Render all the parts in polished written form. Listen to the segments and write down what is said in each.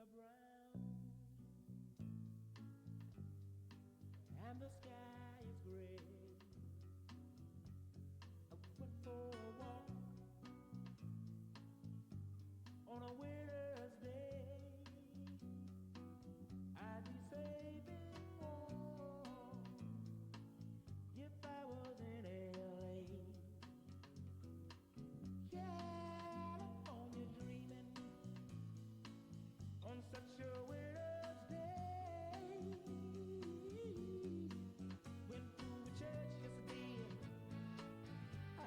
are brown and the sky is gray. I went for a walk on a winter's day. I'd be safe and warm if I was in LA. California dreaming on such a winter's day. Went to a church yesterday. I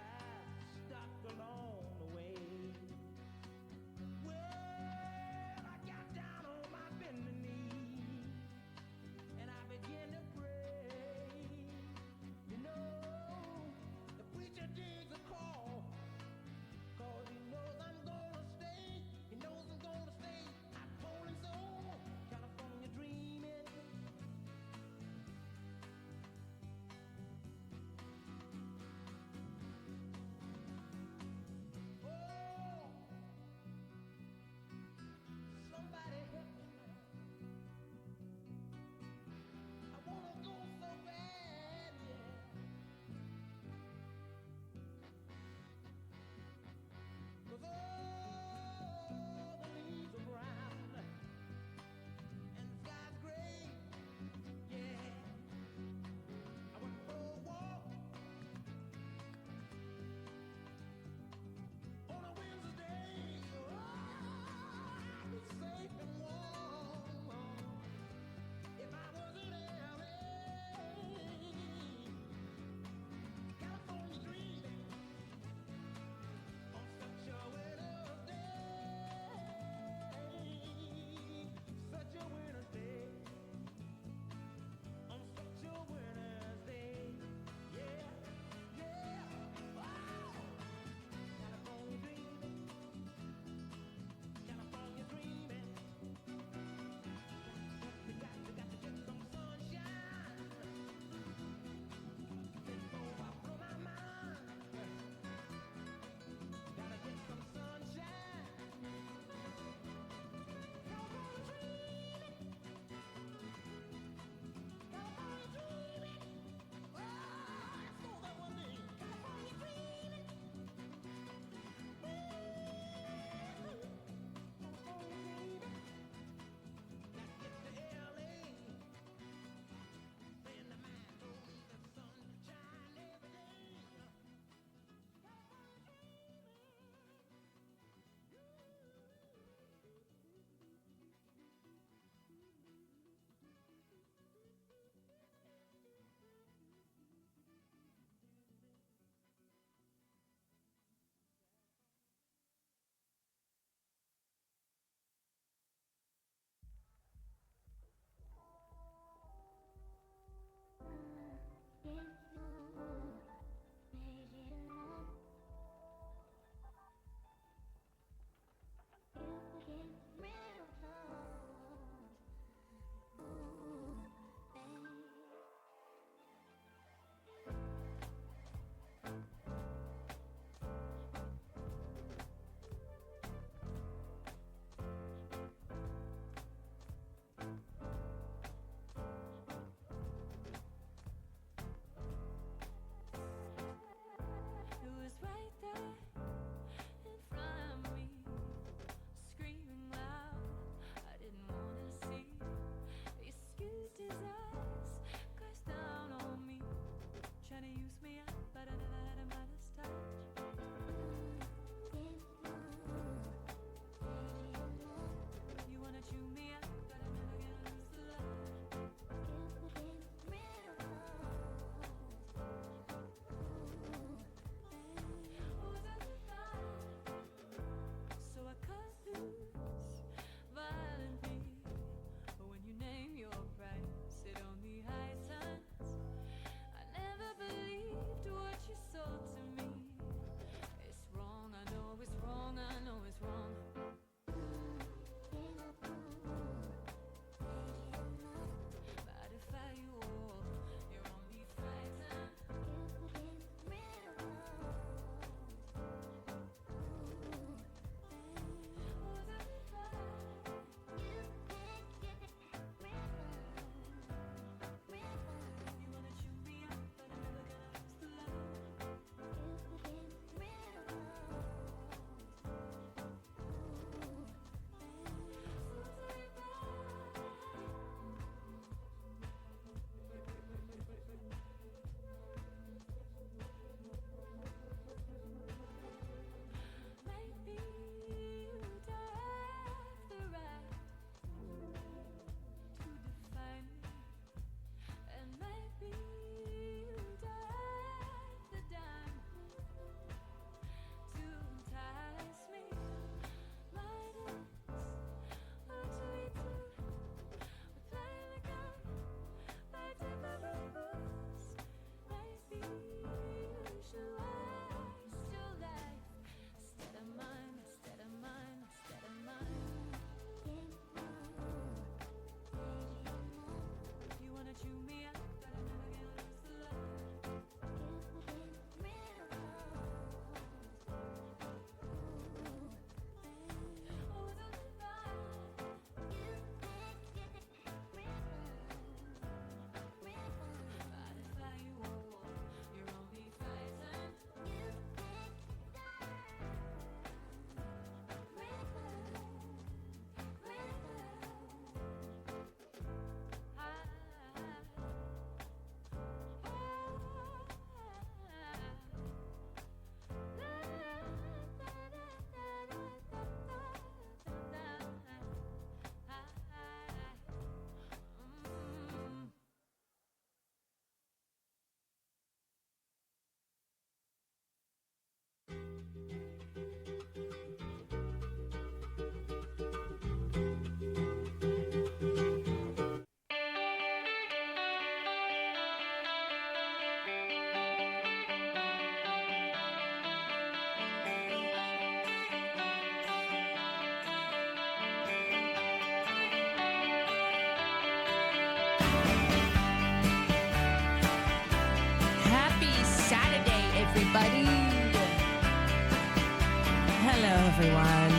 Hello, everyone.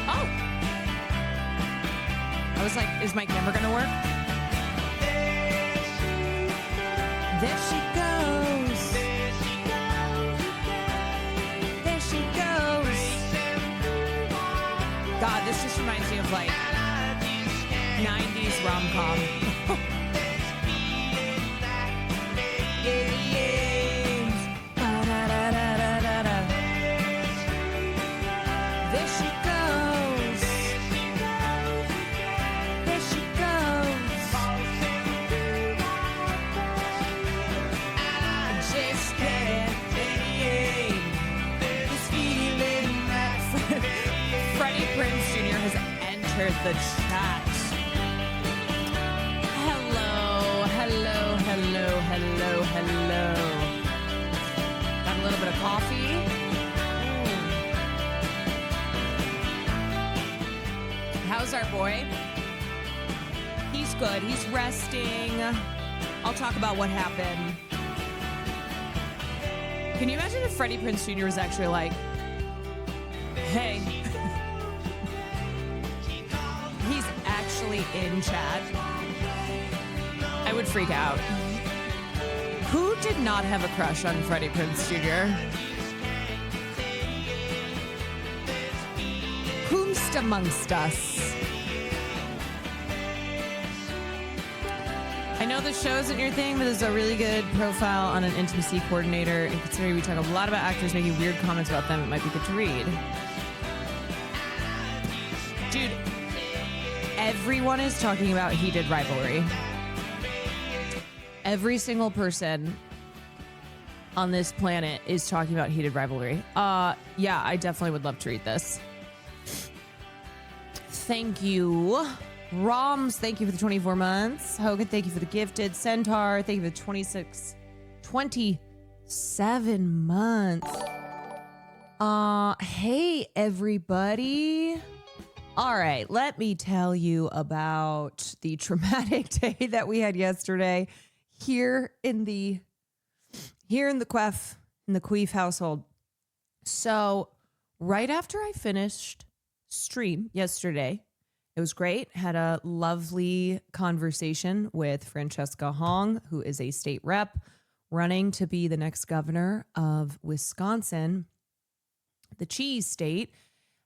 Oh. I was like, is my camera going to work? There she goes. There she goes. God, this just reminds me of like 90s rom-com. The chat. Hello. Got a little bit of coffee. How's our boy? He's good. He's resting. I'll talk about what happened. Can you imagine if Freddie Prinze Jr. was actually like, hey, he's actually in chat? I would freak out. Who did not have a crush on Freddie Prinze Jr.? Whomst amongst us? I know the show isn't your thing, but there's a really good profile on an intimacy coordinator, and considering we talk a lot about actors making weird comments about them, it might be good to read. Dude, everyone is talking about heated rivalry. Every single person on this planet is talking about heated rivalry. Yeah, I definitely would love to read this. Thank you. Roms, thank you for the 24 months. Hogan, thank you for the gifted. Centaur, thank you for the 27 months. Hey, everybody. All right, let me tell you about the traumatic day that we had yesterday here in the Queef household. So right after I finished stream yesterday, it was great. Had a lovely conversation with Francesca Hong, who is a state rep running to be the next governor of Wisconsin, the cheese state.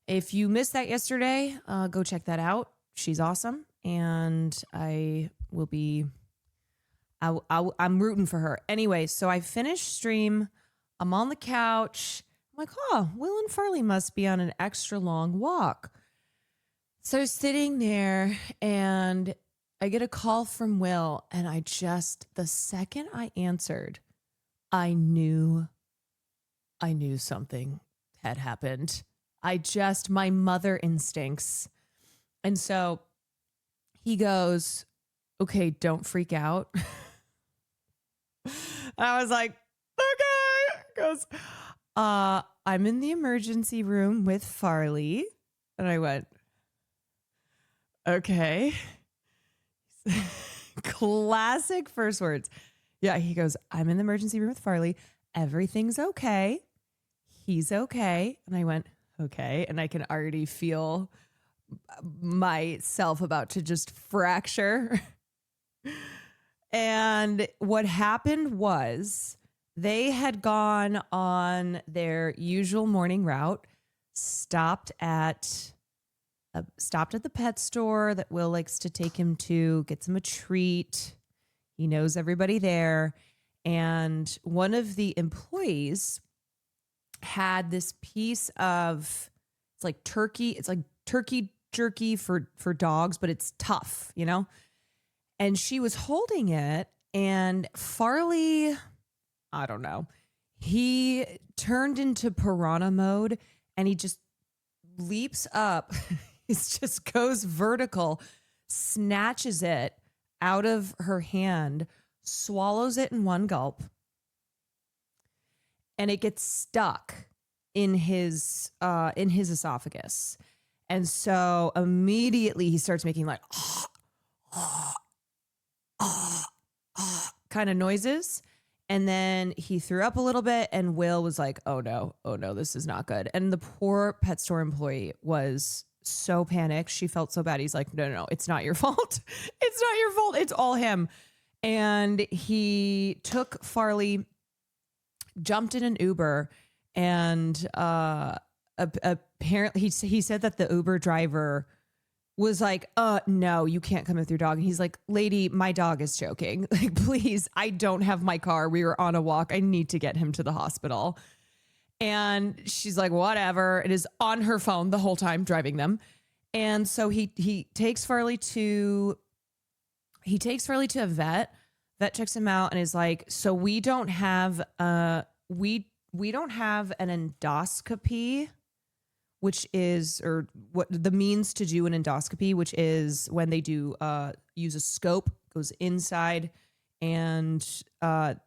If you missed that yesterday, go check that out. She's awesome. And I'm rooting for her. Anyway, so I finished stream. I'm on the couch. I'm like, oh, Will and Farley must be on an extra long walk. So sitting there and I get a call from Will, and the second I answered, I knew something had happened. My mother instincts. And so he goes, okay, don't freak out. I was like, okay. He goes, I'm in the emergency room with Farley. And I went, okay. Classic first words. Yeah, he goes, I'm in the emergency room with Farley. Everything's okay. He's okay. And I went, okay. And I can already feel myself about to just fracture. And what happened was they had gone on their usual morning route, stopped at the pet store that Will likes to take him to, gets him a treat. He knows everybody there. And one of the employees had this piece of, it's like turkey jerky for dogs, but it's tough, you know? And she was holding it, and Farley, I don't know, he turned into piranha mode, and he just leaps up. He just goes vertical, snatches it out of her hand, swallows it in one gulp, and it gets stuck in his esophagus. And so immediately he starts making like kind of noises. And then he threw up a little bit, and Will was like, oh no, this is not good. And the poor pet store employee was so panicked. She felt so bad. He's like, no, it's not your fault. It's not your fault. It's all him. And he took Farley, jumped in an Uber, and apparently he said that the Uber driver was like, no, you can't come with your dog. And he's like, lady, my dog is choking. Like, please, I don't have my car. We were on a walk. I need to get him to the hospital. And she's like, whatever. It is on her phone the whole time driving them. And so he takes Farley to a vet. Vet checks him out and is like, so we don't have we don't have an endoscopy, which is, or what the means to do an endoscopy, which is when they do use a scope, goes inside, and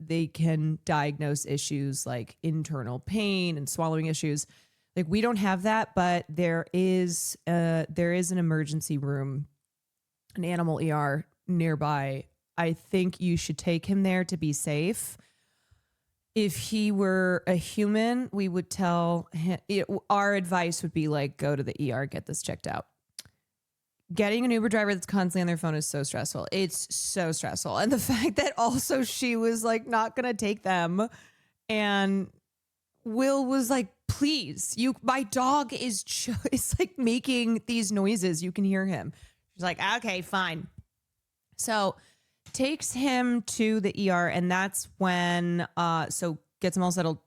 they can diagnose issues like internal pain and swallowing issues. Like, we don't have that, but there is an emergency room, an animal ER nearby. I think you should take him there to be safe. If he were a human, we would tell him, our advice would be like, go to the ER, get this checked out. Getting an Uber driver that's constantly on their phone is so stressful. It's so stressful. And the fact that also she was like, not going to take them. And Will was like, please, my dog is like making these noises. You can hear him. She's like, okay, fine. So takes him to the ER, and that's when so gets him all settled.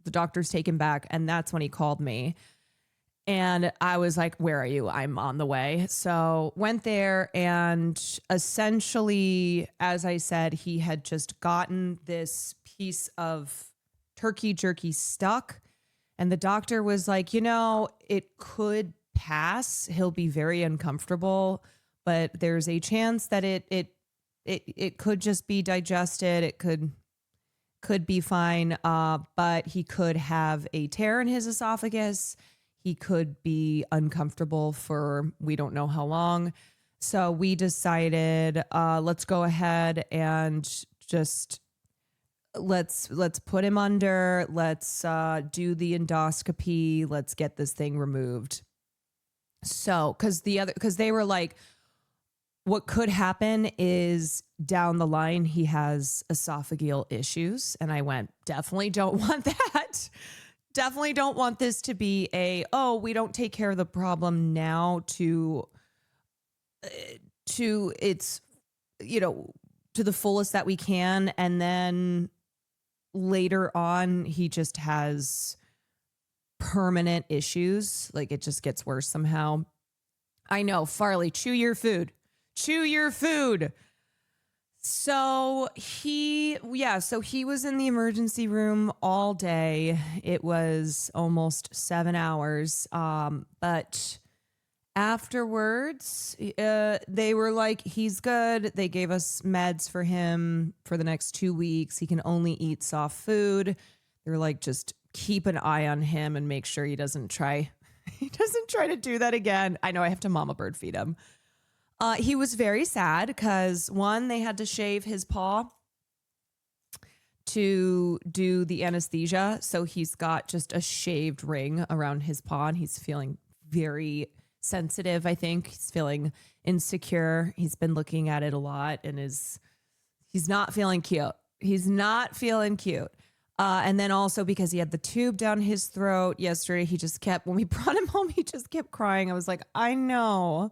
The doctors take him back, and that's when he called me. And I was like, where are you? I'm on the way. So went there, and essentially, as I said, he had just gotten this piece of turkey jerky stuck, and the doctor was like, it could pass. He'll be very uncomfortable, but there's a chance that it could just be digested. It could be fine. But he could have a tear in his esophagus. He could be uncomfortable for we don't know how long. So we decided, let's go ahead and just let's put him under. Let's do the endoscopy. Let's get this thing removed. So, because they were like, what could happen is down the line, he has esophageal issues. And I went, definitely don't want that. Definitely don't want this to be we don't take care of the problem now to its, to the fullest that we can. And then later on, he just has permanent issues. Like, it just gets worse somehow. I know, Farley, chew your food. Chew your food. So he was in the emergency room all day. It was almost 7 hours. But afterwards, they were like, he's good. They gave us meds for him for the next 2 weeks. He can only eat soft food. They're like, just keep an eye on him and make sure he doesn't try to do that again. I know I have to mama bird feed him. He was very sad because, one, they had to shave his paw to do the anesthesia. So he's got just a shaved ring around his paw, and he's feeling very sensitive, I think. He's feeling insecure. He's been looking at it a lot, and he's not feeling cute. He's not feeling cute. And then also because he had the tube down his throat yesterday, when we brought him home, he just kept crying. I was like, I know.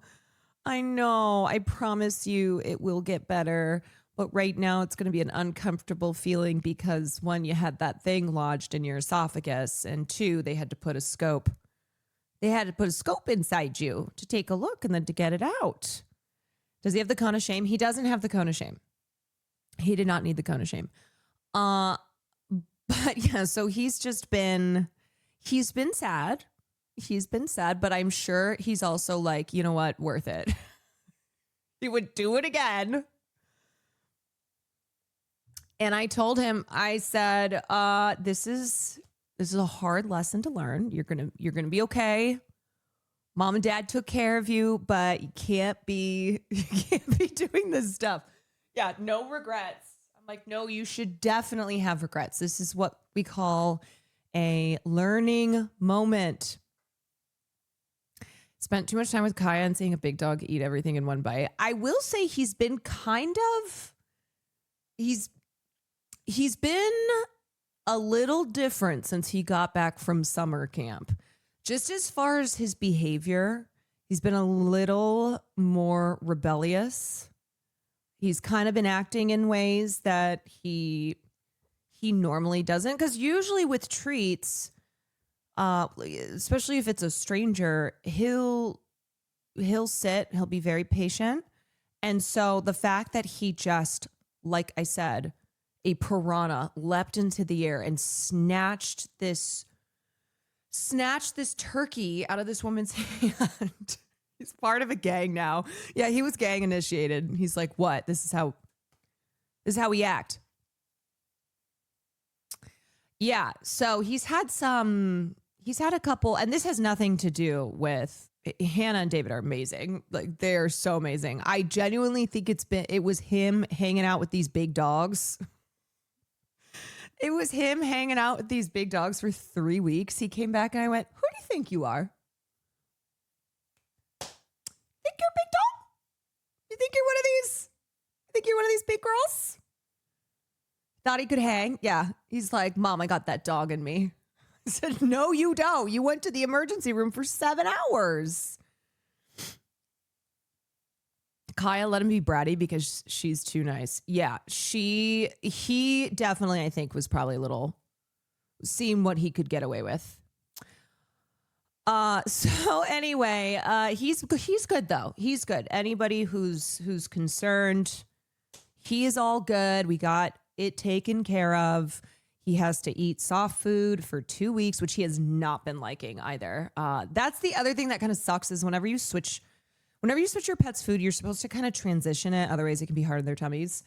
I promise you it will get better. But right now it's going to be an uncomfortable feeling because, one, you had that thing lodged in your esophagus, and two, they had to put a scope. They had to put a scope inside you to take a look and then to get it out. Does he have the cone of shame? He doesn't have the cone of shame. He did not need the cone of shame. But yeah, so he's been sad. He's been sad, but I'm sure he's also like, you know what, worth it. He would do it again. And I told him, I said, this is a hard lesson to learn. You're gonna be okay. Mom and Dad took care of you, but you can't be doing this stuff. Yeah, no regrets. I'm Like, no, you should definitely have regrets. This is what we call a learning moment. Spent too much time with Kaya and seeing a big dog eat everything in one bite. I will say he's been he's been a little different since he got back from summer camp. Just as far as his behavior, he's been a little more rebellious. He's kind of been acting in ways that he normally doesn't. Because usually with treats, especially if it's a stranger, he'll sit, he'll be very patient. And so the fact that he just, like I said, a piranha leapt into the air and snatched this turkey out of this woman's hand. He's part of a gang now. Yeah, he was gang initiated. He's like, what? This is how we act. Yeah, so he's had a couple, and this has nothing to do with Hannah and David are amazing. Like, they're so amazing. I genuinely think it was him hanging out with these big dogs. It was him hanging out with these big dogs for 3 weeks. He came back and I went, who do you think you are? Think you're a big dog? You think you're one of these? Think you're one of these big girls? Thought he could hang. Yeah. He's like, Mom, I got that dog in me. I said, no, you don't. You went to the emergency room for 7 hours. Kaya let him be bratty because she's too nice. Yeah, he definitely, I think, was probably a little seeing what he could get away with. So anyway, he's good though. He's good. Anybody who's concerned, he is all good. We got it taken care of. He has to eat soft food for 2 weeks, which he has not been liking either. That's the other thing that kind of sucks is whenever you switch your pet's food, you're supposed to kind of transition it. Otherwise, it can be hard on their tummies.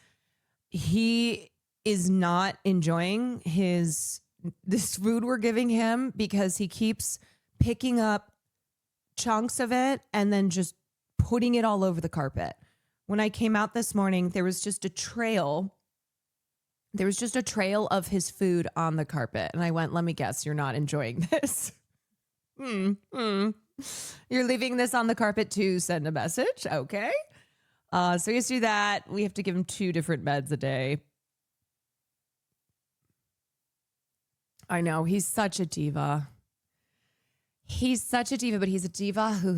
He is not enjoying this food we're giving him because he keeps picking up chunks of it and then just putting it all over the carpet. When I came out this morning, there was just a trail. There was just a trail of his food on the carpet. And I went, let me guess, you're not enjoying this. You're leaving this on the carpet to send a message. Okay. So he has to do that. We have to give him 2 different meds a day. I know he's such a diva. He's such a diva, but he's a diva who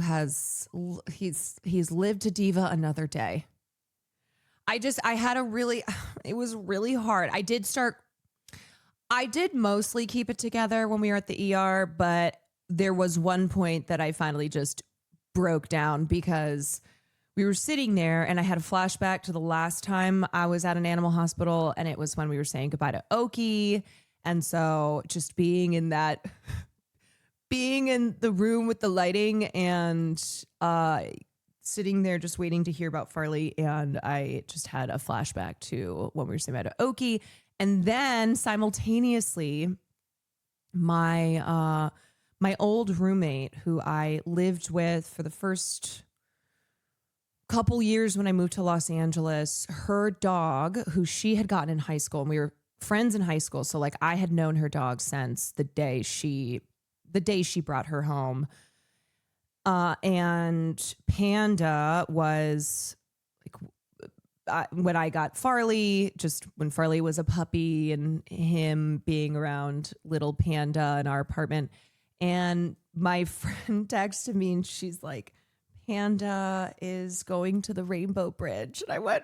he's lived a diva another day. It was really hard. I did mostly keep it together when we were at the ER, but there was one point that I finally just broke down because we were sitting there and I had a flashback to the last time I was at an animal hospital, and it was when we were saying goodbye to Oki. And so just being in the room with the lighting and sitting there just waiting to hear about Farley, and I just had a flashback to when we were saying goodbye to Oki. And then simultaneously, my old roommate who I lived with for the first couple years when I moved to Los Angeles, her dog, who she had gotten in high school, and we were friends in high school. So like I had known her dog since the day she brought her home. And Panda was like, when I got Farley, just when Farley was a puppy and him being around little Panda in our apartment. And my friend texted me and she's like, Panda is going to the Rainbow Bridge. And I went,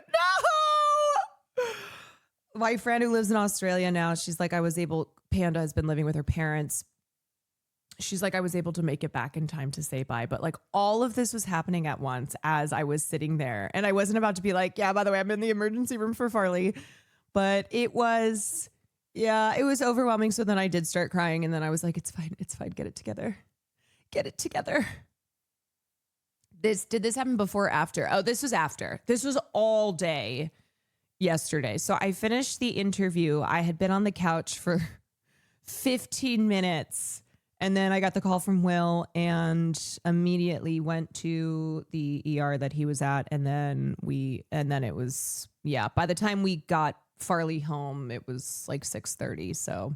no! My friend who lives in Australia now, she's like, Panda has been living with her parents. She's like, I was able to make it back in time to say bye. But like all of this was happening at once as I was sitting there. And I wasn't about to be like, yeah, by the way, I'm in the emergency room for Farley. But it was overwhelming. So then I did start crying. And then I was like, it's fine. Get it together. Did this happen before or after? Oh, this was after. This was all day yesterday. So I finished the interview. I had been on the couch for 15 minutes. And then I got the call from Will and immediately went to the ER that he was at. And then it was, by the time we got Farley home, it was like 6:30. So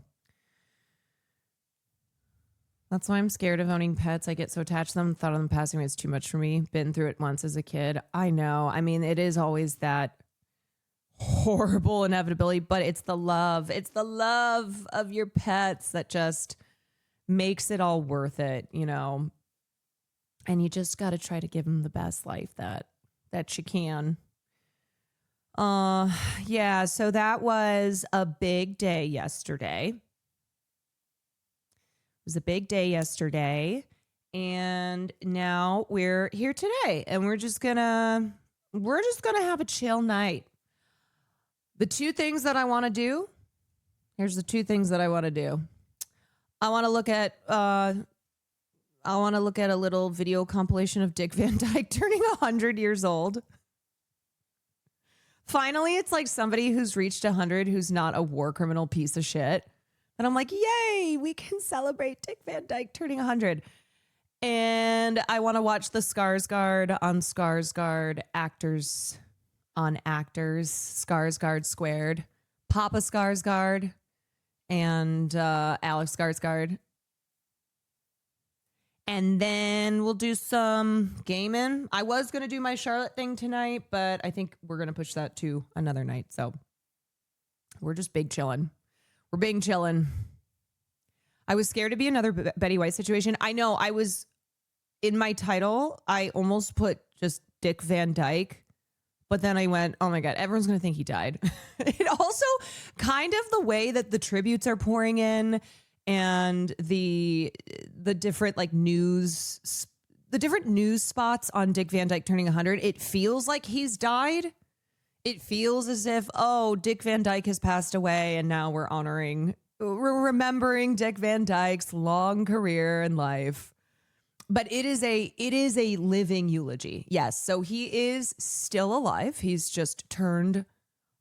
that's why I'm scared of owning pets. I get so attached to them. Thought of them passing away is too much for me. Been through it once as a kid. I know. I mean, it is always that horrible inevitability, but it's the love. It's the love of your pets that just makes it all worth it, you know. And you just got to try to give them the best life that you can. Yeah, so that was a big day yesterday. It was a big day yesterday, and now we're here today, and we're just gonna have a chill night. The two things that I want to do. Here's the two things that I want to do. I want to look at a little video compilation of Dick Van Dyke turning 100 years old. Finally, it's like somebody who's reached 100 who's not a war criminal piece of shit. And I'm like, yay, we can celebrate Dick Van Dyke turning 100. And I want to watch the Skarsgard on Skarsgard, actors on actors, Skarsgard squared, Papa Skarsgard and Alex Skarsgard. And then we'll do some gaming. I was going to do my Charlotte thing tonight, but I think we're going to push that to another night. So we're just big chilling. We're big chilling. I was scared to be another Betty White situation. I know I was in my title. I almost put just Dick Van Dyke, but then I went, oh my God, everyone's going to think he died. It also kind of the way that the tributes are pouring in and the different like news spots on Dick Van Dyke turning 100, it feels like he's died. It feels as if, oh, Dick Van Dyke has passed away and now we're remembering Dick Van Dyke's long career and life. But it is a living eulogy. Yes. So he is still alive. He's just turned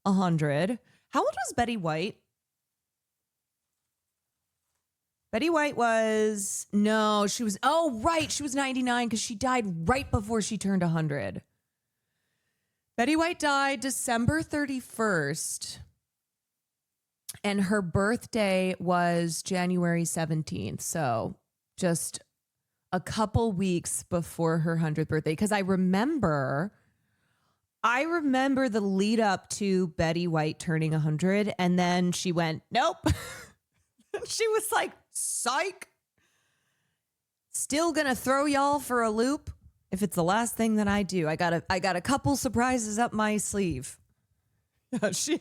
100. How old was Betty White? Betty White was 99 because she died right before she turned 100. Betty White died December 31st, and her birthday was January 17th. So just a couple weeks before her 100th birthday. Because I remember the lead up to Betty White turning 100, and then she went, nope. She was like, psych. Still gonna throw y'all for a loop if it's the last thing that I do. I got a couple surprises up my sleeve. She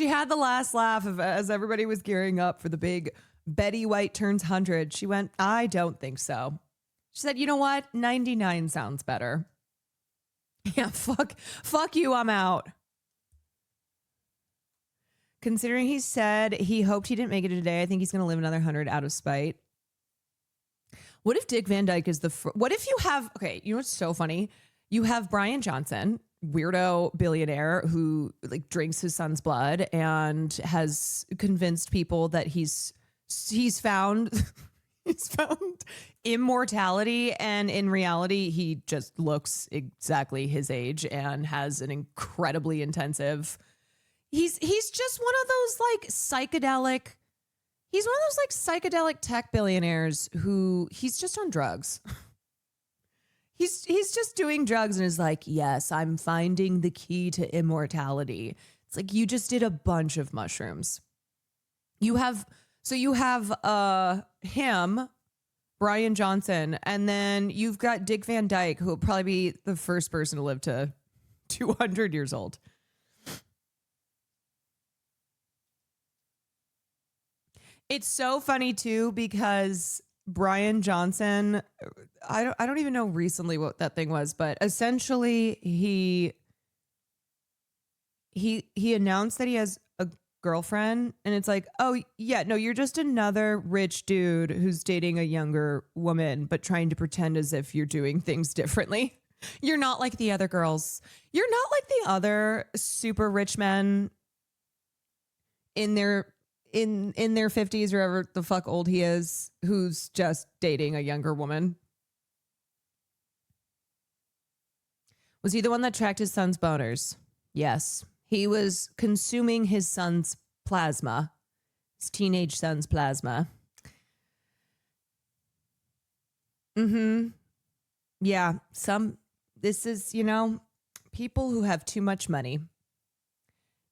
had the last laugh as everybody was gearing up for the big Betty White turns 100. She went, I don't think so. She said, you know what? 99 sounds better. Yeah, fuck you, I'm out. Considering he said he hoped he didn't make it today, I think he's going to live another 100 out of spite. What if Dick Van Dyke is what if you have, okay, you know what's so funny? You have Brian Johnson, weirdo billionaire who like drinks his son's blood and has convinced people that he's found immortality, and in reality he just looks exactly his age and has an incredibly intensive. He's just one of those like psychedelic. He's one of those like psychedelic tech billionaires who he's just on drugs. He's just doing drugs and is like, yes, I'm finding the key to immortality. It's like you just did a bunch of mushrooms. You have him, Brian Johnson, and then you've got Dick Van Dyke, who will probably be the first person to live to 200 years old. It's so funny too because Brian Johnson, I don't even know recently what that thing was, but essentially he announced that he has a girlfriend, and it's like, oh yeah, no, you're just another rich dude who's dating a younger woman but trying to pretend as if you're doing things differently. You're not like the other girls. You're not like the other super rich men in their 50s, or whatever the fuck old he is, who's just dating a younger woman. Was he the one that tracked his son's boners? Yes, He was consuming his son's plasma, his teenage son's plasma. Mm-hmm. Yeah. This is, people who have too much money.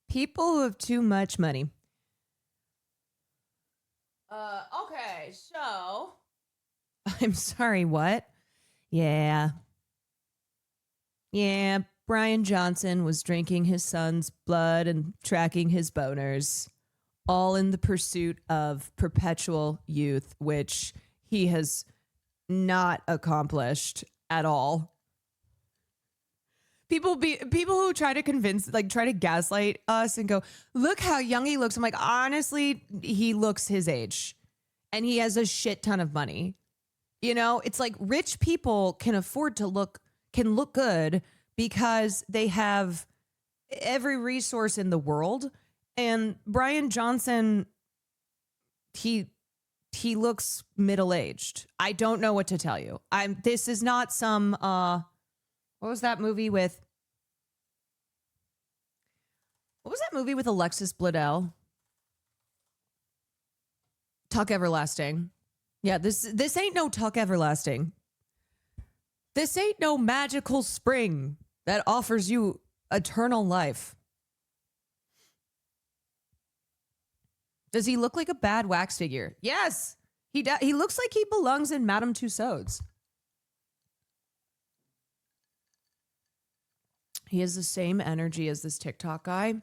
People who have too much money. Okay, so I'm sorry, what? Yeah. Yeah, Brian Johnson was drinking his son's blood and tracking his boners, all in the pursuit of perpetual youth, which he has not accomplished at all. People who try to convince, like try to gaslight us and go, look how young he looks. I'm like, honestly, he looks his age and he has a shit ton of money. It's like rich people can afford to look good because they have every resource in the world. And Brian Johnson, he looks middle-aged. I don't know what to tell you. This is not some, what was that movie with Alexis Bledel? Tuck Everlasting. Yeah, this ain't no Tuck Everlasting. This ain't no magical spring that offers you eternal life. Does he look like a bad wax figure? Yes, he looks like he belongs in Madame Tussauds. He has the same energy as this TikTok guy.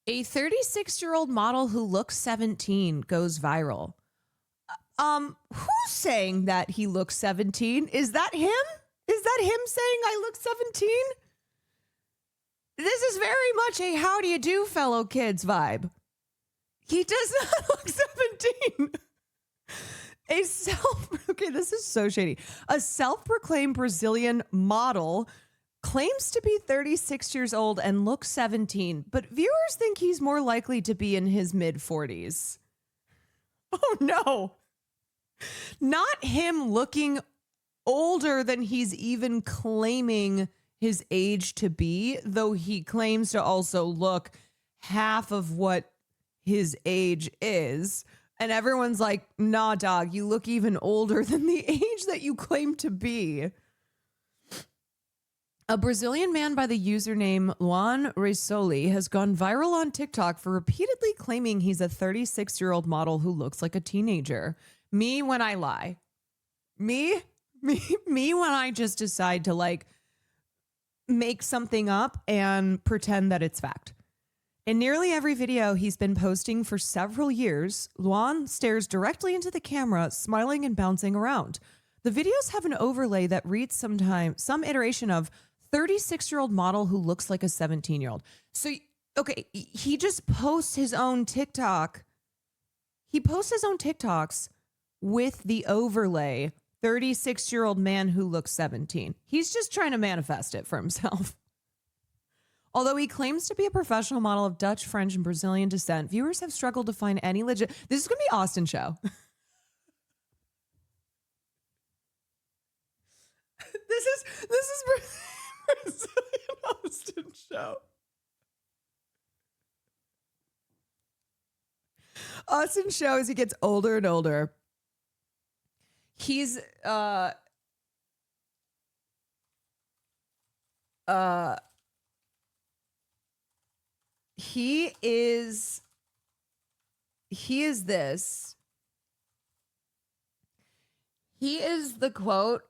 A 36-year-old model who looks 17 goes viral. Who's saying that he looks 17? Is that him? Is that him saying I look 17? This is very much a how do you do, fellow kids vibe. He does not look 17. Okay, this is so shady. A self-proclaimed Brazilian model claims to be 36 years old and looks 17, but viewers think he's more likely to be in his mid-40s. Oh no. Not him looking older than he's even claiming his age to be, though he claims to also look half of what his age is. And everyone's like, nah, dog, you look even older than the age that you claim to be. A Brazilian man by the username Juan Risoli has gone viral on TikTok for repeatedly claiming he's a 36-year-old model who looks like a teenager. Me when I lie. Me when I just decide to like make something up and pretend that it's fact. In nearly every video he's been posting for several years, Luan stares directly into the camera, smiling and bouncing around. The videos have an overlay that reads some iteration of 36-year-old model who looks like a 17-year-old. So, okay, he just posts his own TikTok. He posts his own TikToks with the overlay 36-year-old man who looks 17. He's just trying to manifest it for himself. Although he claims to be a professional model of Dutch, French, and Brazilian descent, viewers have struggled to find any legit. This is going to be Austin show. This is Brazilian Austin show. Austin show as he gets older and older. He's he is this. He is the quote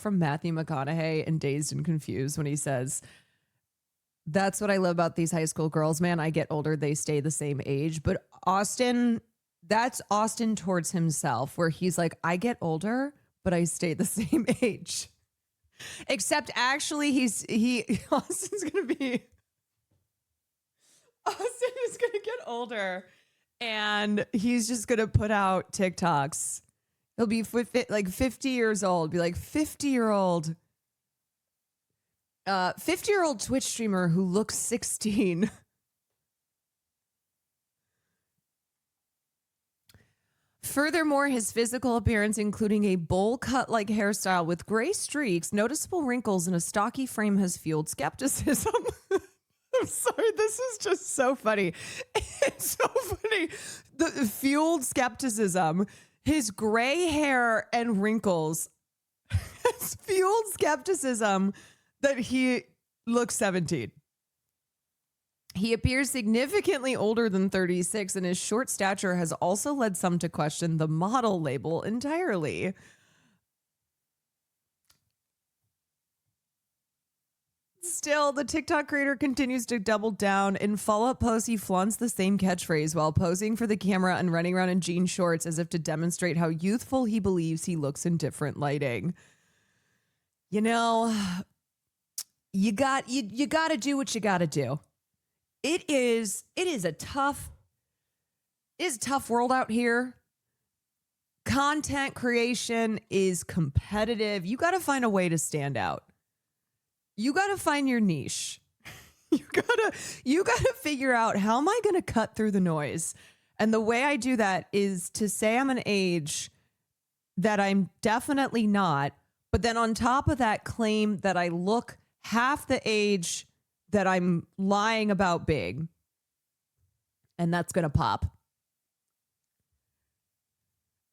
from Matthew McConaughey in Dazed and Confused when he says, "That's what I love about these high school girls, man. I get older, they stay the same age." But that's Austin towards himself, where he's like, I get older, but I stay the same age. Except actually Austin is gonna get older and he's just gonna put out TikToks. He'll be like 50 years old, be like 50-year-old Twitch streamer who looks 16. Furthermore, his physical appearance, including a bowl cut-like hairstyle with gray streaks, noticeable wrinkles, and a stocky frame, has fueled skepticism. I'm sorry, this is just so funny. It's so funny. The fueled skepticism. His gray hair and wrinkles has fueled skepticism that he looks 17. He appears significantly older than 36, and his short stature has also led some to question the model label entirely. Still, the TikTok creator continues to double down. In follow-up posts, he flaunts the same catchphrase while posing for the camera and running around in jean shorts as if to demonstrate how youthful he believes he looks in different lighting. You know, you got to do what you got to do. It is a tough world out here. Content creation is competitive. You got to find a way to stand out. You got to find your niche. You got to figure out, how am I going to cut through the noise? And the way I do that is to say I'm an age that I'm definitely not, but then on top of that, claim that I look half the age that I'm lying about big. And that's going to pop.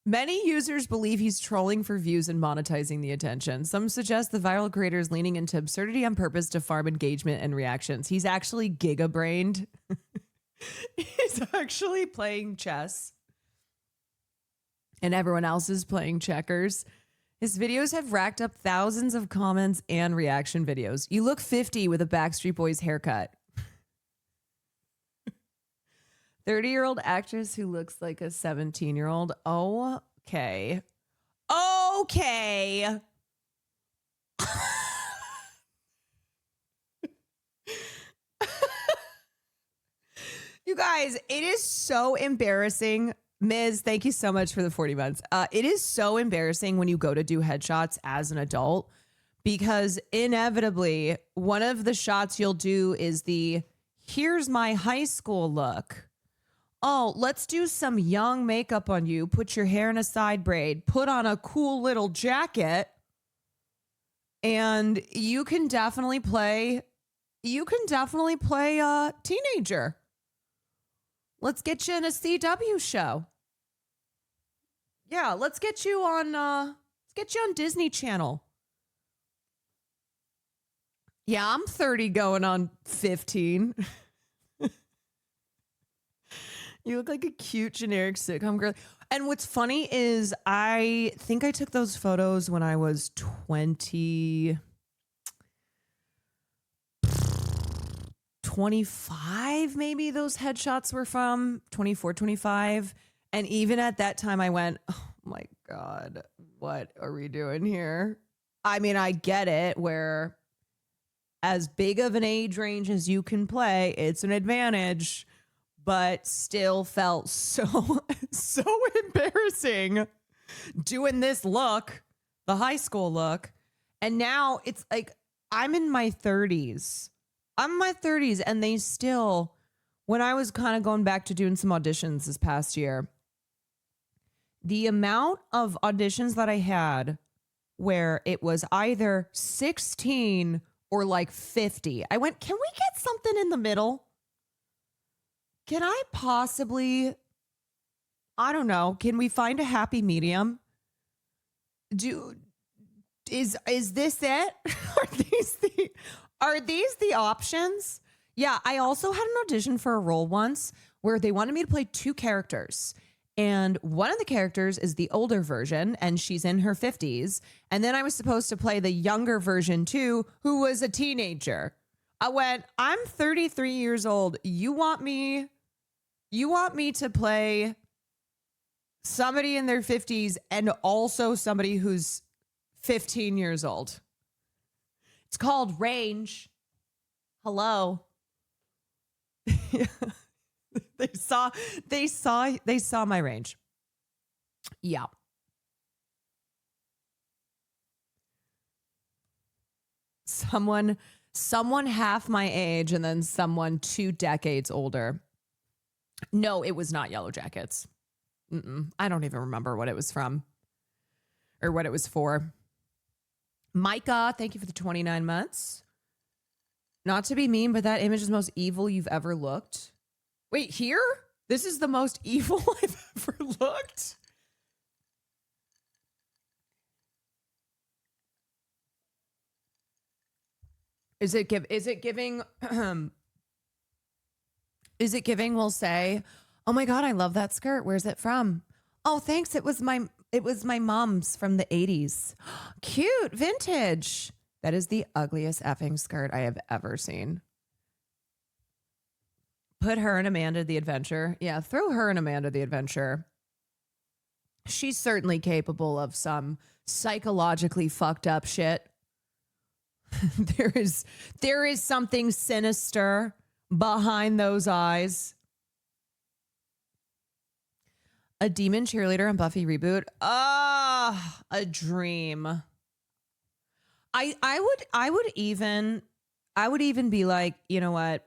Many users believe he's trolling for views and monetizing the attention. Some suggest the viral creator is leaning into absurdity on purpose to farm engagement and reactions. He's actually giga-brained. He's actually playing chess. And everyone else is playing checkers. His videos have racked up thousands of comments and reaction videos. You look 50 with a Backstreet Boys haircut. 30-year-old actress who looks like a 17-year-old. Okay. Okay. You guys, it is so embarrassing. Ms., thank you so much for the 40 months. It is so embarrassing when you go to do headshots as an adult, because inevitably one of the shots you'll do is the, here's my high school look. Oh, let's do some young makeup on you. Put your hair in a side braid. Put on a cool little jacket. And you can definitely play a teenager. Let's get you in a CW show. Yeah, let's get you on Disney Channel. Yeah, I'm 30 going on 15. You look like a cute generic sitcom girl. And what's funny is I think I took those photos when I was 25, maybe those headshots were from 24, 25. And even at that time I went, oh my God, what are we doing here? I mean, I get it, where as big of an age range as you can play, it's an advantage, but still felt so embarrassing doing this look, the high school look. And now it's like, I'm in my 30s. And they still, when I was kind of going back to doing some auditions this past year, the amount of auditions that I had where it was either 16 or like 50, I went, can we get something in the middle? Can I possibly, I don't know, can we find a happy medium? Is this it? Are these the options? Yeah, I also had an audition for a role once where they wanted me to play two characters. And one of the characters is the older version, and she's in her 50s. And then I was supposed to play the younger version too, who was a teenager. I went, I'm 33 years old. You want me to play somebody in their 50s and also somebody who's 15 years old. It's called range. Hello. They saw my range. Yeah. Someone half my age and then someone 2 decades older. No, it was not Yellow Jackets. I don't even remember what it was from or what it was for. Micah, thank you for the 29 months. Not to be mean, but that image is the most evil you've ever looked. Wait, here? This is the most evil I've ever looked? Is it giving we'll say, "Oh my god, I love that skirt. Where's it from?" "Oh, thanks. It was my mom's from the 80s." Cute, vintage. That is the ugliest effing skirt I have ever seen. Put her and Amanda the Adventure. Yeah, throw her and Amanda the Adventure. She's certainly capable of some psychologically fucked up shit. There is something sinister behind those eyes. A demon cheerleader on Buffy reboot. Ah, a dream. I would even be like, you know what?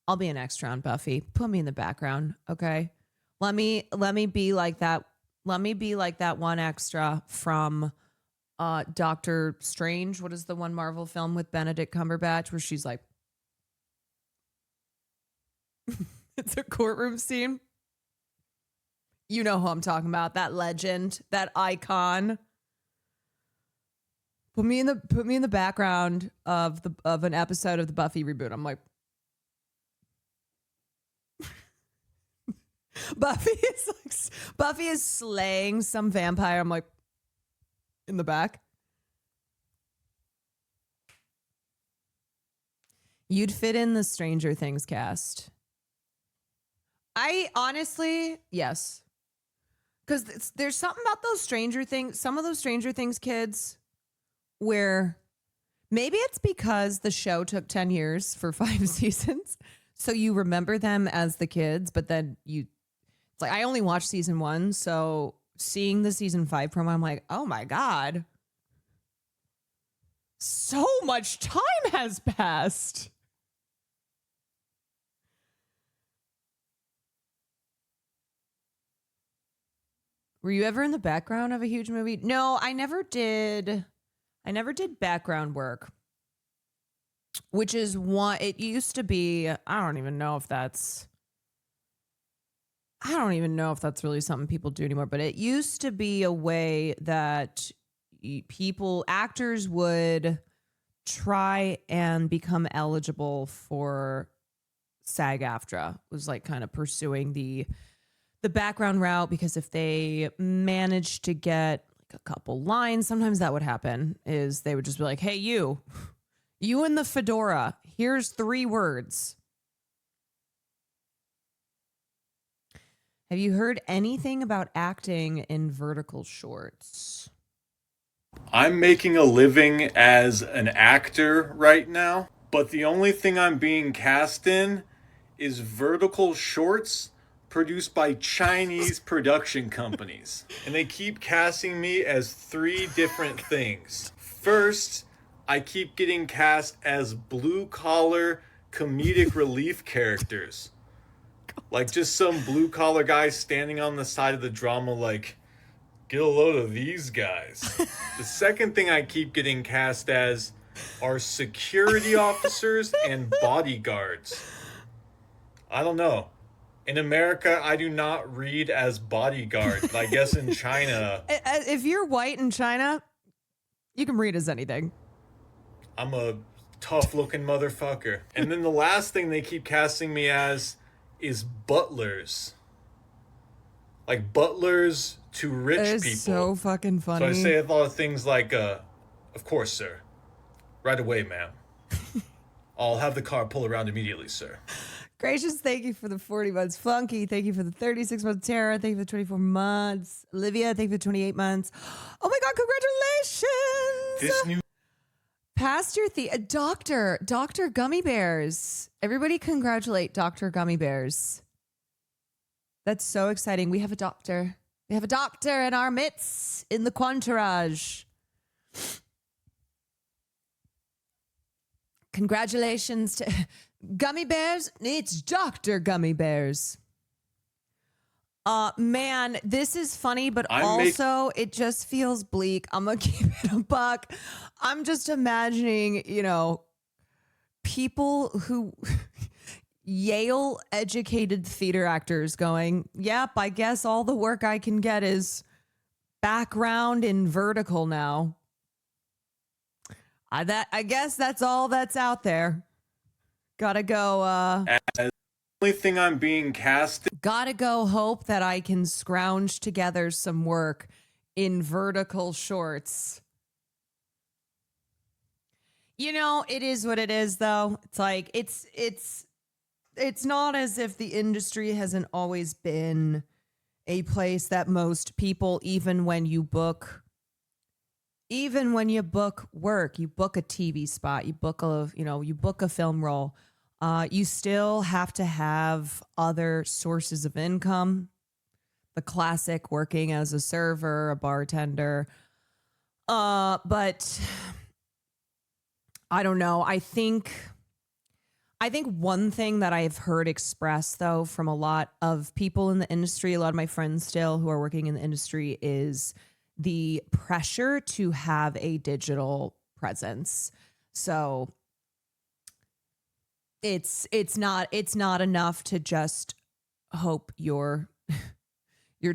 I'll be an extra on Buffy. Put me in the background, okay? Let me be like that. Let me be like that one extra from Doctor Strange. What is the one Marvel film with Benedict Cumberbatch where she's like, it's a courtroom scene. You know who I'm talking about. That legend, that icon. Put me in the background of an episode of the Buffy reboot. I'm like, Buffy is slaying some vampire. I'm like, in the back. You'd fit in the Stranger Things cast. I honestly, yes. Because there's something about those Stranger Things, some of those Stranger Things kids, where maybe it's because the show took 10 years for 5 seasons. So you remember them as the kids, but then it's like, I only watched season 1. So seeing the season 5 promo, I'm like, oh my God. So much time has passed. Were you ever in the background of a huge movie? No, I never did. I never did background work, which is what it used to be. I don't even know if that's really something people do anymore, but it used to be a way that actors would try and become eligible for SAG-AFTRA. Was like kind of pursuing the background route, because if they managed to get like a couple lines, sometimes that would happen, is they would just be like, hey, you in the fedora, here's 3 words. Have you heard anything about acting in vertical shorts? I'm making a living as an actor right now, but the only thing I'm being cast in is vertical shorts produced by Chinese production companies. And they keep casting me as 3 different things. First, I keep getting cast as blue-collar comedic relief characters. Like just some blue-collar guy standing on the side of the drama like, get a load of these guys. The second thing I keep getting cast as are security officers and bodyguards. I don't know. In America, I do not read as bodyguard. I guess in China, if you're white in China, you can read as anything. I'm a tough-looking motherfucker. And then the last thing they keep casting me as is butlers. Like butlers to rich That is people. so fucking funny. So I say a lot of things like, of course, sir. Right away, ma'am. I'll have the car pull around immediately, sir. Gracious, thank you for the 40 months. Flunky, thank you for the 36 months. Tara, thank you for the 24 months. Olivia, thank you for the 28 months. Oh my God, congratulations. This new Pastor Dr. Gummy Bears. Everybody congratulate Dr. Gummy Bears. That's so exciting. We have a doctor. We have a doctor in our midst in the Quantarage. Congratulations to Gummy Bears. It's Dr. Gummy Bears. Man, this is funny, but I'm make- also it just feels bleak. I'm gonna keep it a buck. I'm just imagining, people who Yale educated theater actors going, yep, I guess all the work I can get is background in vertical now. I guess that's all that's out there. Gotta go, as only thing I'm being cast gotta go hope that I can scrounge together some work in vertical shorts. It is what it is though. It's like it's not as if the industry hasn't always been a place that most people, even when you book work, you book a TV spot, you book a film role, you still have to have other sources of income. The classic working as a server, a bartender. But I don't know. I think one thing that I've heard expressed though from a lot of people in the industry, a lot of my friends still who are working in the industry, is the pressure to have a digital presence. So it's not enough to just hope your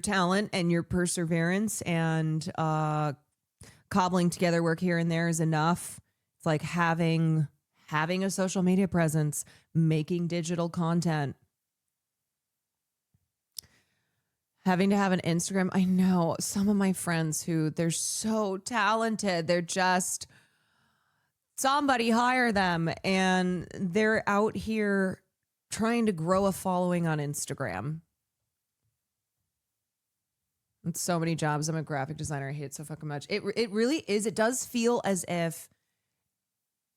talent and your perseverance and cobbling together work here and there is enough. It's like having a social media presence, making digital content, having to have an Instagram. I know some of my friends who they're so talented. They're just somebody hire them and they're out here trying to grow a following on Instagram. It's so many jobs. I'm a graphic designer. I hate it so fucking much. It really is. It does feel as if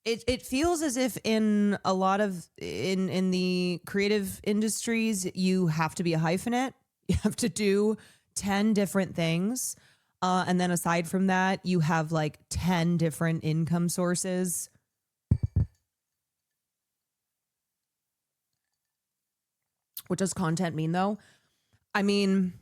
it feels as if in a lot of in the creative industries, you have to be a hyphenate. You have to do 10 different things. And then aside from that, you have like 10 different income sources. What does content mean though? I mean,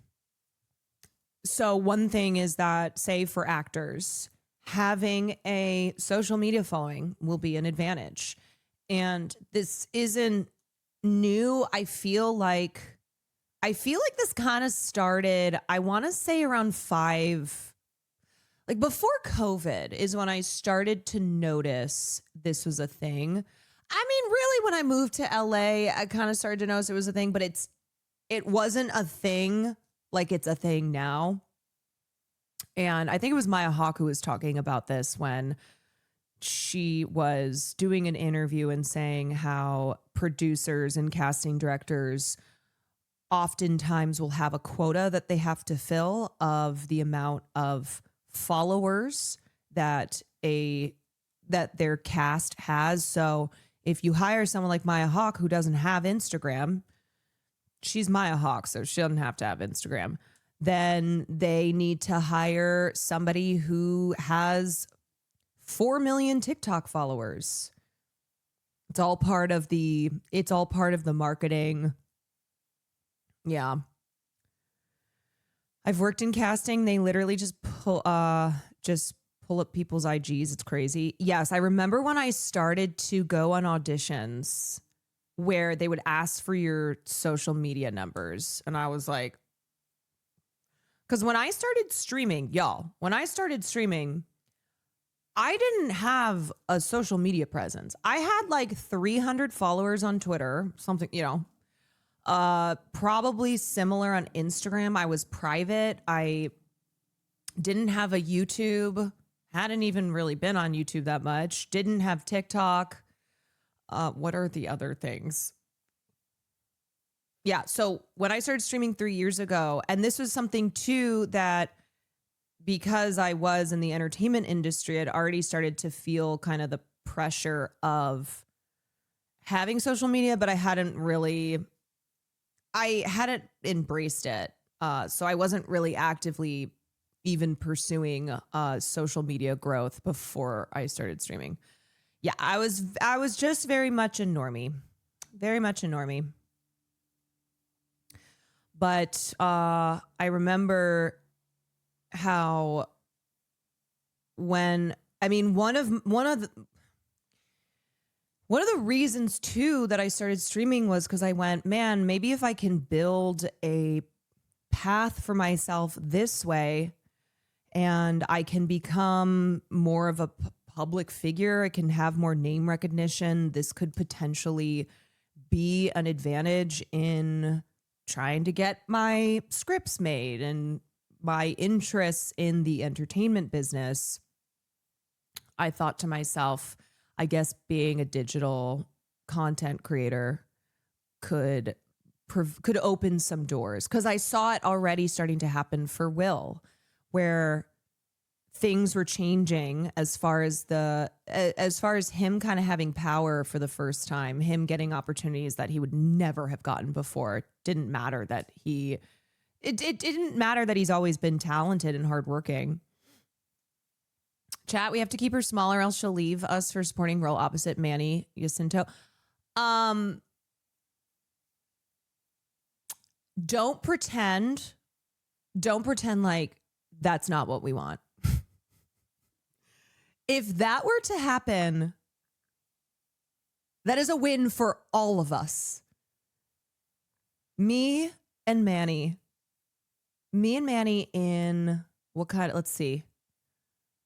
so one thing is that, say for actors, having a social media following will be an advantage. And this isn't new. I feel like this kind of started, I want to say around before COVID is when I started to notice this was a thing. I mean, really, when I moved to LA, I kind of started to notice it was a thing, but it wasn't a thing like it's a thing now. And I think it was Maya Hawke who was talking about this when she was doing an interview and saying how producers and casting directors oftentimes will have a quota that they have to fill of the amount of followers that their cast has. So if you hire someone like Maya Hawke who doesn't have Instagram, she's Maya Hawke, so she doesn't have to have Instagram. Then they need to hire somebody who has 4 million TikTok followers. It's all part of the marketing. Yeah. I've worked in casting. They literally just pull up people's IGs. It's crazy. Yes, I remember when I started to go on auditions where they would ask for your social media numbers. And I was like, because when I started streaming, I didn't have a social media presence. I had like 300 followers on Twitter, something, probably similar on Instagram. I was private. I didn't have a YouTube, hadn't even really been on YouTube that much, didn't have TikTok. What are the other things? Yeah. So when I started streaming 3 years ago, and this was something too that because I was in the entertainment industry, I'd already started to feel kind of the pressure of having social media, but I hadn't embraced it. So I wasn't really actively even pursuing social media growth before I started streaming. Yeah, I was just very much a normie. But I remember how when I mean one of the reasons too that I started streaming was because I went, man, maybe if I can build a path for myself this way and I can become more of a public figure, I can have more name recognition, this could potentially be an advantage in trying to get my scripts made and my interests in the entertainment business. I thought to myself, I guess being a digital content creator could open some doors, because I saw it already starting to happen for Will, where things were changing as far as him kind of having power for the first time, him getting opportunities that he would never have gotten before. It didn't matter that it didn't matter that he's always been talented and hardworking. Chat, we have to keep her smaller, else she'll leave us for supporting role opposite Manny Jacinto. Don't pretend like that's not what we want. If that were to happen, that is a win for all of us. Me and Manny in what kind of, let's see.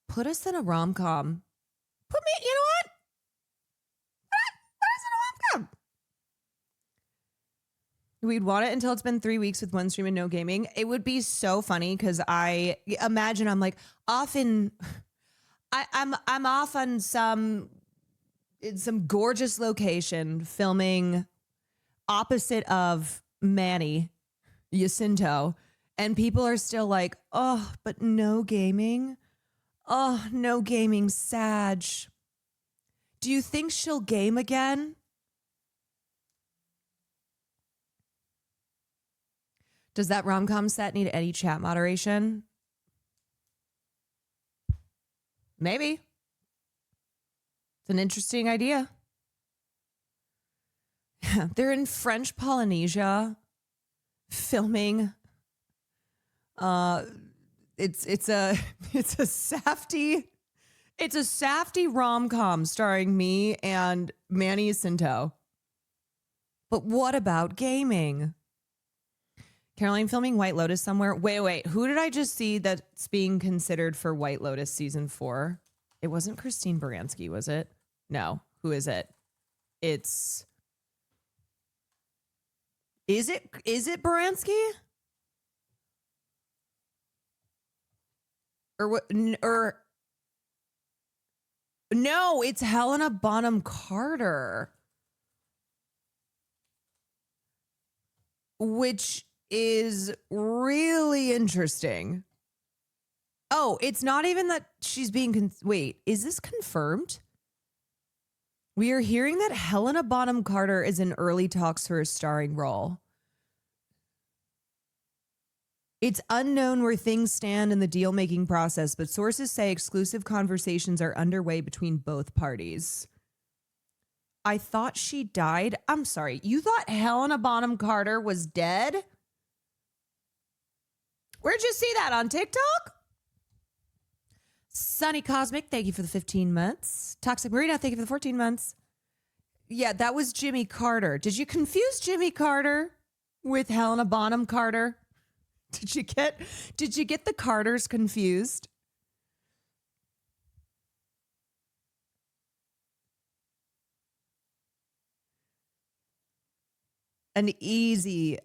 Put us in a rom-com. You know what? Put us in a rom-com. We'd want it until it's been 3 weeks with one stream and no gaming. It would be so funny because I imagine I'm like I'm off on some gorgeous location filming opposite of Manny Jacinto, and people are still like, oh, but no gaming. Oh, no gaming, Sag. Do you think she'll game again? Does that rom-com set need any chat moderation? Maybe. It's an interesting idea. They're in French Polynesia filming. It's a safty rom-com starring me and Manny Jacinto. But what about gaming? Caroline filming White Lotus somewhere. Wait. Who did I just see that's being considered for White Lotus season 4? It wasn't Christine Baranski, was it? No. Who is it? Is it Baranski? Or what? Or no, it's Helena Bonham Carter, which is really interesting. Oh, it's not even that she's being wait, is this confirmed? We are hearing that Helena Bonham Carter is in early talks for a starring role. It's unknown where things stand in the deal-making process, but sources say exclusive conversations are underway between both parties. I thought she died. I'm sorry. You thought Helena Bonham Carter was dead? Where'd you see that, on TikTok? Sunny Cosmic, thank you for the 15 months. Toxic Marina, thank you for the 14 months. Yeah, that was Jimmy Carter. Did you confuse Jimmy Carter with Helena Bonham Carter? Did you get the Carters confused? An easy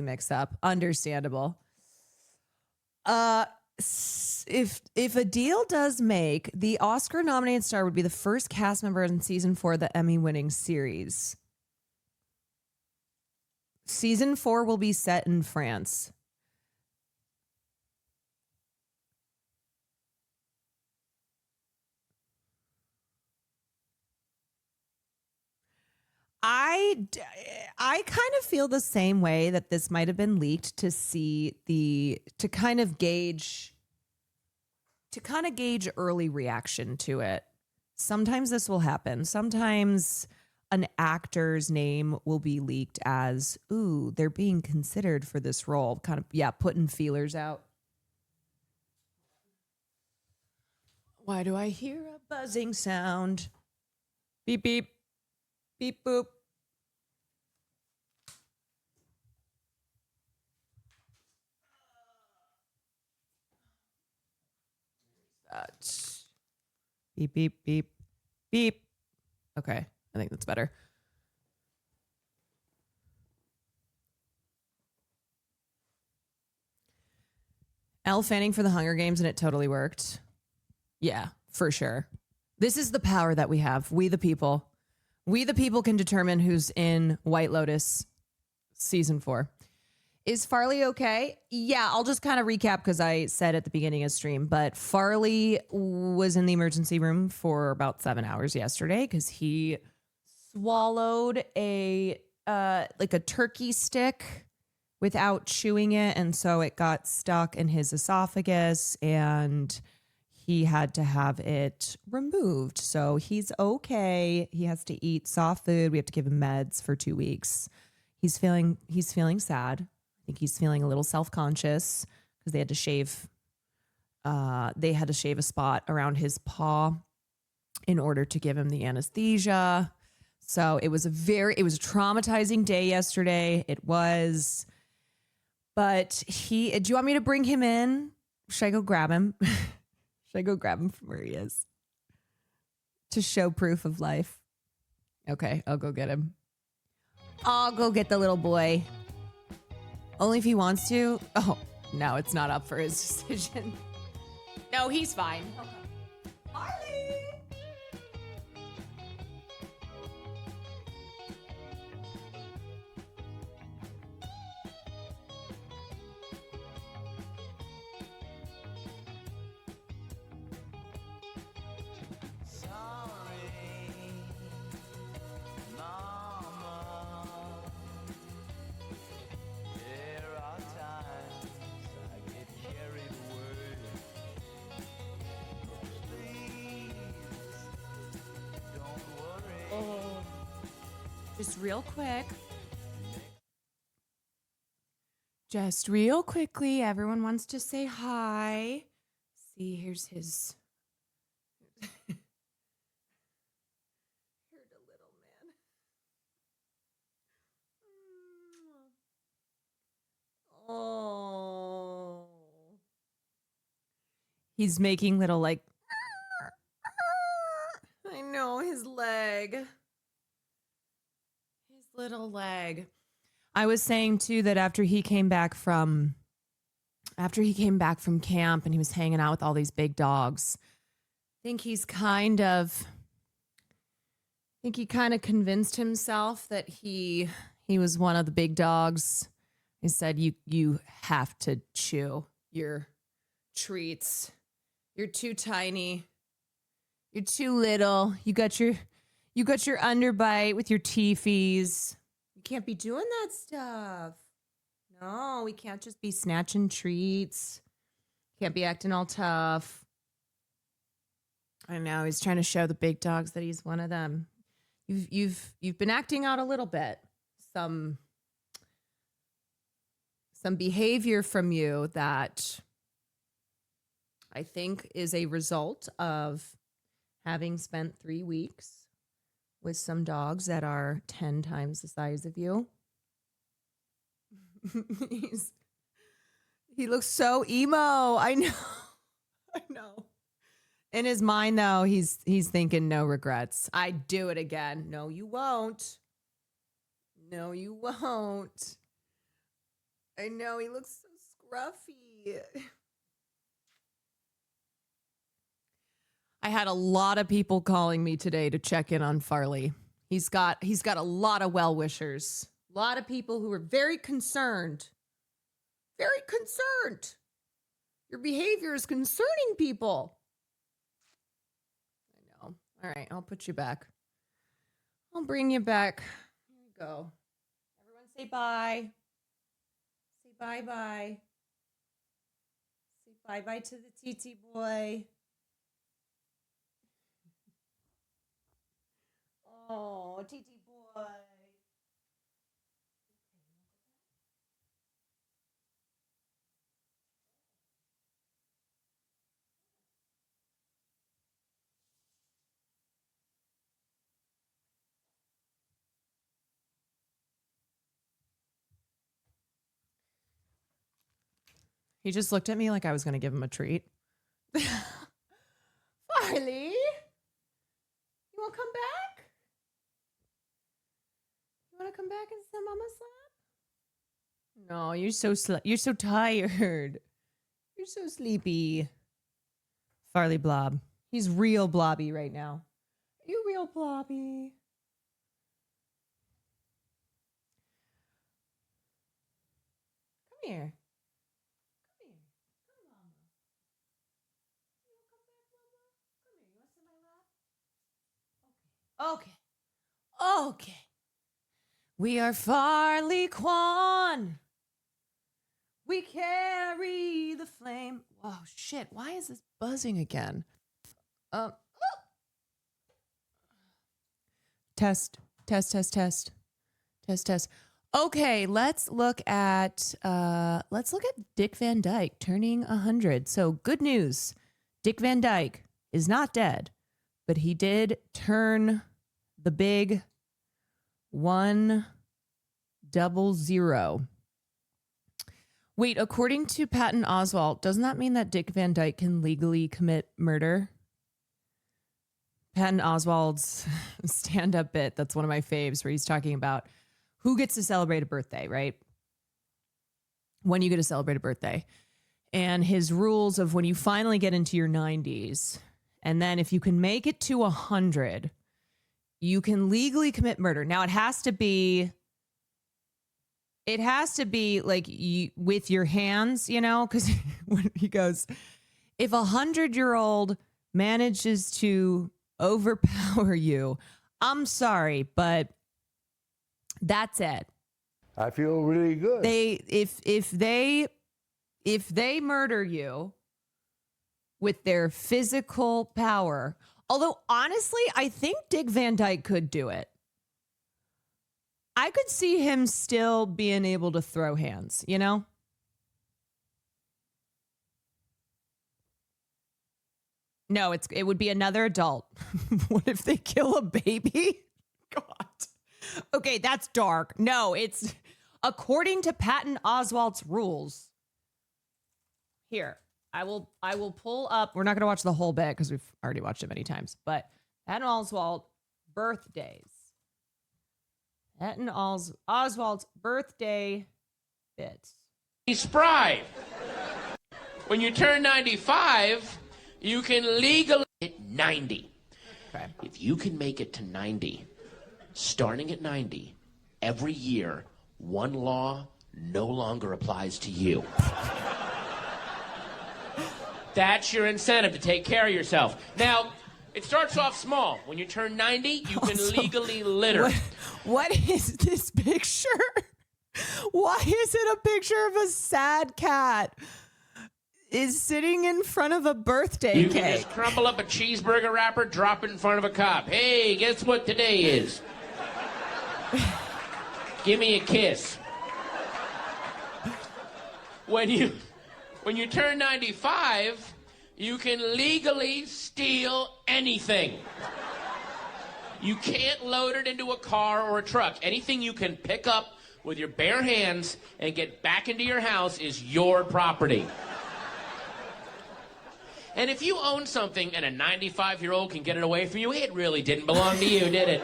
mix up. Understandable. If a deal does make, the Oscar nominated star would be the first cast member in season 4 of the Emmy winning series. Season 4 will be set in France. I kind of feel the same way, that this might have been leaked to kind of gauge early reaction to it. Sometimes this will happen. Sometimes an actor's name will be leaked as, ooh, they're being considered for this role. Kind of, yeah, putting feelers out. Why do I hear a buzzing sound? Beep, beep, beep, boop. That. Beep, beep, beep, beep. Okay, I think that's better. Elle Fanning for the Hunger Games, and it totally worked. Yeah, for sure. This is the power that we have. We the people. We the people can determine who's in White Lotus season 4. Is Farley okay? Yeah, I'll just kind of recap because I said at the beginning of stream, but Farley was in the emergency room for about 7 hours yesterday because he swallowed a turkey stick without chewing it, and so it got stuck in his esophagus, and he had to have it removed. So he's okay. He has to eat soft food. We have to give him meds for 2 weeks. He's feeling sad. I think he's feeling a little self-conscious because they had to shave a spot around his paw in order to give him the anesthesia. So it was a traumatizing day yesterday. It was, but do you want me to bring him in? Should I go grab him? Should I go grab him from where he is to show proof of life? Okay, I'll go get him. I'll go get the little boy. Only if he wants to. Oh, no, it's not up for his decision. No, he's fine. Harley! Just real quickly, everyone wants to say hi. See, here's his. Here's the little man. Oh. He's making little like. I know, his leg. His little leg. I was saying too that after he came back from camp and he was hanging out with all these big dogs, I think he kind of convinced himself that he was one of the big dogs. He said, you have to chew your treats. You're too tiny. You're too little. You got your underbite with your teefies. You can't be doing that stuff. No, we can't just be snatching treats. Can't be acting all tough. I know, he's trying to show the big dogs that he's one of them. You've been acting out a little bit. Some behavior from you that I think is a result of having spent 3 weeks with some dogs that are 10 times the size of you. He looks so emo. I know. In his mind, though, he's thinking no regrets. I'd do it again. No, you won't. No, you won't. I know, he looks so scruffy. I had a lot of people calling me today to check in on Farley. He's got a lot of well-wishers. A lot of people who are very concerned. Very concerned. Your behavior is concerning people. I know. All right, I'll put you back. I'll bring you back. Here we go. Everyone say bye. Say bye-bye. Say bye-bye to the TT boy. Oh, TT He just looked at me like I was going to give him a treat. Farley, you want to come back? You want to come back and sit mama's lap? No, you're so tired. You're so sleepy. Farley Blob. He's real blobby right now. You real blobby. Come here. Okay. We are Farley Kwan. We carry the flame. Whoa, shit. Why is this buzzing again? Test. Okay, let's look at Dick Van Dyke turning 100. So good news. Dick Van Dyke is not dead, but he did turn the big 100. Wait, according to Patton Oswalt, doesn't that mean that Dick Van Dyke can legally commit murder? Patton Oswalt's stand-up bit, that's one of my faves, where he's talking about who gets to celebrate a birthday, right? When you get to celebrate a birthday. And his rules of when you finally get into your 90s, and then if you can make it to 100, you can legally commit murder. Now, it has to be like with your hands, you know, because when he goes, if 100-year-old manages to overpower you, I'm sorry, but that's it. I feel really good. If they murder you with their physical power, although honestly, I think Dick Van Dyke could do it. I could see him still being able to throw hands, you know? No, it would be another adult. What if they kill a baby? God. Okay, that's dark. No, it's according to Patton Oswalt's rules. Here, I will pull up. We're not going to watch the whole bit because we've already watched it many times. But Patton Oswalt birthdays. Patton Oswalt's birthday bits. He's spry. When you turn 95, you can legally hit 90. Okay. If you can make it to 90, starting at 90, every year, one law no longer applies to you. That's your incentive to take care of yourself. Now, it starts off small. When you turn 90, you can legally litter. What is this picture? Why is it a picture of a sad cat is sitting in front of a birthday cake? You can just crumple up a cheeseburger wrapper, drop it in front of a cop. Hey, guess what today is? Give me a kiss. When you turn 95, you can legally steal anything. You can't load it into a car or a truck. Anything you can pick up with your bare hands and get back into your house is your property. And if you own something and a 95-year-old can get it away from you, it really didn't belong to you, did it?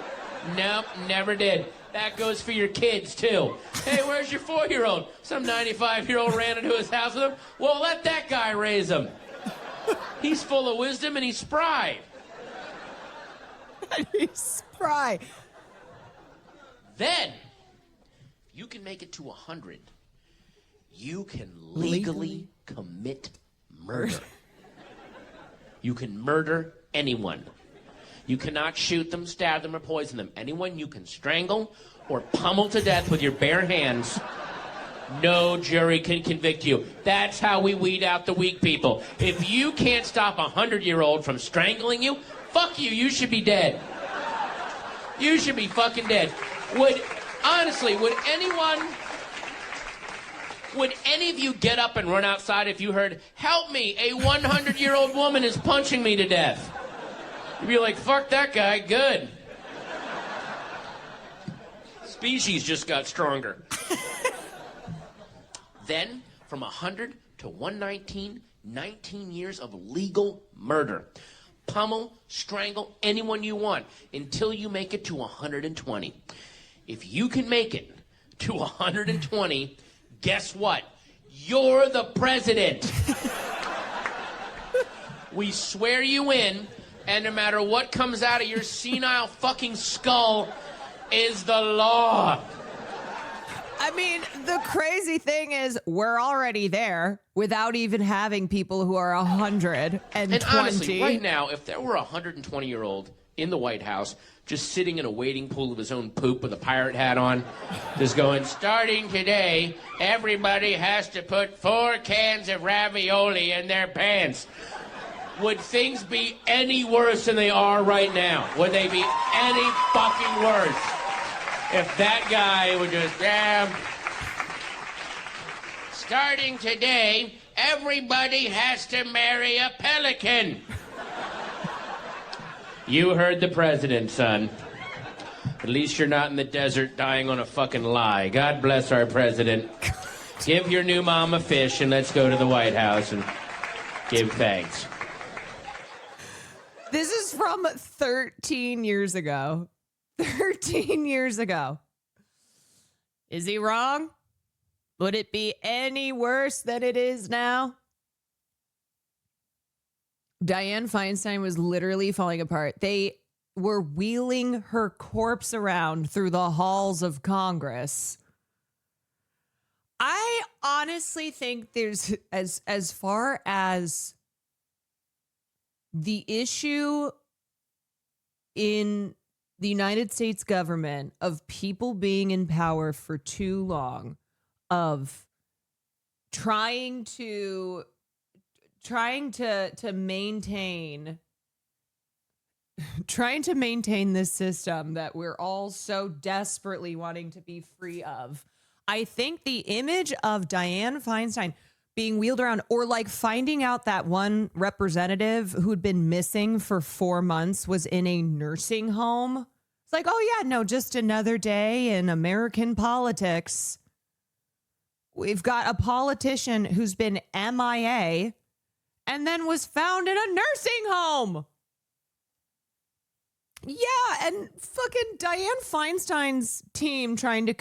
Nope, never did. That goes for your kids, too. Hey, where's your 4-year-old? Some 95-year-old ran into his house with him. Well, let that guy raise him. He's full of wisdom and he's spry. He's spry. Then, if you can make it to 100, you can legally commit murder. You can murder anyone. You cannot shoot them, stab them, or poison them. Anyone you can strangle or pummel to death with your bare hands, no jury can convict you. That's how we weed out the weak people. If you can't stop a 100-year-old from strangling you, fuck you, you should be dead. You should be fucking dead. Would any of you get up and run outside if you heard, "Help me, a 100-year-old woman is punching me to death"? You'd be like, fuck that guy, good. Species just got stronger. Then, from 100 to 119, 19 years of legal murder. Pummel, strangle anyone you want until you make it to 120. If you can make it to 120, guess what? You're the president. We swear you in, and no matter what comes out of your senile fucking skull is the law. I mean, the crazy thing is we're already there without even having people who are 120. And honestly, right now, if there were a 120-year-old in the White House just sitting in a wading pool of his own poop with a pirate hat on, just going, starting today, everybody has to put 4 cans of ravioli in their pants. Would things be any worse than they are right now? Would they be any fucking worse? If that guy would just, starting today, everybody has to marry a pelican. You heard the president, son. At least you're not in the desert dying on a fucking lie. God bless our president. Give your new mom a fish and let's go to the White House and give thanks. This is from 13 years ago. 13 years ago. Is he wrong? Would it be any worse than it is now? Dianne Feinstein was literally falling apart. They were wheeling her corpse around through the halls of Congress. I honestly think there's, as far as the issue in the United States government of people being in power for too long, of trying to maintain this system that we're all so desperately wanting to be free of. I think the image of Dianne Feinstein being wheeled around, or like finding out that one representative who'd been missing for 4 months was in a nursing home. It's like, oh yeah, no, just another day in American politics. We've got a politician who's been MIA and then was found in a nursing home. Yeah, and fucking Dianne Feinstein's team trying to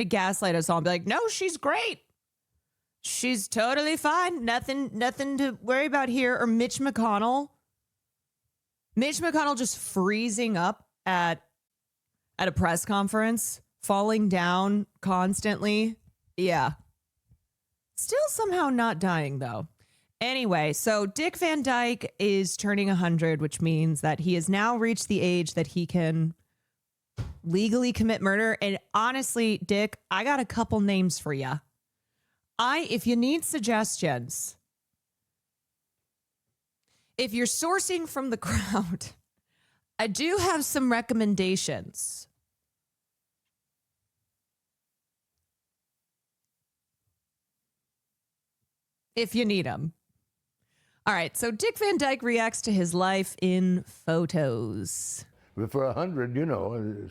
gaslight us all and be like, no, she's great. She's totally fine. Nothing to worry about here. Or Mitch McConnell just freezing up at a press conference, falling down constantly. Yeah. Still somehow not dying, though. Anyway, so Dick Van Dyke is turning 100, which means that he has now reached the age that he can legally commit murder. And honestly, Dick, I got a couple names for you. If you need suggestions, if you're sourcing from the crowd, I do have some recommendations. If you need them. All right, so Dick Van Dyke reacts to his life in photos. But for 100, you know,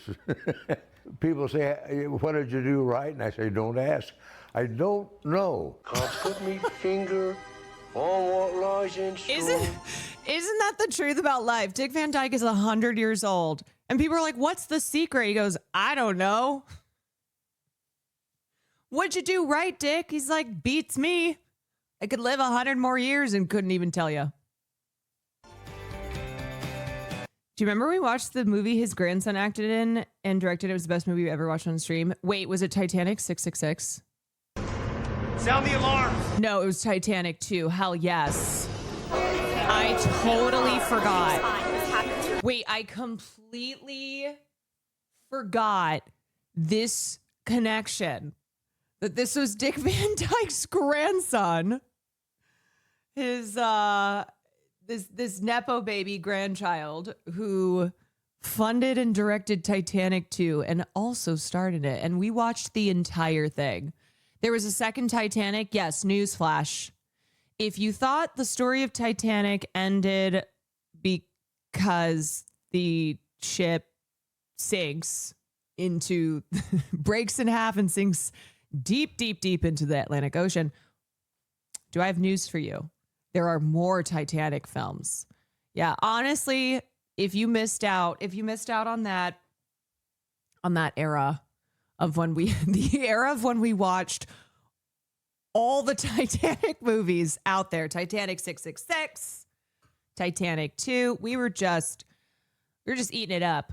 people say, what did you do right? And I say, don't ask. I don't know. Can't put me finger on what lies in store. Isn't that the truth about life? Dick Van Dyke is 100 years old. And people are like, what's the secret? He goes, I don't know. What'd you do right, Dick? He's like, beats me. I could live 100 more years and couldn't even tell you. Do you remember we watched the movie his grandson acted in and directed? It was the best movie we ever watched on stream. Wait, was it Titanic 666? Sound the alarm. No, it was Titanic 2. Hell yes. I totally forgot. Wait, I completely forgot this connection. That this was Dick Van Dyke's grandson. His this Nepo baby grandchild who funded and directed Titanic 2 and also starred in it. And we watched the entire thing. There was a second Titanic. Yes, newsflash. If you thought the story of Titanic ended because the ship sinks into, breaks in half and sinks deep, deep, deep into the Atlantic Ocean, do I have news for you? There are more Titanic films. Yeah, honestly, if you missed out on that era of when the era of when we watched all the Titanic movies out there, Titanic 666, Titanic 2, we were just eating it up.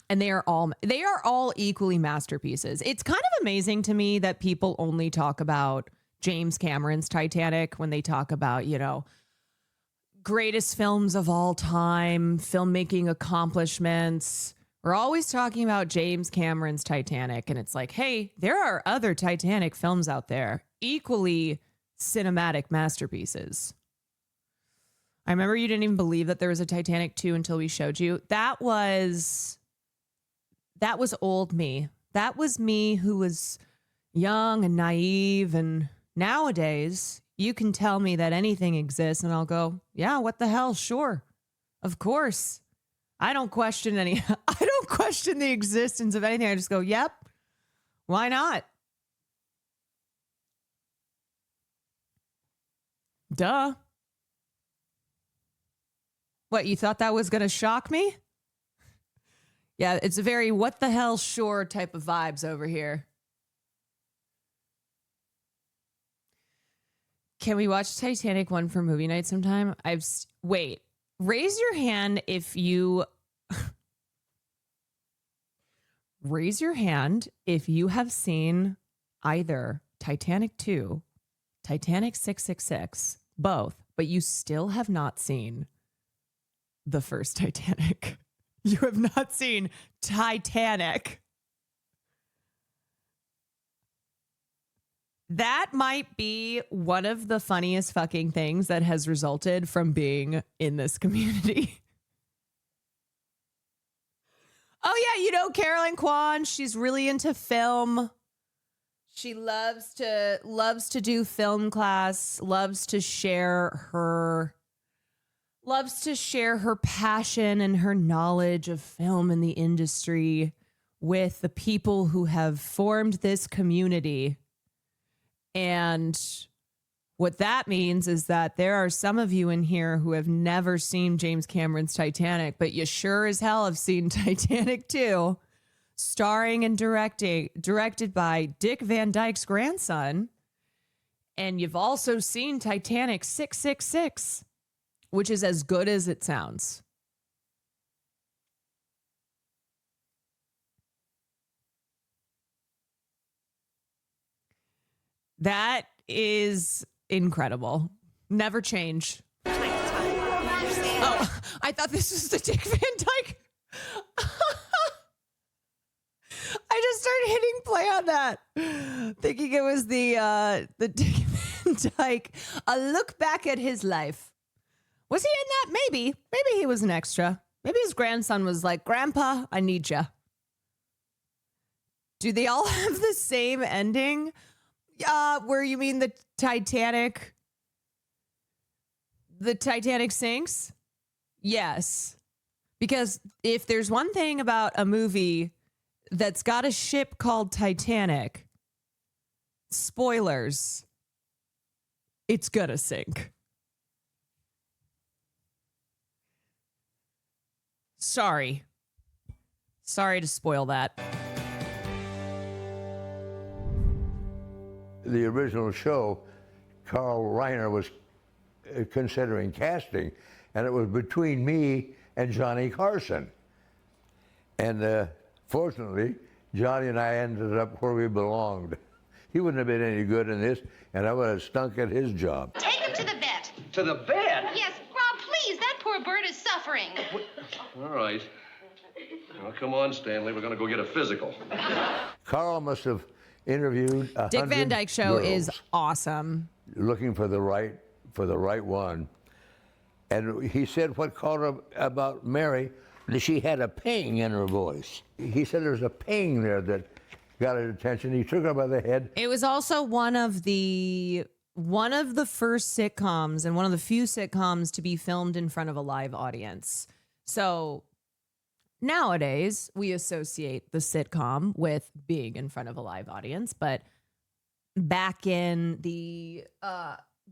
And they are all equally masterpieces. It's kind of amazing to me that people only talk about James Cameron's Titanic when they talk about, greatest films of all time, filmmaking accomplishments. We're always talking about James Cameron's Titanic. And it's like, hey, there are other Titanic films out there, equally cinematic masterpieces. I remember you didn't even believe that there was a Titanic 2 until we showed you. That was old me. That was me who was young and naive. And nowadays, you can tell me that anything exists and I'll go, yeah, what the hell? Sure. Of course. I don't question the existence of anything. I just go, yep. Why not? Duh. What, you thought that was going to shock me? Yeah, it's a very what the hell sure type of vibes over here. Can we watch Titanic 1 for movie night sometime? Wait, raise your hand if you have seen either Titanic 2, Titanic 666, both, but you still have not seen the first Titanic. You have not seen Titanic. That might be one of the funniest fucking things that has resulted from being in this community. Oh yeah, CarolineKwan, she's really into film. She loves to do film class, loves to share her passion and her knowledge of film and the industry with the people who have formed this community. And what that means is that there are some of you in here who have never seen James Cameron's Titanic, but you sure as hell have seen Titanic 2, starring and directed by Dick Van Dyke's grandson. And you've also seen Titanic 666, which is as good as it sounds. That is incredible. Never change. Oh, I thought this was the Dick Van Dyke. I just started hitting play on that, thinking it was the Dick Van Dyke. A look back at his life. Was he in that? Maybe. Maybe he was an extra. Maybe his grandson was like, Grandpa, I need ya. Do they all have the same ending? Where you mean the Titanic sinks? Yes. Because if there's one thing about a movie that's got a ship called Titanic, spoilers, it's gonna sink. Sorry to spoil that. The original show, Carl Reiner was considering casting, and it was between me and Johnny Carson. And fortunately, Johnny and I ended up where we belonged. He wouldn't have been any good in this, and I would have stunk at his job. Take him to the vet. To the vet? Yes, Rob, please. That poor bird is suffering. All right. Well, come on, Stanley. We're going to go get a physical. Carl must have interviewed Dick Van Dyke Show girls is awesome. looking for the right one. And he said what caught him about Mary, that she had a ping in her voice. He said there's a ping there that got his attention. He took her by the head. It was also one of the first sitcoms and one of the few sitcoms to be filmed in front of a live audience. So nowadays we associate the sitcom with being in front of a live audience, but back in the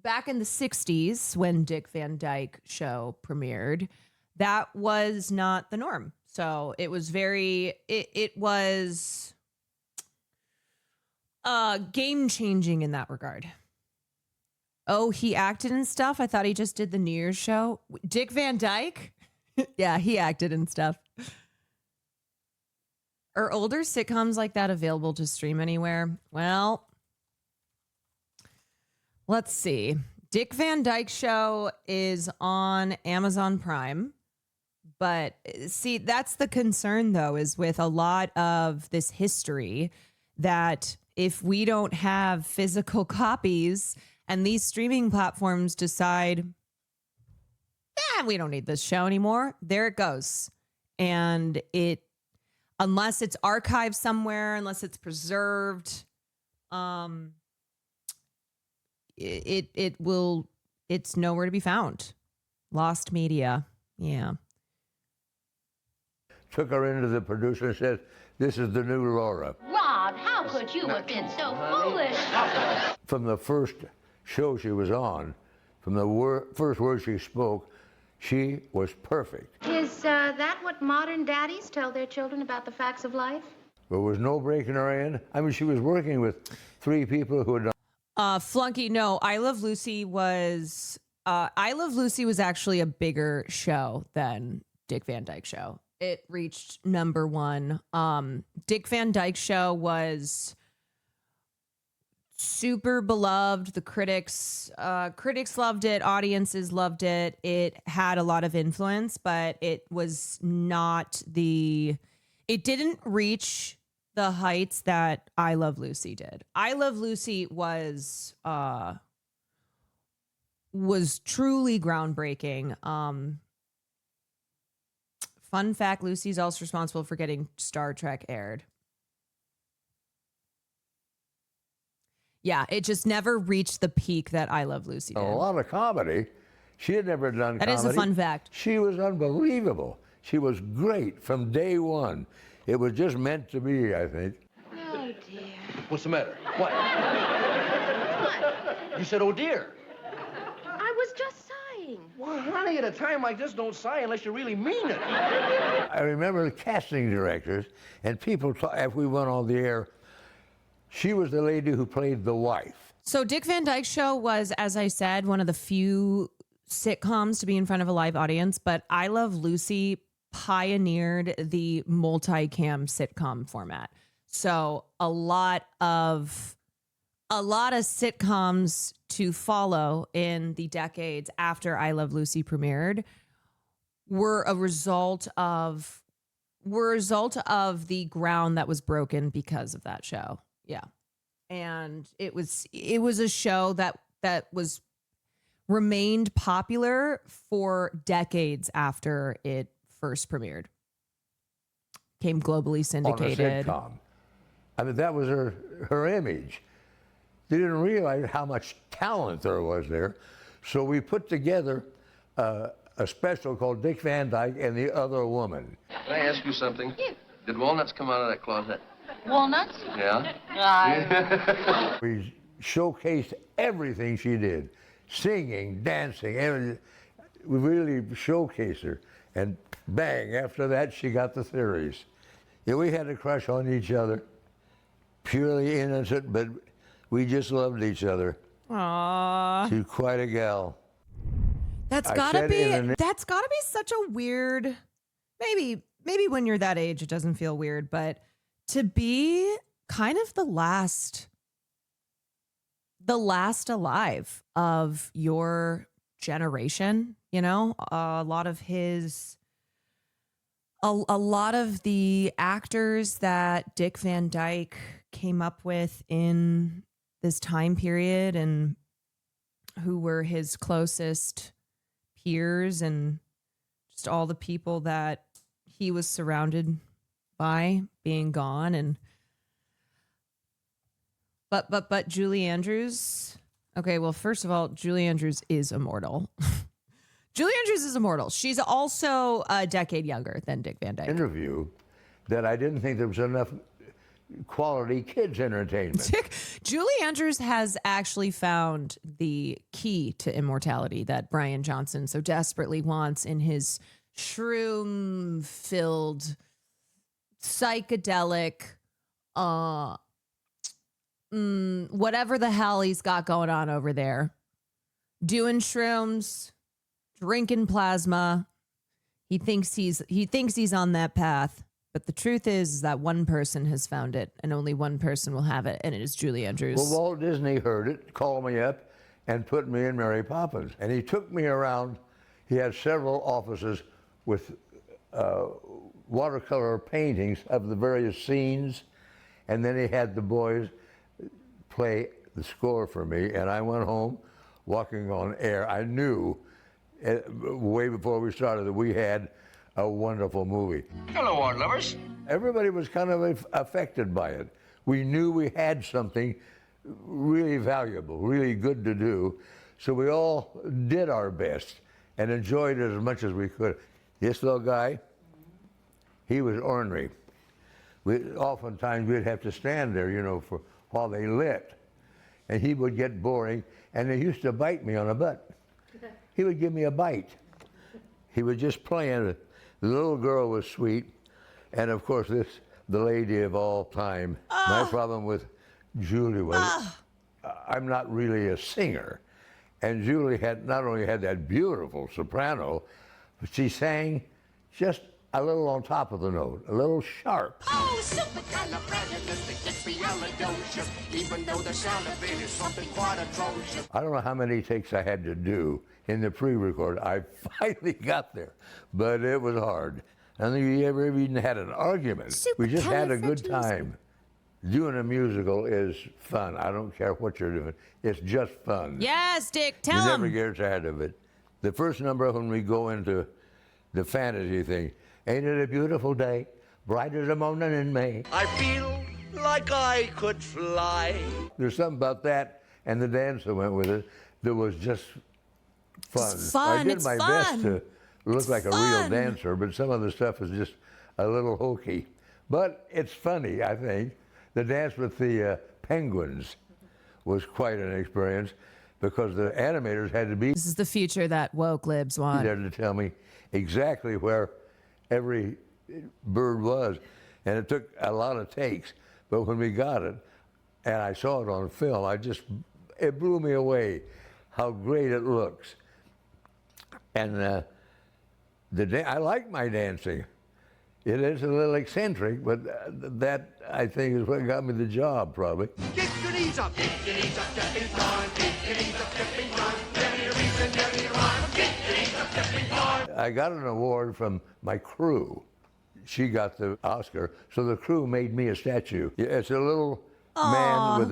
60s when Dick Van Dyke Show premiered, that was not the norm. So it was it was game changing in that regard. Oh, he acted in stuff? I thought he just did the New Year's show. Dick Van Dyke? Yeah, he acted in stuff. Are older sitcoms like that available to stream anywhere? Well, let's see. Dick Van Dyke Show is on Amazon Prime. But see, that's the concern, though, is with a lot of this history that if we don't have physical copies and these streaming platforms decide, we don't need this show anymore, there it goes. And unless it's archived somewhere, unless it's preserved, it's nowhere to be found. Lost media. Yeah. Took her into the producer and said, "This is the new Laura." Rob, how could you have been so foolish? From the first show she was on, from the first word she spoke, she was perfect. Is that what modern daddies tell their children about the facts of life? There was no breaking her in. I mean, she was working with 3 people who had done. Flunky, no, I Love Lucy was actually a bigger show than Dick Van Dyke Show. It reached number 1. Dick Van Dyke Show was super beloved. The critics loved it. Audiences loved it. It had a lot of influence, but it was not it didn't reach the heights that I Love Lucy did. I Love Lucy was truly groundbreaking. Fun fact, Lucy's also responsible for getting Star Trek aired. Yeah, it just never reached the peak that I Love Lucy did. A lot of comedy. She had never done comedy. That is a fun fact. She was unbelievable. She was great from day one. It was just meant to be, I think. Oh, dear. What's the matter? What? What? You said, oh, dear. I was just sighing. Well, honey, at a time like this, don't sigh unless you really mean it. I remember the casting directors and people, after we went on the air, she was the lady who played the wife. So Dick Van Dyke Show was, as I said, one of the few sitcoms to be in front of a live audience, but I Love Lucy pioneered the multicam sitcom format. So a lot of sitcoms to follow in the decades after I Love Lucy premiered were a result of the ground that was broken because of that show. Yeah. And it was a show that was remained popular for decades after it first premiered. Came globally syndicated. On a sitcom. I mean, that was her image. They didn't realize how much talent there was there. So we put together a special called Dick Van Dyke and the Other Woman. Can I ask you something? Yeah. Did walnuts come out of that closet? Walnuts? Yeah? We showcased everything she did. Singing, dancing, everything. We really showcased her. And bang, after that, she got the series. Yeah, we had a crush on each other. Purely innocent, but we just loved each other. Aww. She's quite a gal. That's gotta be such a weird, maybe when you're that age, it doesn't feel weird, but to be kind of the last alive of your generation, you know, a lot of the actors that Dick Van Dyke came up with in this time period and who were his closest peers and just all the people that he was surrounded by being gone. And but Julie Andrews. Okay, well, first of all, Julie Andrews is immortal. Julie Andrews is immortal. She's also a decade younger than Dick Van Dyke. Interview that I didn't think there was enough quality kids entertainment. Julie Andrews has actually found the key to immortality that Brian Johnson so desperately wants in his shroom-filled, psychedelic, whatever the hell he's got going on over there. Doing shrooms, drinking plasma. He thinks he's on that path. But the truth is that one person has found it, and only one person will have it, and it is Julie Andrews. Well, Walt Disney heard it, called me up, and put me in Mary Poppins. And he took me around. He had several offices with watercolor paintings of the various scenes, and then he had the boys play the score for me, and I went home walking on air. I knew way before we started that we had a wonderful movie. Hello, art lovers. Everybody was kind of affected by it. We knew we had something really valuable, really good to do, so we all did our best and enjoyed it as much as we could. This little guy, he was ornery. Oftentimes we'd have to stand there, while they lit, and he would get boring, and he used to bite me on the butt. He would give me a bite. He was just playing. The little girl was sweet, and of course the lady of all time. My problem with Julie was I'm not really a singer, and Julie had not only had that beautiful soprano, but she sang just a little on top of the note, a little sharp. Oh, supercalifragilisticexpialidocious, even though the sound of it is something quite atrocious. I don't know how many takes I had to do in the pre-record. I finally got there, but it was hard. I don't think we ever even had an argument. We just had a good time. Doing a musical is fun. I don't care what you're doing. It's just fun. Yes, Dick, tell You him. never get tired of it. The first number when we go into the fantasy thing, ain't it a beautiful day, bright as a morning in May. I feel like I could fly. There's something about that and the dance that went with it that was just fun. It's fun. I did It's my fun. best to look like a real fun. dancer, but some of the stuff is just a little hokey. But it's funny, I think. The dance with the penguins was quite an experience because the animators had to be This is the future that woke libs want. there to tell me exactly where every bird was. And it took a lot of takes. But when we got it, and I saw it on film, it blew me away how great it looks. And I like my dancing. It is a little eccentric, but that, I think, is what got me the job, probably. Kick-a-dees up, kick-a-dees up, stepping time, kick-a-dees up, stepping time, any reason, any rhyme, kick-a-dees up, stepping time. I got an award from my crew. She got the Oscar, so the crew made me a statue. It's a little man with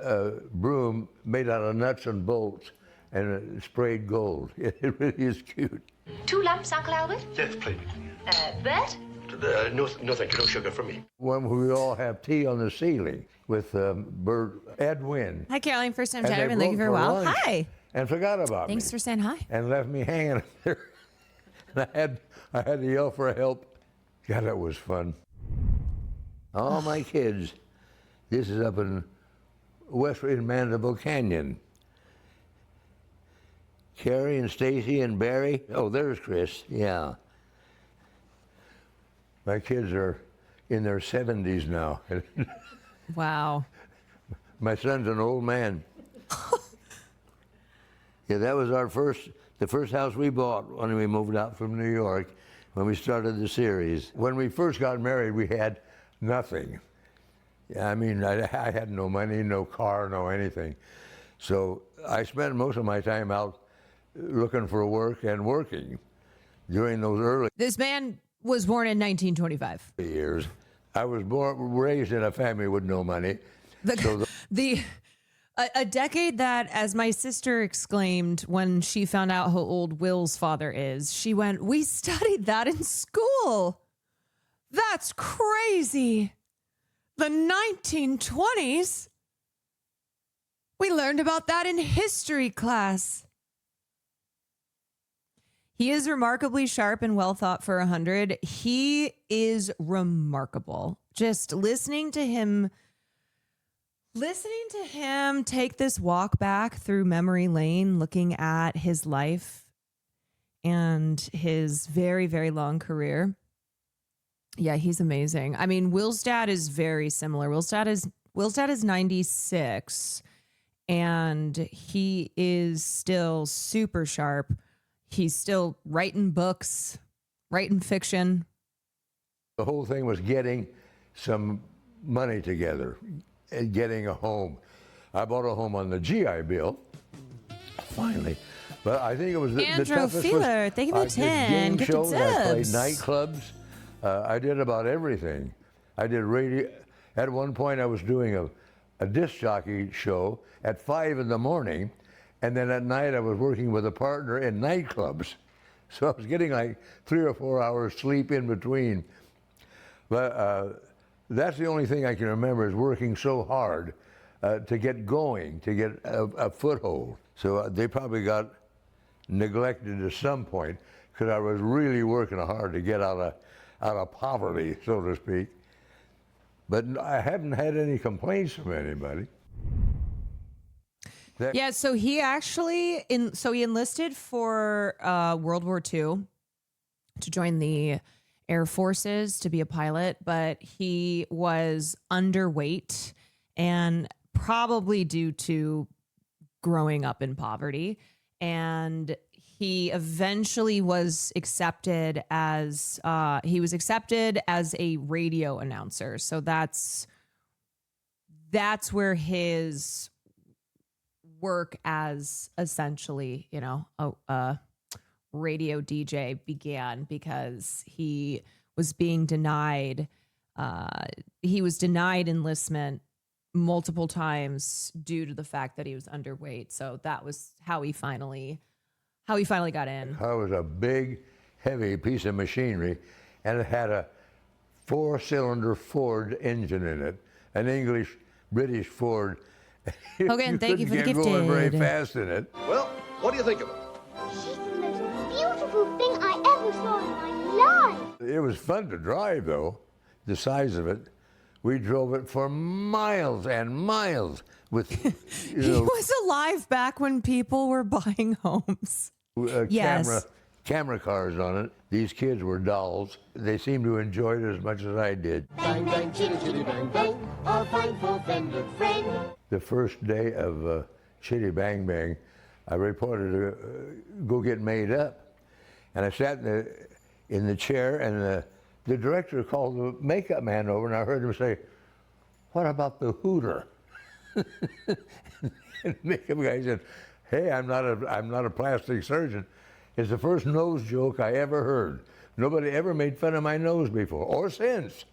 a broom made out of nuts and bolts and sprayed gold. It really is cute. 2 lumps, Uncle Albert? Yes, please. Bert? No, thank you. No sugar for me. When we all have tea on the ceiling with Bert, Ed Wynn. Hi, Caroline. First time And chatting. they I've been looking for a broke while. lunch Hi. And forgot about Thanks me. for saying hi. And left me hanging there. And I had to yell for help. God, that was fun. All my kids. This is up in in Mandible Canyon. Carrie and Stacy and Barry. Oh, there's Chris. Yeah. My kids are in their 70s now. Wow. My son's an old man. Yeah, that was the first house we bought when we moved out from New York, when we started the series. When we first got married, we had nothing. I mean, I had no money, no car, no anything. So I spent most of my time out looking for work and working during those early This man was born in 1925. years. I was raised in a family with no money. The A decade that, as my sister exclaimed when she found out how old Will's father is, she went, "We studied that in school. That's crazy. The 1920s. We learned about that in history class." He is remarkably sharp and well thought for 100. He is remarkable. Just listening to him take this walk back through memory lane, looking at his life and his very, very long career. Yeah, he's amazing. I mean, Will's dad is very similar. Will's dad is 96, and he is still super sharp. He's still writing books, writing fiction. The whole thing was getting some money together and getting a home. I bought a home on the GI Bill, finally. But I think it was the Andrew toughest Feeler, thank you for I did 10. game Get the shows, I played tips. nightclubs. I did about everything. I did radio. At one point, I was doing a disc jockey show at 5 in the morning, and then at night I was working with a partner in nightclubs. So I was getting like 3 or 4 hours sleep in between. But that's the only thing I can remember is working so hard to get going, to get a foothold. So they probably got neglected at some point because I was really working hard to get out of poverty, so to speak. But I haven't had any complaints from anybody. Yeah, so he actually he enlisted for World War II to join the Air Forces to be a pilot, but he was underweight, and probably due to growing up in poverty. And he eventually was accepted as a radio announcer. So that's where his work as essentially, a radio DJ began, because he was being denied. He was denied enlistment multiple times due to the fact that he was underweight. So that was how he finally got in. It was a big, heavy piece of machinery, and it had a 4-cylinder Ford engine in it, an British Ford. Hogan, thank you for the couldn't get going very gifted. fast in it. Well, what do you think of it? She's the most beautiful thing I ever saw in my life. It was fun to drive, though, the size of it. We drove it for miles and miles with, He was alive back when people were buying homes. Yes. camera cars on it. These kids were dolls. They seemed to enjoy it as much as I did. Bang, bang, chitty, chitty, bang, bang, our fine four-fended friend. The first day of Chitty Bang Bang, I reported to go get made up. And I sat in the chair, and the director called the makeup man over, and I heard him say, "What about the hooter?" And the makeup guy said, "Hey, I'm not a plastic surgeon. It's the first nose joke I ever heard. Nobody ever made fun of my nose before, or since."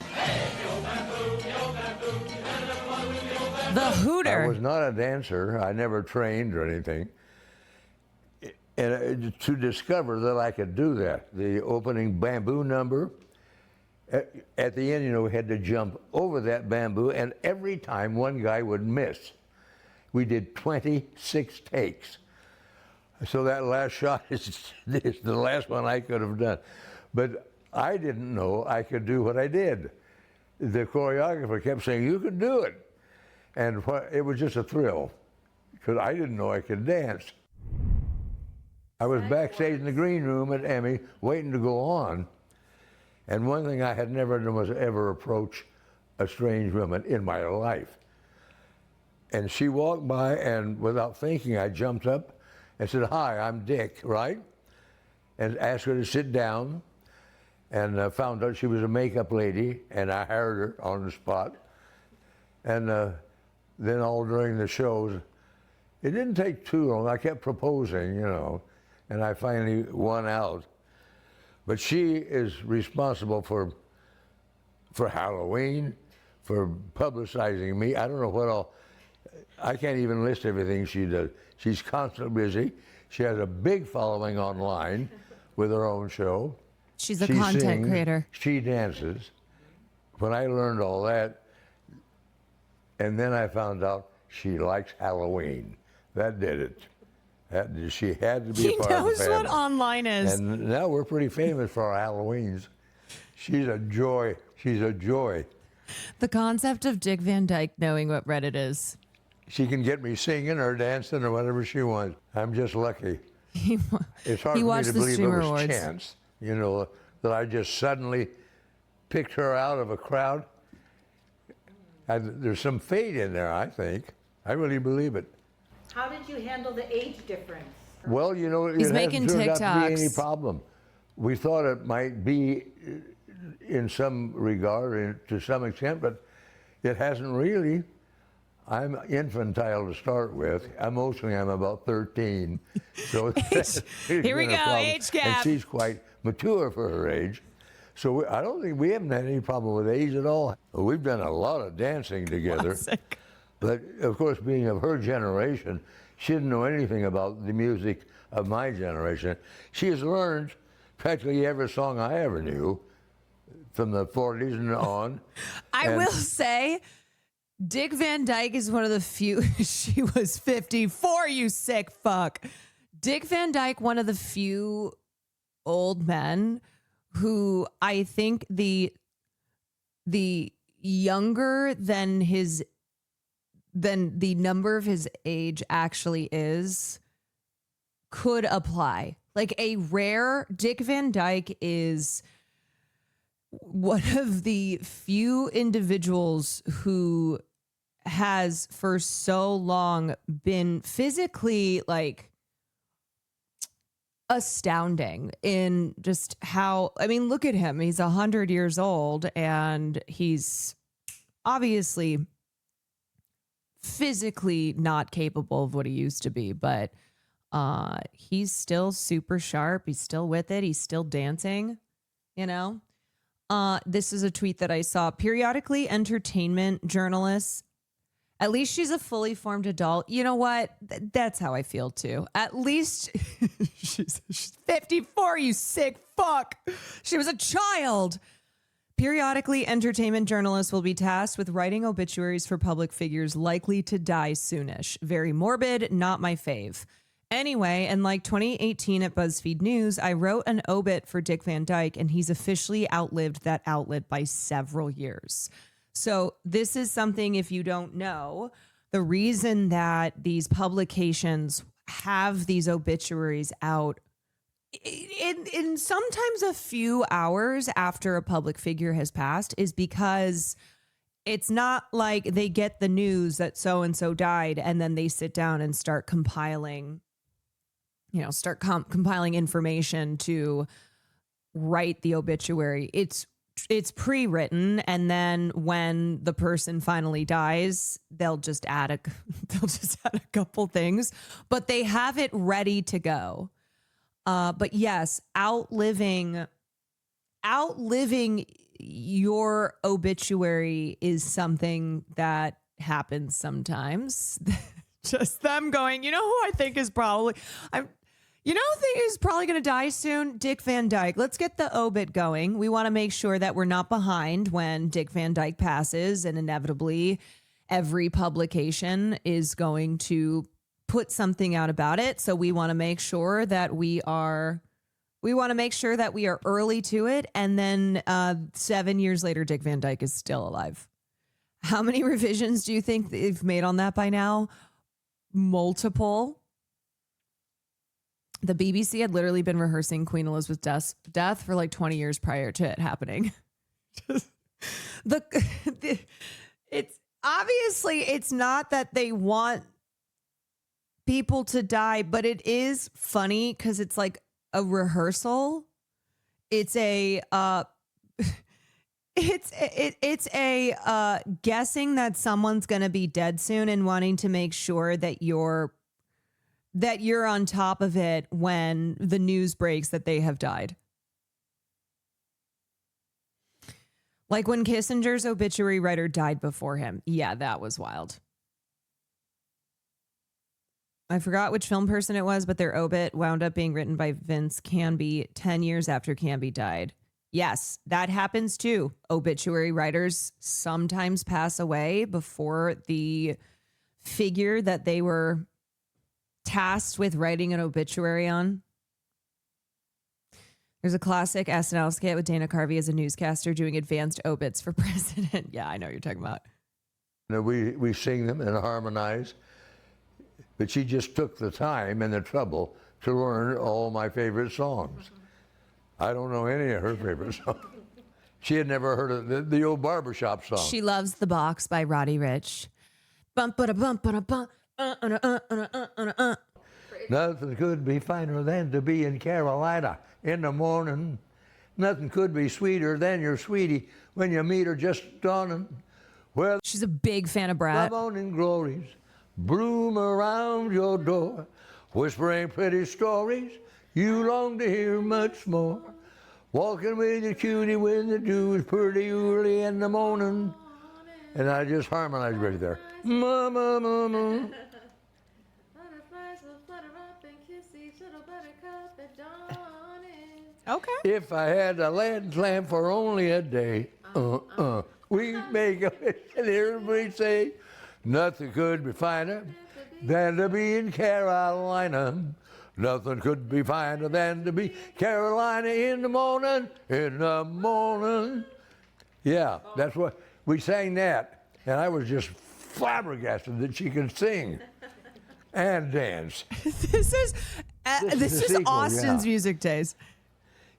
The hooter. I was not a dancer. I never trained or anything. And to discover that I could do that, the opening bamboo number, at the end, we had to jump over that bamboo, and every time one guy would miss. We did 26 takes. So that last shot is the last one I could have done. But I didn't know I could do what I did. The choreographer kept saying, "You can do it." And it was just a thrill, because I didn't know I could dance. I was backstage in the green room at Emmy, waiting to go on. And one thing I had never done was ever approach a strange woman in my life. And she walked by, and without thinking, I jumped up and said, "Hi, I'm Dick," right? And asked her to sit down, and found out she was a makeup lady, and I hired her on the spot. And then all during the shows, it didn't take too long. I kept proposing, and I finally won out. But she is responsible for Halloween, for publicizing me. I don't know what all. I can't even list everything she does. She's constantly busy. She has a big following online with her own show. She's a She content sings, creator. She dances. When I learned all that, and then I found out she likes Halloween. That did it. She had to be He a part of the knows family. what online is. And now we're pretty famous for our Halloweens. She's a joy. She's a joy. The concept of Dick Van Dyke knowing what Reddit is. She can get me singing or dancing or whatever she wants. I'm just lucky. It's hard He for me watched to the believe it Streamer was Awards. chance, that I just suddenly picked her out of a crowd. There's some fate in there, I think. I really believe it. How did you handle the age difference? Well, He's it making hasn't turned out to be any TikToks. problem. We thought it might be in some regard, to some extent, but it hasn't really. I'm infantile to start with. Emotionally, I'm about 13. So Here we go, age gap. And she's quite mature for her age. So I don't think we haven't had any problem with age at all. We've done a lot of dancing together. Classic. But of course, being of her generation, she didn't know anything about the music of my generation. She has learned practically every song I ever knew from the 40s and on. I will say, Dick Van Dyke is one of the few. She was 54, you sick fuck. Dick Van Dyke, one of the few old men who I think the younger than the number of his age actually is could apply. Like a rare Dick Van Dyke is one of the few individuals who has for so long been physically like astounding in just how, I mean, look at him. He's 100 years old and he's obviously physically not capable of what he used to be, but he's still super sharp. He's still with it. He's still dancing, This is a tweet that I saw. Periodically, entertainment journalists, at least she's a fully formed adult. You know what? That's how I feel too. At least she's 54, you sick fuck. She was a child. Periodically, entertainment journalists will be tasked with writing obituaries for public figures likely to die soonish. Very morbid, not my fave. Anyway, in like 2018 at BuzzFeed News, I wrote an obit for Dick Van Dyke, and he's officially outlived that outlet by several years. So this is something, if you don't know, the reason that these publications have these obituaries out in sometimes a few hours after a public figure has passed is because it's not like they get the news that so-and-so died and then they sit down and start compiling, compiling information to write the obituary. It's pre-written, and then when the person finally dies, they'll just add a couple things, but they have it ready to go. But yes, outliving your obituary is something that happens sometimes. Just them going, who I think is probably going to die soon? Dick Van Dyke. Let's get the obit going. We want to make sure that we're not behind when Dick Van Dyke passes, and inevitably every publication is going to put something out about it. So we want to make sure that we are early to it. And then 7 years later, Dick Van Dyke is still alive. How many revisions do you think they've made on that by now? Multiple. The BBC had literally been rehearsing Queen Elizabeth's death for like 20 years prior to it happening. It's obviously, it's not that they want people to die, but it is funny because it's like a rehearsal. It's a it's a guessing that someone's going to be dead soon and wanting to make sure that you're on top of it when the news breaks that they have died. Like when Kissinger's obituary writer died before him. Yeah, that was wild. I forgot which film person it was, but their obit wound up being written by Vince Canby 10 years after Canby died. Yes, that happens too. Obituary writers sometimes pass away before the figure that they were tasked with writing an obituary on. There's a classic SNL skit with Dana Carvey as a newscaster doing advanced obits for president. Yeah, I know what you're talking about. We sing them and harmonize, but she just took the time and the trouble to learn all my favorite songs. I don't know any of her favorite songs. She had never heard of the old barbershop song. She loves The Box by Roddy Ricch. Bump ba da bump ba da bump. Nothing could be finer than to be in Carolina in the morning. Nothing could be sweeter than your sweetie when you meet her just dawning. Well, she's a big fan of Brad. The morning glories bloom around your door, whispering pretty stories you long to hear much more. Walking with your cutie when the dew is pretty early in the morning. And I just harmonized right there. Mama, mama. Okay. If I had a lead lamp for only a day, we'd make a wish and everybody say, nothing could be finer than to be in Carolina. Nothing could be finer than to be Carolina in the morning, in the morning. Yeah, that's what, we sang that, and I was just flabbergasted that she could sing and dance. This is sequel, Austin's yeah. music days.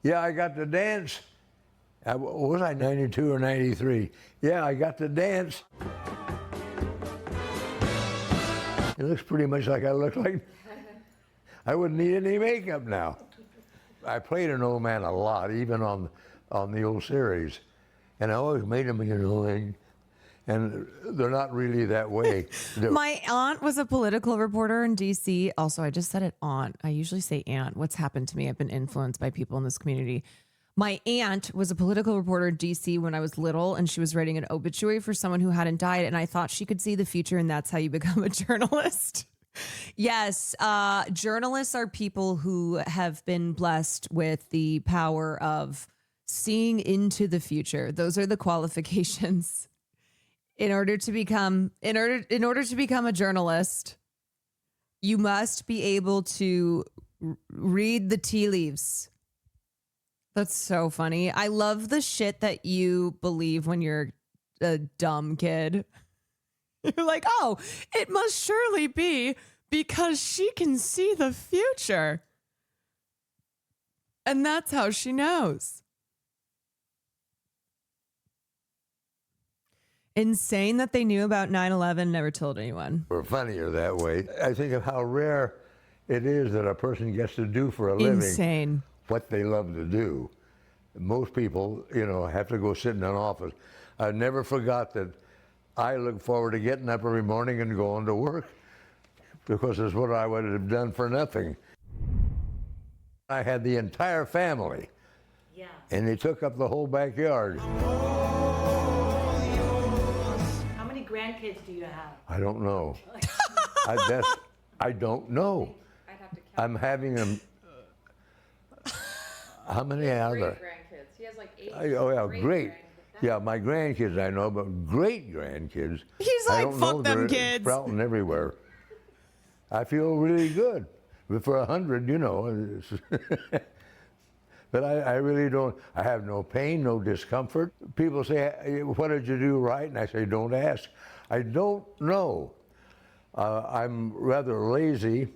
Yeah, I got to dance. Was I 92 or 93? Yeah, I got to dance. It looks pretty much like I look like. I wouldn't need any makeup now. I played an old man a lot, even on the old series. And I always made them, and they're not really that way. My aunt was a political reporter in D.C. Also, I just said it aunt. I usually say aunt. What's happened to me? I've been influenced by people in this community. My aunt was a political reporter in D.C. when I was little, and she was writing an obituary for someone who hadn't died, and I thought she could see the future, and that's how you become a journalist. Yes, journalists are people who have been blessed with the power of seeing into the future. Those are the qualifications. In order to become a journalist, you must be able to read the tea leaves. That's so funny. I love the shit that you believe when you're a dumb kid. You're like, oh, it must surely be because she can see the future. And that's how she knows. Insane that they knew about 9/11, never told anyone. We're funnier that way. I think of how rare it is that a person gets to do for a living Insane. What they love to do. Most people, have to go sit in an office. I never forgot that I look forward to getting up every morning and going to work because it's what I would have done for nothing. I had the entire family, and they took up the whole backyard. How many grandkids do you have? I don't know. I don't know. I'd have to count. I'm having them. How many are there? Grandkids. He has like 8. Oh yeah, great. Yeah, my grandkids I know, but great grandkids. He's I like, don't fuck know, them they're kids. sprouting everywhere. I feel really good. But for 100, but I really don't. I have no pain, no discomfort. People say, what did you do right? And I say, don't ask. I don't know. I'm rather lazy,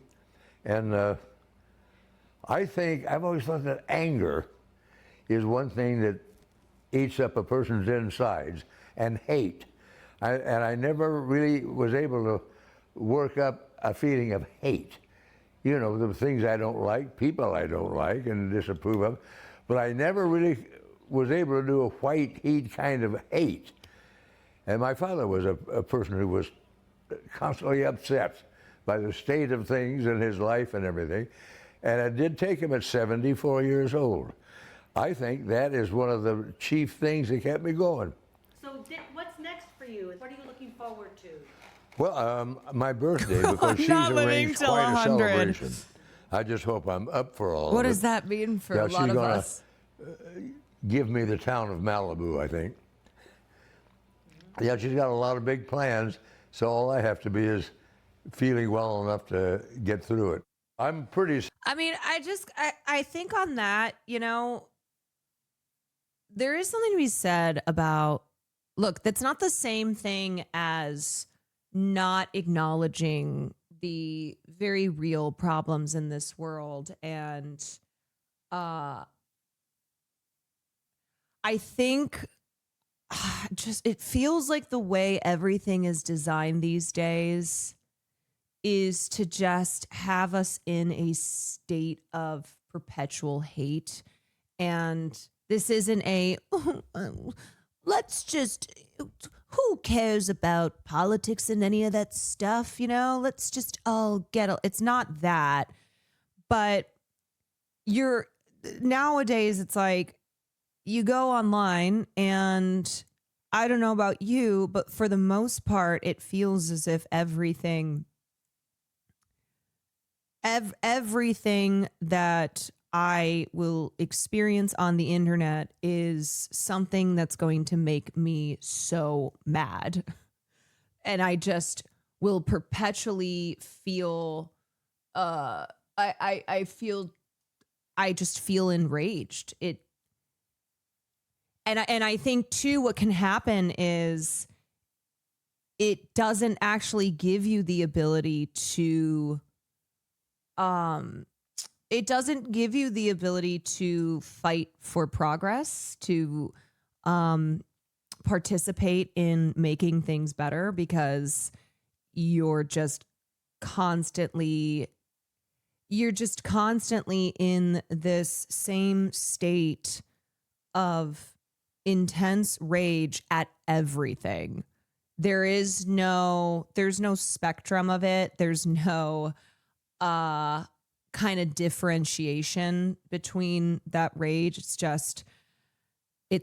and I think, I've always thought that anger is one thing that eats up a person's insides, and hate. And I never really was able to work up a feeling of hate. The things I don't like, people I don't like and disapprove of, but I never really was able to do a white heat kind of hate. And my father was a person who was constantly upset by the state of things in his life and everything. And it did take him at 74 years old. I think that is one of the chief things that kept me going. So, Dick, what's next for you? What are you looking forward to? Well, my birthday, because she's not living arranged till quite a 100. celebration. I just hope I'm up for all What of it. does that mean for Yeah, a lot she's of gonna us? give me the town of Malibu, I think. Yeah, she's got a lot of big plans, so all I have to be is feeling well enough to get through it. I'm pretty... I mean, I think on that, you know, there is something to be said about, look, that's not the same thing as not acknowledging the very real problems in this world. And I think just it feels like the way everything is designed these days is to just have us in a state of perpetual hate. And this isn't a, let's just, who cares about politics and any of that stuff, you know? Let's just all it's not that. But nowadays it's like, you go online and I don't know about you, but for the most part, it feels as if everything that I will experience on the internet is something that's going to make me so mad. And I just will perpetually feel, I just feel enraged. And I think too, what can happen is it doesn't actually give you the ability to, it doesn't give you the ability to fight for progress, to participate in making things better, because you're just constantly in this same state of intense rage at everything. There's no spectrum of it. There's no kind of differentiation between that rage. It's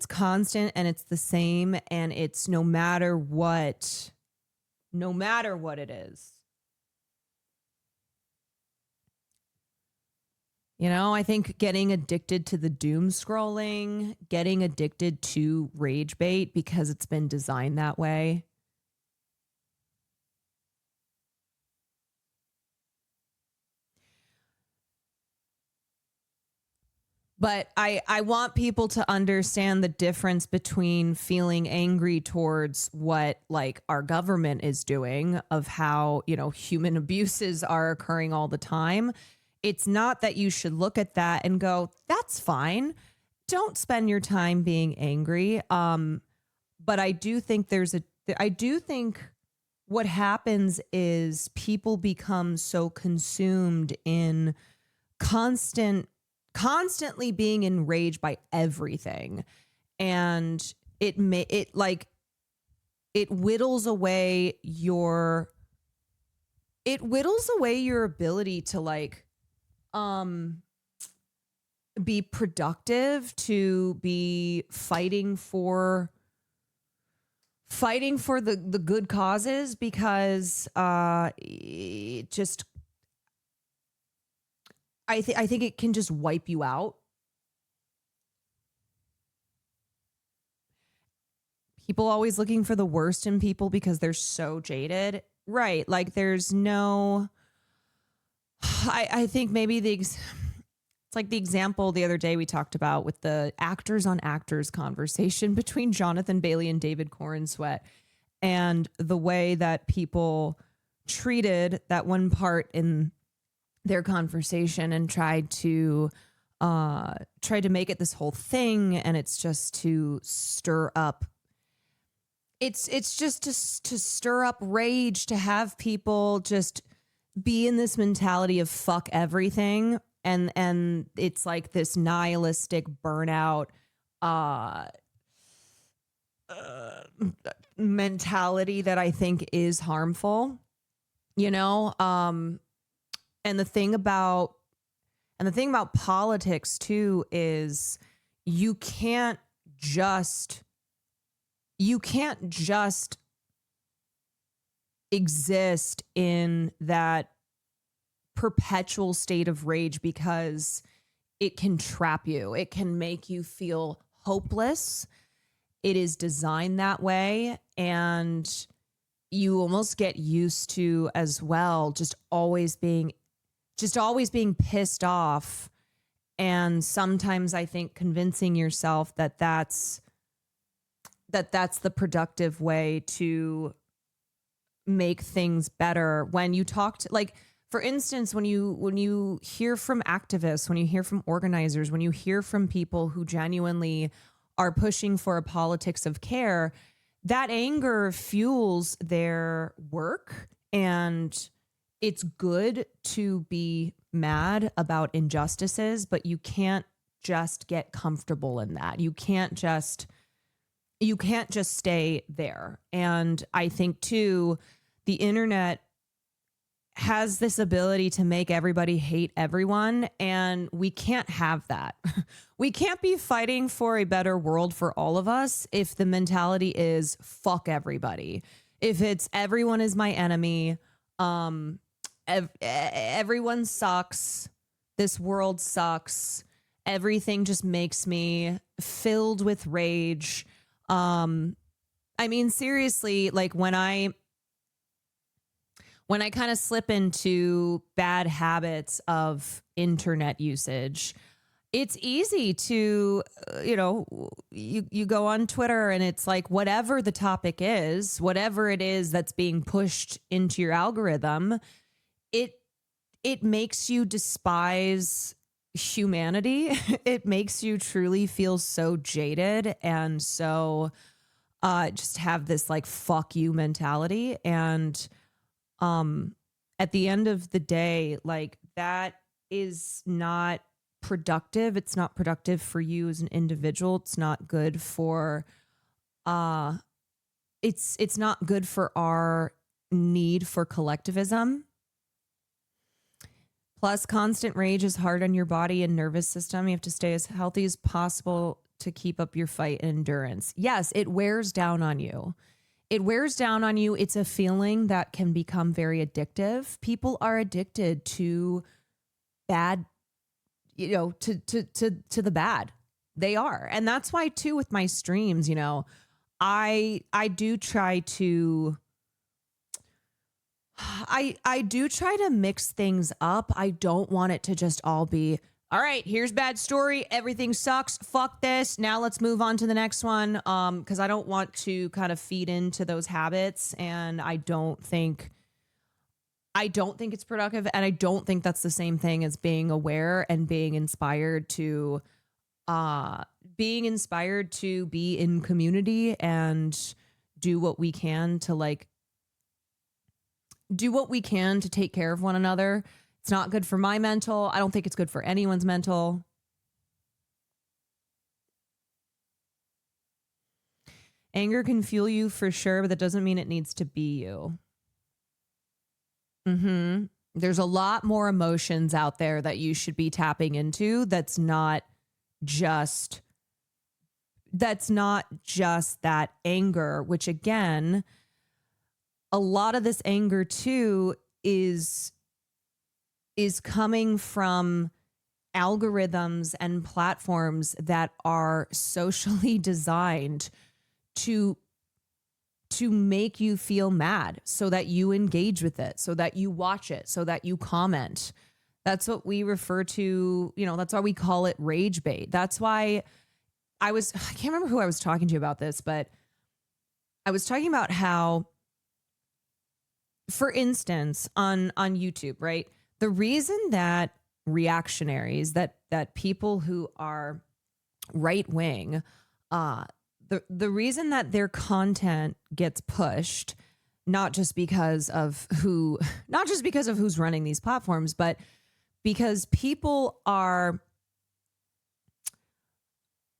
constant and it's the same, and it's no matter what it is. You know, I think getting addicted to the doom scrolling, getting addicted to rage bait because it's been designed that way. But I want people to understand the difference between feeling angry towards what like our government is doing, of how, you know, human abuses are occurring all the time. It's not that you should look at that and go, that's fine. Don't spend your time being angry. But I do think what happens is people become so consumed in constantly being enraged by everything. And it whittles away your ability to like, be productive, to be fighting for the good causes, because it just I think it can just wipe you out. People always looking for the worst in people because they're so jaded. Right. Like there's no, I think maybe it's like the example the other day we talked about with the actors on actors conversation between Jonathan Bailey and David Corenswet, and the way that people treated that one part in their conversation and tried to make it this whole thing. And it's just to stir up. It's just to stir up rage, to have people just be in this mentality of fuck everything. And it's like this nihilistic burnout mentality that I think is harmful, you know? And the thing about politics too is you can't just exist in that perpetual state of rage because it can trap you. It can make you feel hopeless. It is designed that way. And you almost get used to as well, just always being pissed off. And sometimes I think convincing yourself that that's the productive way to make things better. When you talk to, like, for instance, when you hear from activists, when you hear from organizers, when you hear from people who genuinely are pushing for a politics of care, that anger fuels their work. And it's good to be mad about injustices, but you can't just get comfortable in that. You can't just stay there. And I think too, the internet has this ability to make everybody hate everyone, and we can't have that. We can't be fighting for a better world for all of us if the mentality is fuck everybody. If it's everyone is my enemy, everyone sucks, this world sucks, everything just makes me filled with rage. I mean, seriously, like when I kind of slip into bad habits of internet usage, it's easy to, you go on Twitter and it's like whatever the topic is, whatever it is that's being pushed into your algorithm, it makes you despise humanity. It makes you truly feel so jaded and so just have this like fuck you mentality. And at the end of the day, like that is not productive. It's not productive for you as an individual. It's not good for it's not good for our need for collectivism. Plus, constant rage is hard on your body and nervous system. You have to stay as healthy as possible to keep up your fight and endurance. Yes, it wears down on you. It wears down on you. It's a feeling that can become very addictive. People are addicted to bad, to the bad. They are. And that's why too with my streams, I do try to mix things up. I don't want it to just all be, all right, here's bad story. Everything sucks. Fuck this. Now let's move on to the next one. Because I don't want to kind of feed into those habits. And I don't think it's productive. And I don't think that's the same thing as being aware and being inspired to be in community and do what we can to take care of one another. It's not good for my mental. I don't think it's good for anyone's mental. Anger can fuel you for sure, but that doesn't mean it needs to be you. There's a lot more emotions out there that you should be tapping into. That's not just that anger, which again, a lot of this anger too is coming from algorithms and platforms that are socially designed to make you feel mad so that you engage with it, so that you watch it, so that you comment. That's what we refer to, that's why we call it rage bait. That's why I can't remember who I was talking to about this, but I was talking about how, for instance, on YouTube, right? The reason that reactionaries, that people who are right wing, the reason that their content gets pushed, not just because of who's running these platforms, but because people are,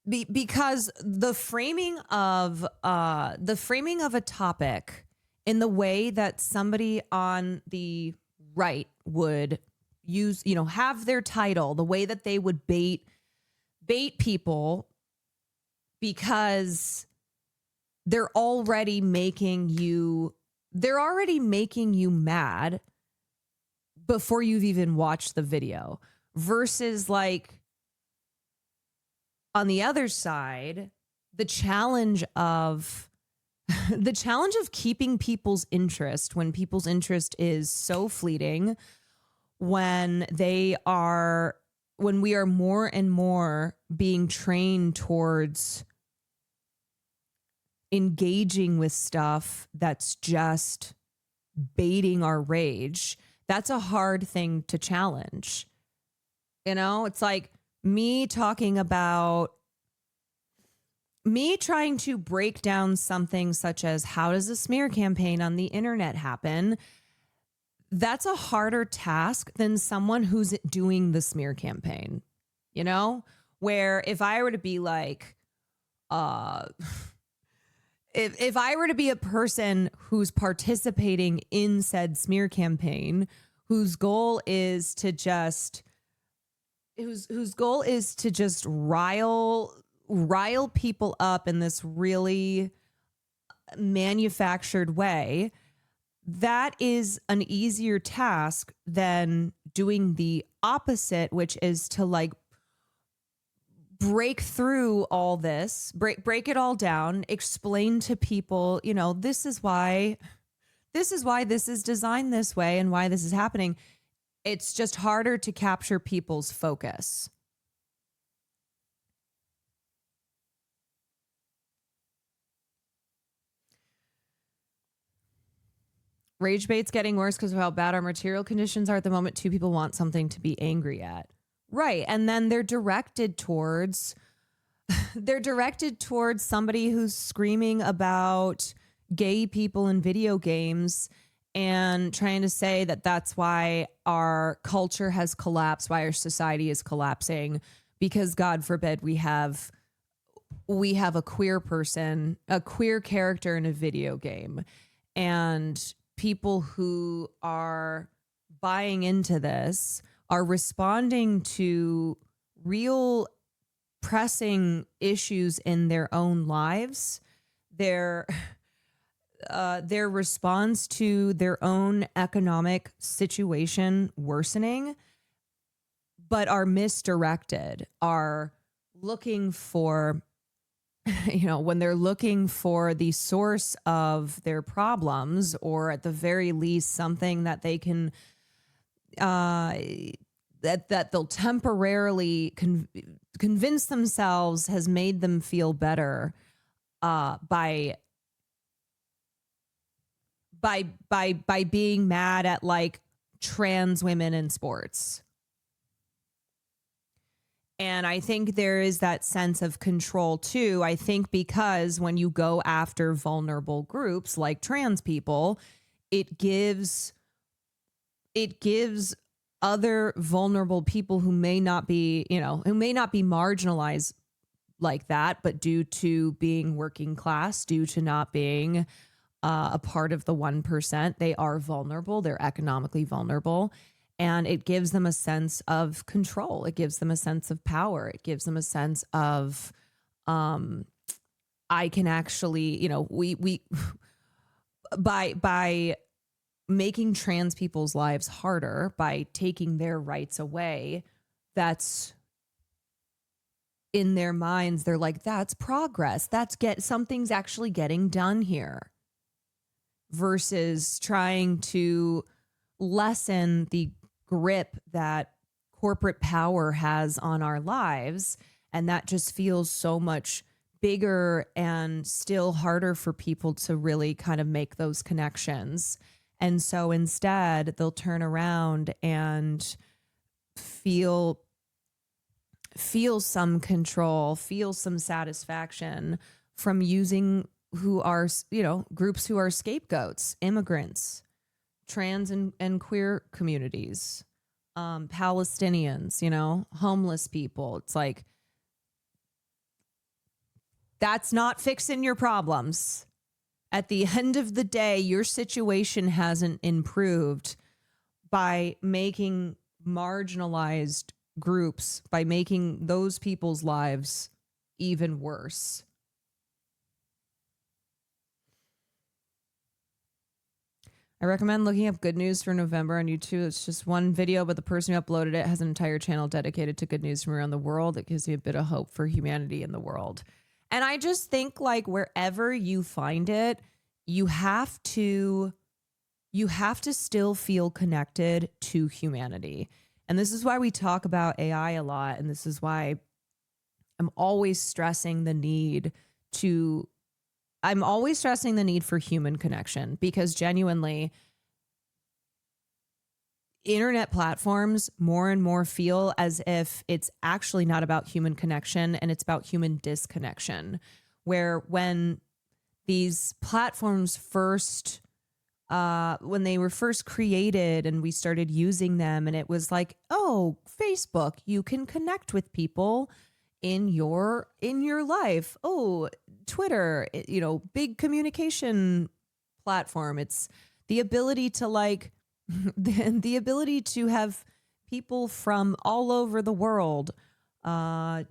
because the framing of a topic in the way that somebody on the right would use, have their title, the way that they would bait people, because they're already making you they're already making you mad before you've even watched the video, versus like on the other side, the challenge of keeping people's interest when people's interest is so fleeting, when we are more and more being trained towards engaging with stuff that's just baiting our rage. That's a hard thing to challenge. You know, it's like me trying to break down something such as how does a smear campaign on the internet happen? That's a harder task than someone who's doing the smear campaign, you know, where if I were to be like, if I were to be a person who's participating in said smear campaign, whose goal is to just rile people up in this really manufactured way, that is an easier task than doing the opposite, which is to like break through all this, break it all down, explain to people, you know, this is why this is designed this way and why this is happening. It's just harder to capture people's focus. Rage bait's getting worse because of how bad our material conditions are at the moment. Two people want something to be angry at. Right. And then they're directed towards somebody who's screaming about gay people in video games and trying to say that that's why our culture has collapsed, why our society is collapsing, because God forbid we have a queer person, a queer character in a video game. And people who are buying into this are responding to real pressing issues in their own lives. Their response to their own economic situation worsening, but are misdirected, are looking for, you know, when they're looking for the source of their problems, or at the very least something that they can that they'll temporarily convince themselves has made them feel better by being mad at like trans women in sports. And I think there is that sense of control too. I think because when you go after vulnerable groups like trans people, it gives other vulnerable people who may not be, you know, who may not be marginalized like that, but due to being working class, due to not being a part of the 1%, they are vulnerable. They're economically vulnerable. And it gives them a sense of control. It gives them a sense of power. It gives them a sense of, I can actually, you know, we by making trans people's lives harder, by taking their rights away, that's in their minds. They're like, that's progress. Something's actually getting done here, versus trying to lessen the grip that corporate power has on our lives. And that just feels so much bigger and still harder for people to really kind of make those connections. And so instead, they'll turn around and feel some control, feel some satisfaction from using who are, you know, groups who are scapegoats, immigrants, trans and queer communities, Palestinians, you know, homeless people. It's like, that's not fixing your problems. At the end of the day, your situation hasn't improved by making marginalized groups, by making those people's lives even worse. I recommend looking up Good News for November on YouTube. It's just one video, but the person who uploaded it has an entire channel dedicated to good news from around the world. It gives you a bit of hope for humanity in the world. And I just think like wherever you find it, you have to still feel connected to humanity. And this is why we talk about AI a lot. And this is why I'm always stressing the need for human connection, because genuinely internet platforms more and more feel as if it's actually not about human connection and it's about human disconnection. Where when these platforms when they were first created and we started using them, and it was like, oh, Facebook, you can connect with people in your life. Oh, Twitter, big communication platform. It's the ability to the ability to have people from all over the world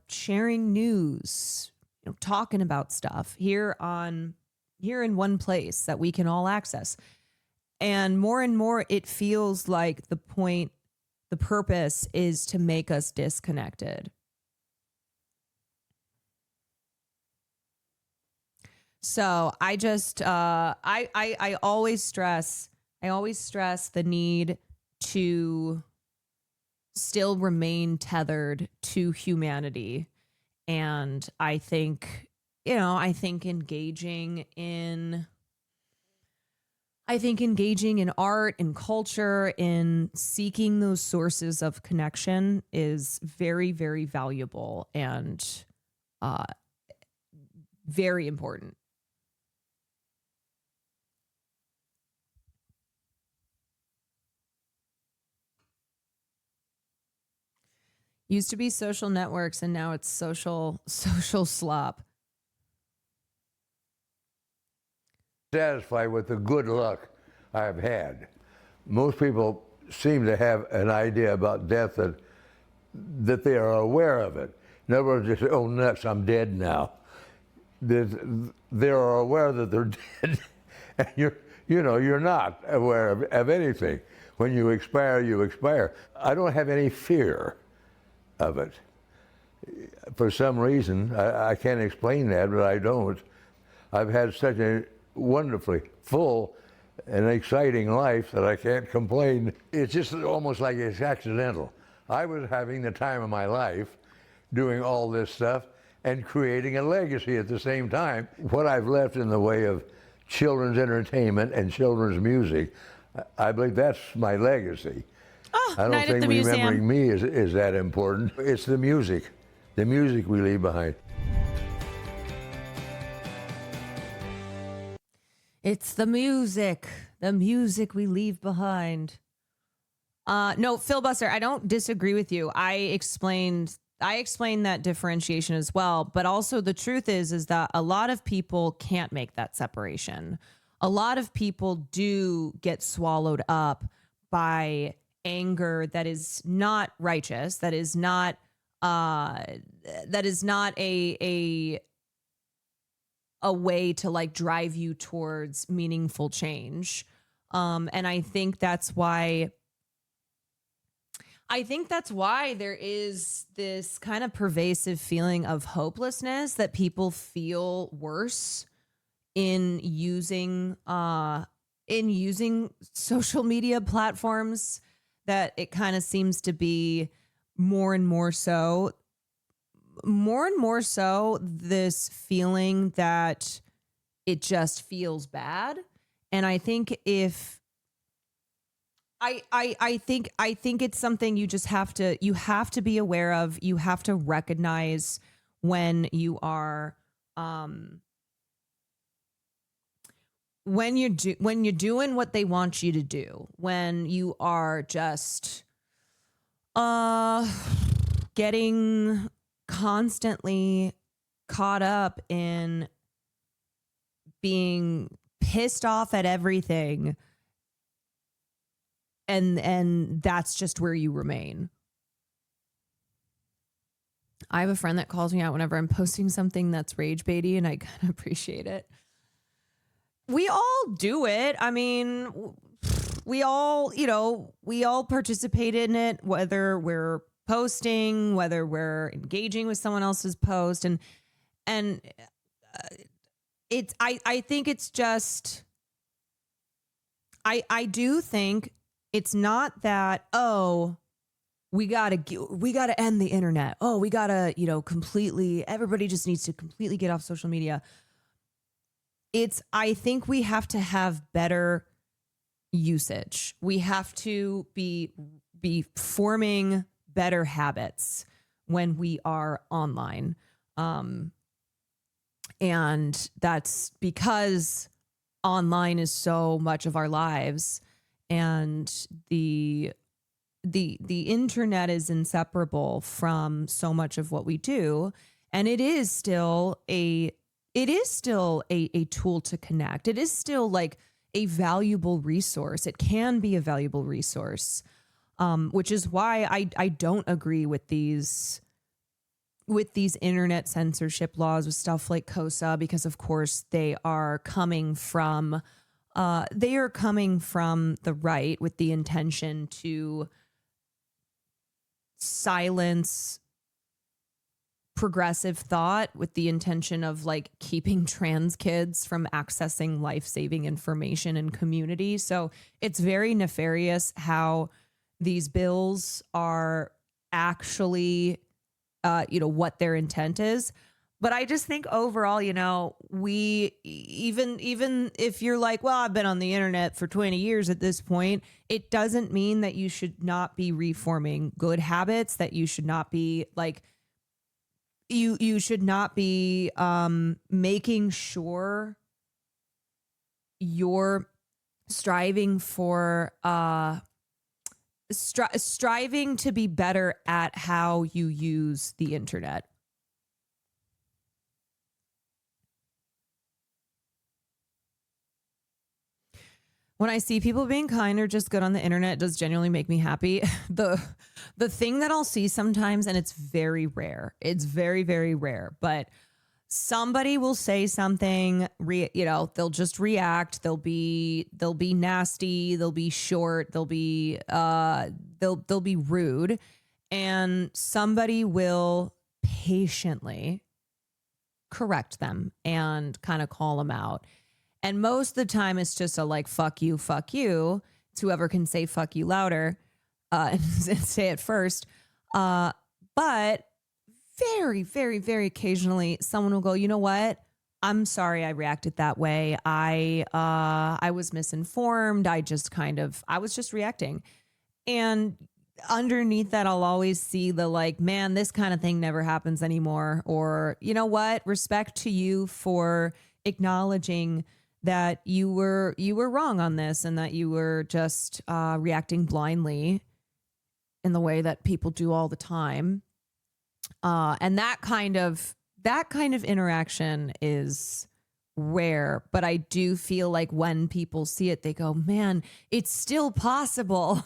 sharing news, talking about stuff here in one place that we can all access. And more it feels like the purpose is to make us disconnected. So I just, I always stress the need to still remain tethered to humanity. And I think engaging in art and culture, in seeking those sources of connection is very, very valuable and very important. Used to be social networks, and now it's social slop. Satisfied with the good luck I've had. Most people seem to have an idea about death that they are aware of it. In other words, they say, oh, nuts, I'm dead now. They are aware that they're dead. And you're not aware of anything. When you expire, you expire. I don't have any fear of it. For some reason, I can't explain that, but I don't. I've had such a wonderfully full and exciting life that I can't complain. It's just almost like it's accidental. I was having the time of my life doing all this stuff and creating a legacy at the same time. What I've left in the way of children's entertainment and children's music, I believe that's my legacy. Oh, I don't think remembering me is that important. It's the music we leave behind. It's the music we leave behind. No, Filibuster, I don't disagree with you. I explained that differentiation as well, but also the truth is that a lot of people can't make that separation. A lot of people do get swallowed up by anger that is not righteous, that is not a way to like drive you towards meaningful change. And I think that's why there is this kind of pervasive feeling of hopelessness that people feel worse in using social media platforms, that it kind of seems to be more and more so this feeling that it just feels bad. And I think I think it's something you have to be aware of. You have to recognize when you are when you're doing what they want you to do, when you are just getting constantly caught up in being pissed off at everything, and that's just where you remain. I have a friend that calls me out whenever I'm posting something that's rage baity, and I kind of appreciate it. We all do it. I mean, we all, we all participate in it, whether we're posting, whether we're engaging with someone else's post. And I think it's just, I do think it's not that, oh, we gotta end the internet. Oh, we gotta, completely, everybody just needs to completely get off social media. I think we have to have better usage. We have to be forming better habits when we are online. And that's because online is so much of our lives, and the internet is inseparable from so much of what we do. And it is still a tool to connect. It is still like a valuable resource. It can be a valuable resource, which is why I don't agree with these internet censorship laws with stuff like COSA, because of course they are coming from the right with the intention to silence progressive thought, with the intention of like keeping trans kids from accessing life-saving information and community. So it's very nefarious how these bills are actually, what their intent is. But I just think overall, we even if you're like, well, I've been on the internet for 20 years at this point, it doesn't mean that you should not be reforming good habits, that you should not be like, you should not be making sure you're striving to be better at how you use the internet. When I see people being kind or just good on the internet, it does genuinely make me happy. The thing that I'll see sometimes, and it's very rare, it's very, very rare, but somebody will say something, they'll just react. They'll be nasty. They'll be short. They'll be rude, and somebody will patiently correct them and kind of call them out. And most of the time it's just a like, fuck you, fuck you. It's whoever can say fuck you louder and say it first. But very, very, very occasionally someone will go, you know what? I'm sorry I reacted that way. I was misinformed. I was just reacting. And underneath that, I'll always see the like, man, this kind of thing never happens anymore. Or, you know what? Respect to you for acknowledging that you were wrong on this, and that you were just reacting blindly in the way that people do all the time. And that kind of interaction is rare, but I do feel like when people see it, they go, man, it's still possible.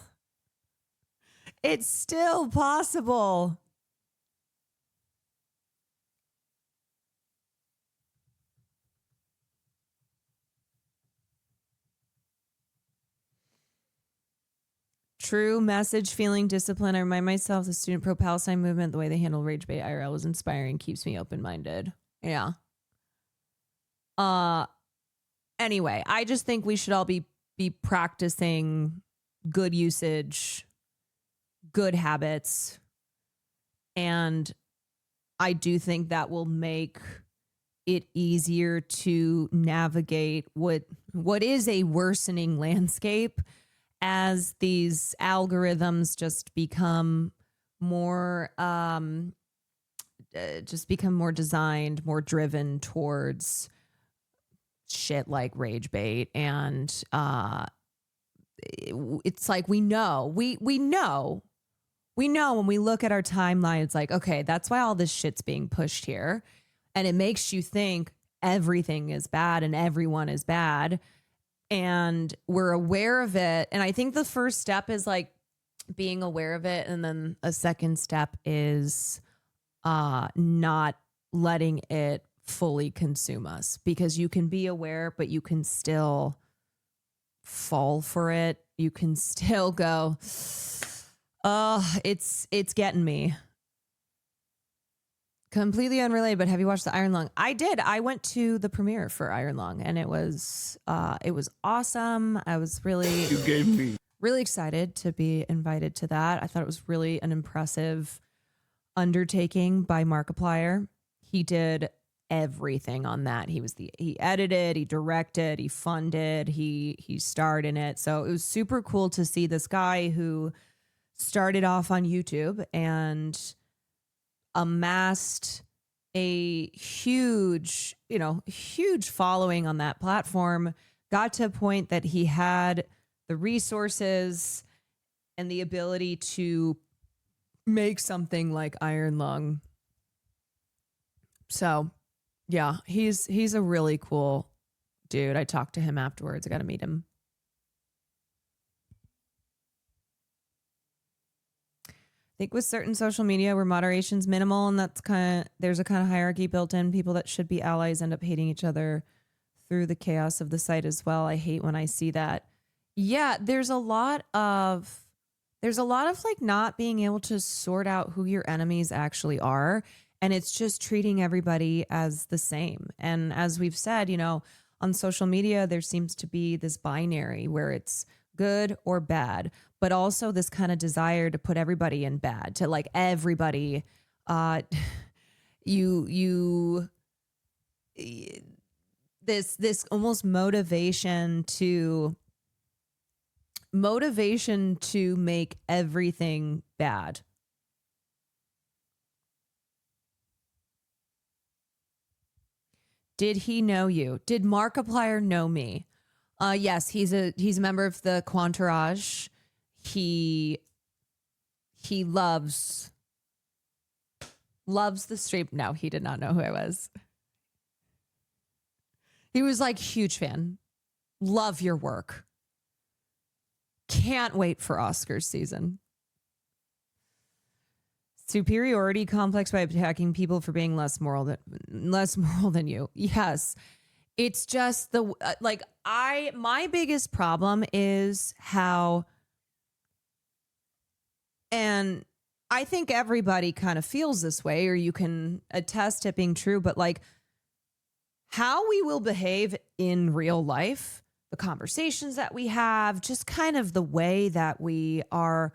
It's still possible. True message, feeling discipline. I remind myself the student pro-Palestine movement, the way they handle rage bait IRL is inspiring, keeps me open-minded. Yeah. Anyway, I just think we should all be practicing good usage, good habits. And I do think that will make it easier to navigate what is a worsening landscape as these algorithms just become more designed, more driven towards shit like rage bait. And it's like we know when we look at our timeline, it's like, okay, that's why all this shit's being pushed here. And it makes you think everything is bad and everyone is bad. And we're aware of it. And I think the first step is like being aware of it. And then a second step is not letting it fully consume us, because you can be aware, but you can still fall for it. You can still go, it's getting me. Completely unrelated, but have you watched the Iron Lung? I did. I went to the premiere for Iron Lung, and it was awesome. I was really excited to be invited to that. I thought it was really an impressive undertaking by Markiplier. He did everything on that. He edited, he directed, he funded, he starred in it. So it was super cool to see this guy who started off on YouTube and amassed a huge following on that platform, got to a point that he had the resources and the ability to make something like Iron Lung. So yeah, he's a really cool dude. I talked to him afterwards. I got to meet him. I think with certain social media where moderation's minimal and there's a kind of hierarchy built in, people that should be allies end up hating each other through the chaos of the site as well. I hate when I see that. Yeah, there's a lot of like not being able to sort out who your enemies actually are. And it's just treating everybody as the same. And as we've said, on social media, there seems to be this binary where it's good or bad, but also this kind of desire to put everybody in bad, to like everybody, this almost motivation to make everything bad. Did he know you? Did Markiplier know me? Yes, he's a member of the Quantourage. He loves the stream. No, he did not know who I was. He was like, huge fan. Love your work. Can't wait for Oscars season. Superiority complex by attacking people for being less moral than you. Yes. It's just my biggest problem is how, and I think everybody kind of feels this way, or you can attest to it being true, but like how we will behave in real life, the conversations that we have, just kind of the way that we are,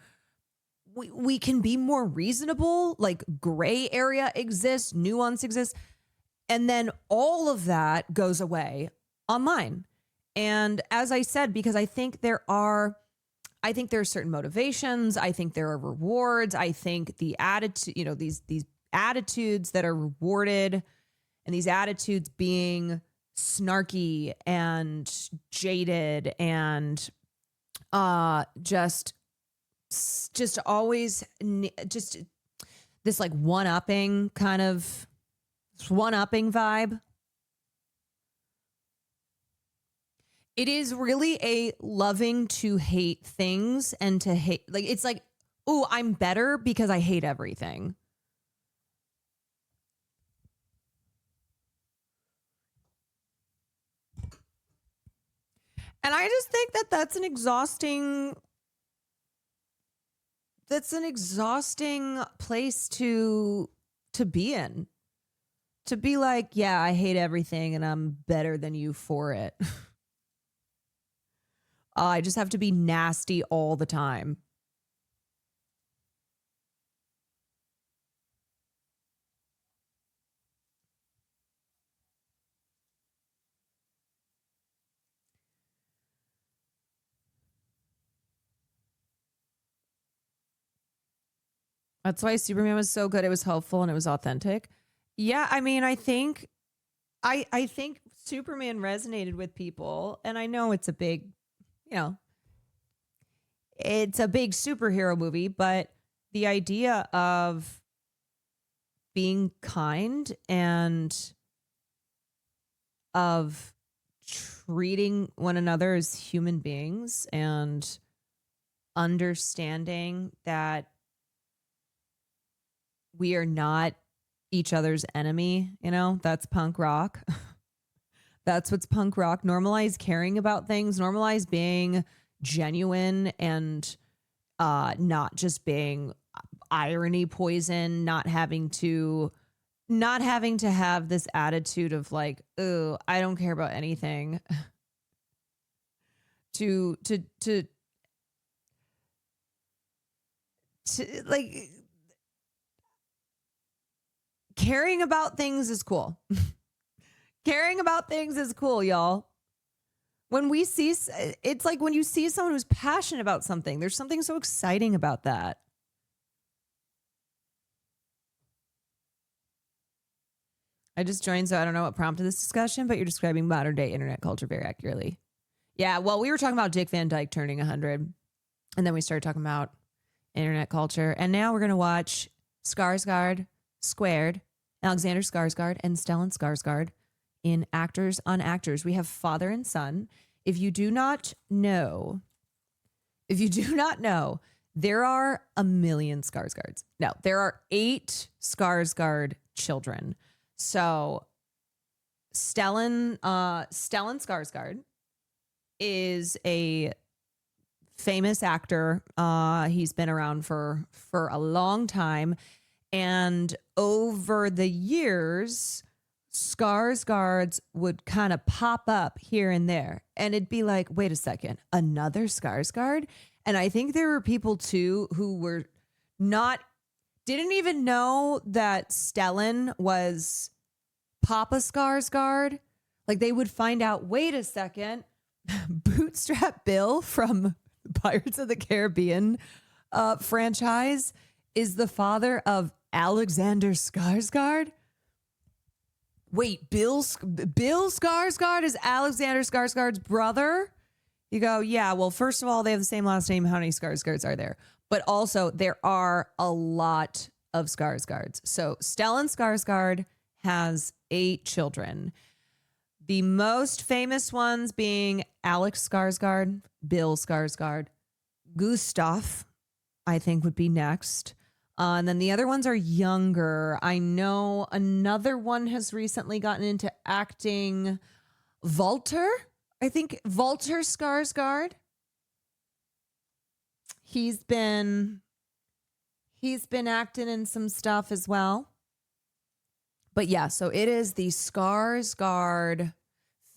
we can be more reasonable, like gray area exists, nuance exists. And then all of that goes away online. And as I said, because I think there are certain motivations. I think there are rewards. I think the attitude, these attitudes that are rewarded, and these attitudes being snarky and jaded and just always just this like one-upping vibe. It is really a loving to hate things and to hate, like, it's like, oh, I'm better because I hate everything. And I just think that that's an exhausting place to be in. To be like, yeah, I hate everything and I'm better than you for it. I just have to be nasty all the time. That's why Superman was so good. It was helpful and it was authentic. Yeah, I mean, I think Superman resonated with people, and I know it's a big, it's a big superhero movie, but the idea of being kind and of treating one another as human beings and understanding that we are not each other's enemy, that's punk rock. That's what's punk rock. Normalize caring about things. Normalize being genuine and not just being irony poison. Not having to have this attitude of like, oh, I don't care about anything. to like, caring about things is cool. Caring about things is cool, y'all. When we see, it's like when you see someone who's passionate about something, there's something so exciting about that. I just joined, so I don't know what prompted this discussion, but you're describing modern day internet culture very accurately. Yeah, well, we were talking about Dick Van Dyke turning 100, and then we started talking about internet culture, and now we're going to watch Skarsgard Squared, Alexander Skarsgard, and Stellan Skarsgard in Actors on Actors. We have father and son. If you do not know, there are a million Skarsgards. No, there are 8 Skarsgard children. So Stellan Skarsgard is a famous actor. He's been around for a long time. And over the years, Skarsgards would kind of pop up here and there. And it'd be like, wait a second, another Skarsgard? And I think there were people too who were didn't even know that Stellan was Papa Skarsgard. Like they would find out, wait a second, Bootstrap Bill from Pirates of the Caribbean franchise is the father of Alexander Skarsgard. Wait, Bill Skarsgård is Alexander Skarsgård's brother? You go, yeah, well, first of all, they have the same last name. How many Skarsgårds are there? But also, there are a lot of Skarsgårds. So Stellan Skarsgård has 8 children. The most famous ones being Alex Skarsgård, Bill Skarsgård, Gustav, I think would be next. And then the other ones are younger. I know another one has recently gotten into acting. Walter, I think Walter Skarsgård. He's been acting in some stuff as well. But yeah, so it is the Skarsgård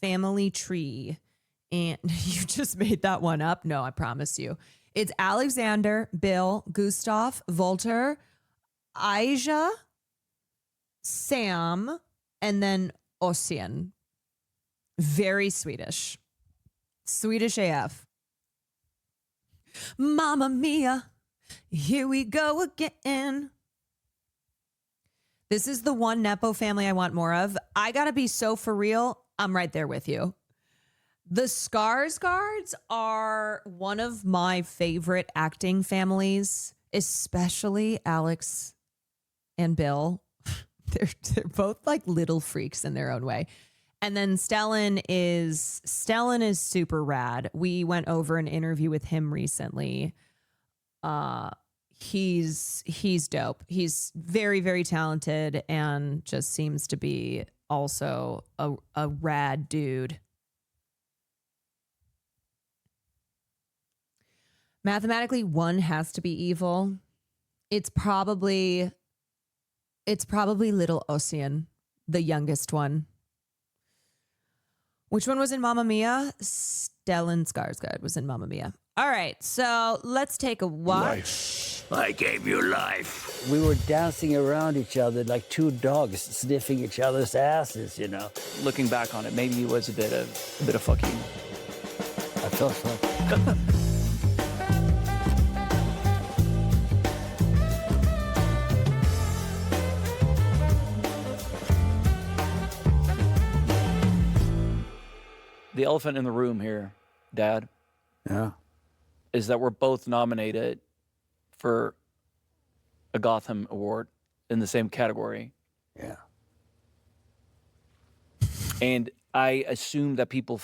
family tree. And you just made that one up? No, I promise you. It's Alexander, Bill, Gustav, Walter, Aja, Sam, and then Ossian. Very Swedish. Swedish AF. Mamma mia, here we go again. This is the one Nepo family I want more of. I gotta be so for real. I'm right there with you. The Skarsgårds are one of my favorite acting families, especially Alex and Bill. They're both like little freaks in their own way. And then Stellan is super rad. We went over an interview with him recently. He's dope. He's very, very talented and just seems to be also a rad dude. Mathematically, one has to be evil. It's probably little Ossian, the youngest one. Which one was in Mamma Mia? Stellan Skarsgård was in Mamma Mia. All right, so let's take a watch. Life. I gave you life. We were dancing around each other like 2 dogs sniffing each other's asses, you know. Looking back on it, maybe it was a bit of fucking. I felt so. The elephant in the room here, Dad. Yeah. Is that we're both nominated for a Gotham Award in the same category. Yeah. And I assume that people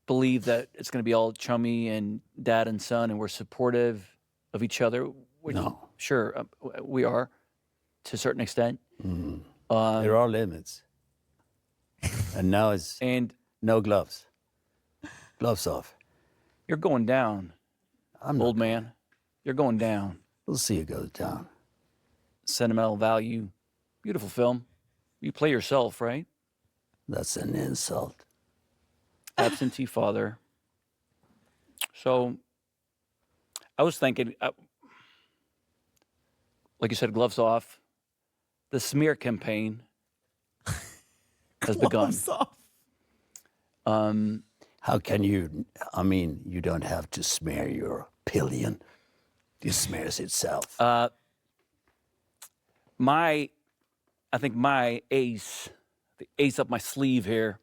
believe that it's going to be all chummy and dad and son, and we're supportive of each other. No. Sure, we are, to a certain extent. There are limits. And now No gloves. Gloves off. You're going down, old man. You're going down. We'll see who goes down. Sentimental value. Beautiful film. You play yourself, right? That's an insult. Absentee father. So I was thinking, like you said, gloves off. The smear campaign has begun. Gloves off. How can you, I mean, you don't have to smear your pillion. It smears itself. I think my ace, the ace up my sleeve here,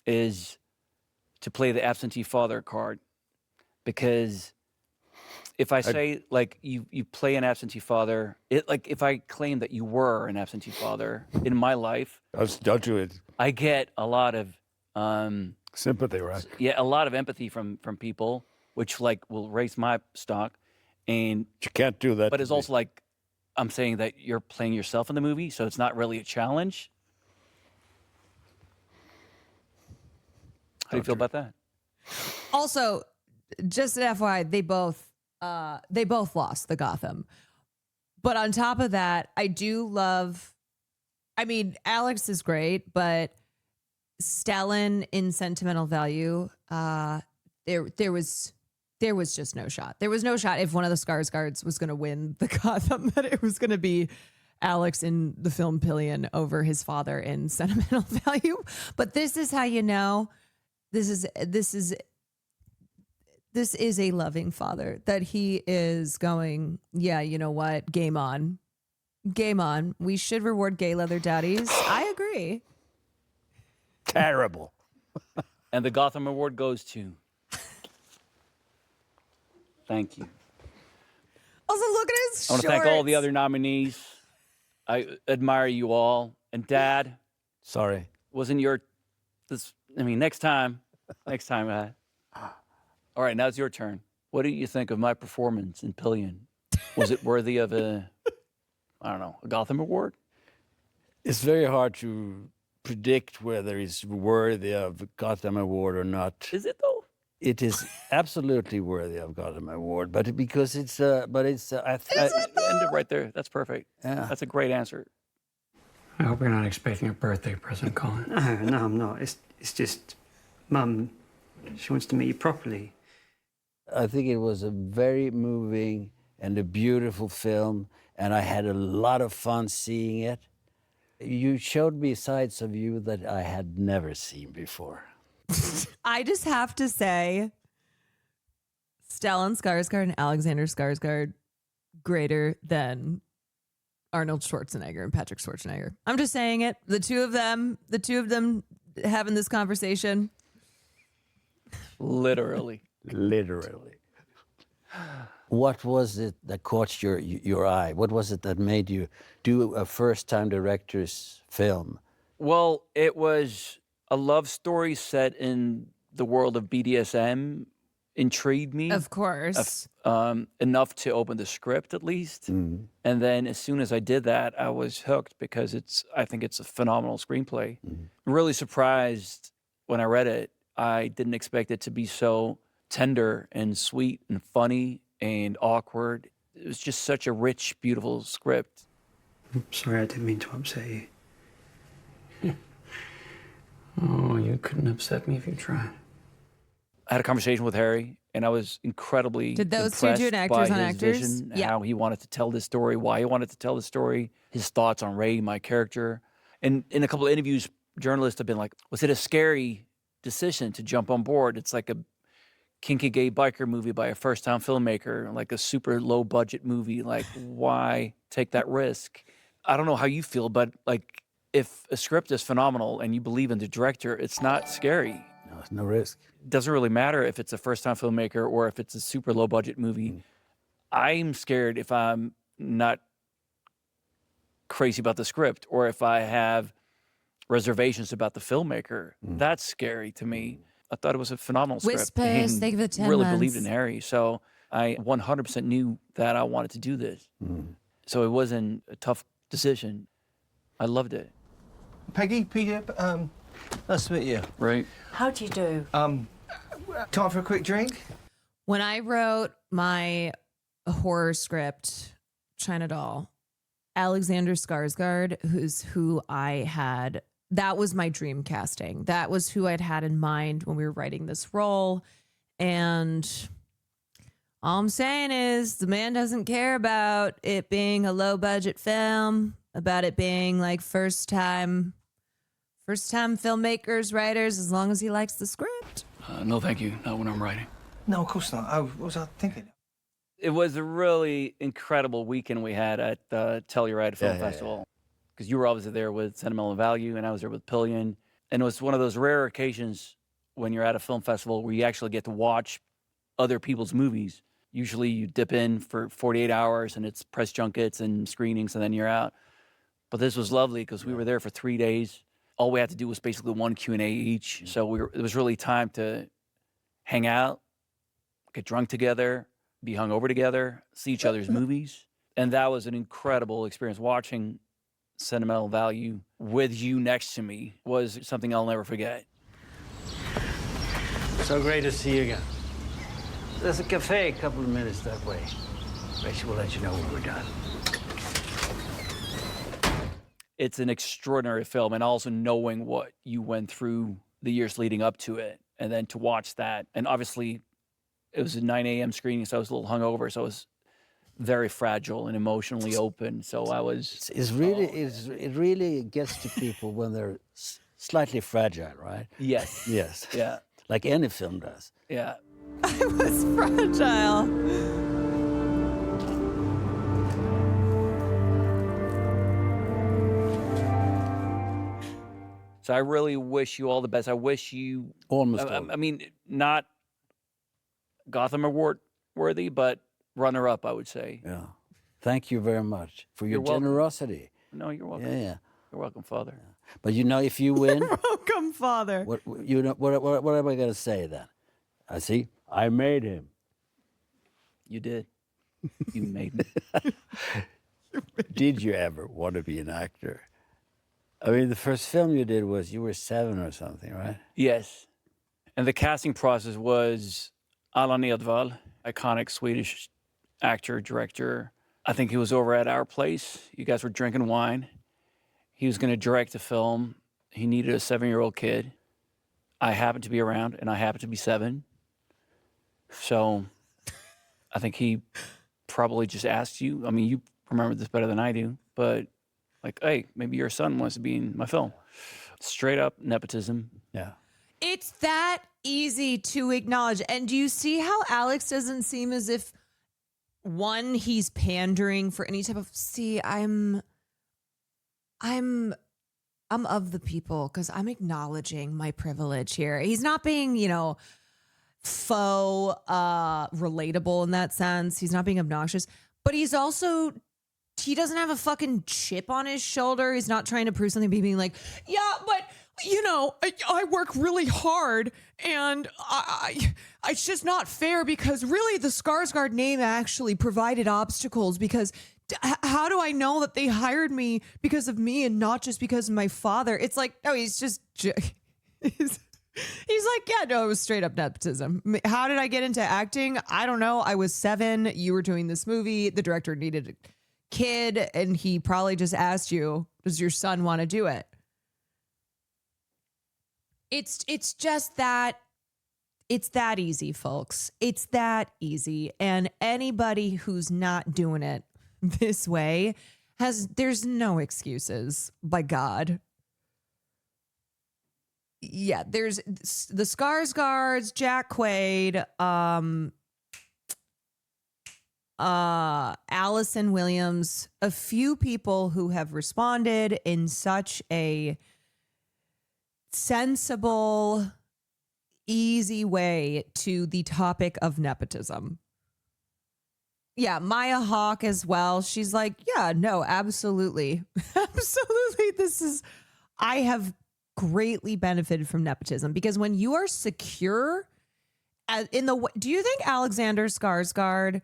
is to play the absentee father card. Because if I say, like, you play an absentee father, like, if I claim that you were an absentee father in my life, Don't do it. I get a lot of Sympathy, right? yeah, a lot of empathy from people, which like will raise my stock. And You can't do that. but it's also like I'm saying that you're playing yourself in the movie, so it's not really a challenge. How do you feel about that? Also, just an FYI, they both lost the Gotham. But on top of that, I do love. I mean, Alex is great, but Stellan in sentimental value, there was just no shot. There was no shot if one of the Skarsgards was going to win the Gotham, that it was going to be Alex in the film Pillion over his father in sentimental value. But this is how you know this is a loving father, that he is going, yeah, you know what? Game on. Game on. We should reward gay leather daddies. I agree. terrible. And the Gotham Award goes to. Thank you. Also, look at his I want to thank all the shorts. other nominees. I admire you all. And Dad, Sorry. wasn't your this? I mean, next time. All right, now it's your turn. What do you think of my performance in Pillion? Was it worthy of a, I don't know, a Gotham Award? It's very hard to predict whether it's worthy of a Gotham Award or not. Is it though? It is absolutely worthy of Gotham Award, but because it's, end it right there. That's perfect. Yeah. That's a great answer. I hope you're not expecting a birthday present, Colin. No, I'm not. It's just, Mum, she wants to meet you properly. I think it was a very moving and a beautiful film, and I had a lot of fun seeing it. You showed me sides of you that I had never seen before. I just have to say, Stellan Skarsgård and Alexander Skarsgård greater than Arnold Schwarzenegger and Patrick Schwarzenegger. I'm just saying it. The two of them having this conversation. Literally. Literally. What was it that caught your eye? What was it that made you do a first-time director's film? Well, it was a love story set in the world of BDSM. Intrigued me. Of course. Enough to open the script, at least. Mm. And then as soon as I did that, I was hooked because I think it's a phenomenal screenplay. Mm. Really surprised when I read it. I didn't expect it to be so tender and sweet and funny and awkward. It was just such a rich, beautiful script. I'm sorry, I didn't mean to upset you. Oh, you couldn't upset me if you tried. I had a conversation with Harry, and I was incredibly Did those two impressed do an actors by on his actors? vision, Yeah. how he wanted to tell this story, why he wanted to tell the story, his thoughts on Ray, my character. And in a couple of interviews, journalists have been like, was it a scary decision to jump on board? It's like a kinky gay biker movie by a first-time filmmaker, like a super low-budget movie. Like, why take that risk? I don't know how you feel, but like, if a script is phenomenal and you believe in the director, it's not scary. No, it's no risk. It doesn't really matter if it's a first-time filmmaker or if it's a super low-budget movie. I'm scared if I'm not crazy about the script or if I have reservations about the filmmaker. That's scary to me. I thought it was a phenomenal script. Whispers, and thank you for the 10 really months. believed in Harry. So I 100% knew that I wanted to do this. So it wasn't a tough decision. I loved it. Peggy, Peter, Nice to meet you. Right. How'd you do? Time for a quick drink? When I wrote my horror script, China Doll, Alexander Skarsgard, that was my dream casting. That was who I'd had in mind when we were writing this role. And all I'm saying is the man doesn't care about it being a low budget film, about it being like first time filmmakers, writers, as long as he likes the script. No, thank you. Not when I'm writing. No, of course not. What was I thinking? It was a really incredible weekend we had at the Telluride Film Festival. Because you were obviously there with Sentimental Value, and I was there with Pillion. And it was one of those rare occasions when you're at a film festival where you actually get to watch other people's movies. Usually you dip in for 48 hours, and it's press junkets and screenings, and then you're out. But this was lovely because we were there for 3 days. All we had to do was basically one Q&A each. So it was really time to hang out, get drunk together, be hungover together, see each other's movies. And that was an incredible experience. Watching Sentimental Value with you next to me was something I'll never forget. So great to see you again. There's a cafe a couple of minutes that way. Rachel will let you know when we're done. It's an extraordinary film, and also knowing what you went through the years leading up to it, and then to watch that. And obviously, it was a 9 a.m. screening, so I was a little hungover, so I was very fragile and emotionally open. So I was. It really gets to people when they're slightly fragile, right? Yes. Yes. Yeah. Like any film does. Yeah. I was fragile. So I really wish you all the best. I wish you almost. I mean, not Gotham Award worthy, but runner up, I would say. Yeah. Thank you very much for your You're welcome. generosity. No, you're welcome. Yeah. You're welcome, Father. Yeah. But you know, if you win, welcome, Father. What am I going to say then? I see. I made him. You did. You made me. Did you ever want to be an actor? I mean, the first film you did was you were 7 or something, right? Yes. And the casting process was Allan Edwall, iconic Swedish actor, director. I think he was over at our place. You guys were drinking wine. He was going to direct a film. He needed a 7-year-old kid. I happened to be around, and I happened to be 7. So I think he probably just asked you. I mean, you remember this better than I do, but like, hey, maybe your son wants to be in my film. Straight up nepotism. Yeah. It's that easy to acknowledge. And do you see how Alex doesn't seem as if, one, he's pandering for any type of, I'm of the people because I'm acknowledging my privilege here. He's not being, faux relatable in that sense. He's not being obnoxious, but he doesn't have a fucking chip on his shoulder. He's not trying to prove something, being like, yeah, but I work really hard, and it's just not fair because really the Skarsgard name actually provided obstacles because how do I know that they hired me because of me and not just because of my father? It's like, no, he's just, he's like, yeah, no, it was straight up nepotism. How did I get into acting? I don't know. I was 7. You were doing this movie. The director needed a kid, and he probably just asked you, does your son want to do it? It's just that, it's that easy, folks. It's that easy. And anybody who's not doing it this way there's no excuses, by God. Yeah, there's the Skarsgards, Jack Quaid, Allison Williams, a few people who have responded in such a sensible, easy way to the topic of nepotism. Yeah, Maya Hawke as well. She's like, yeah, no, absolutely. Absolutely. I have greatly benefited from nepotism because when you are secure do you think Alexander Skarsgård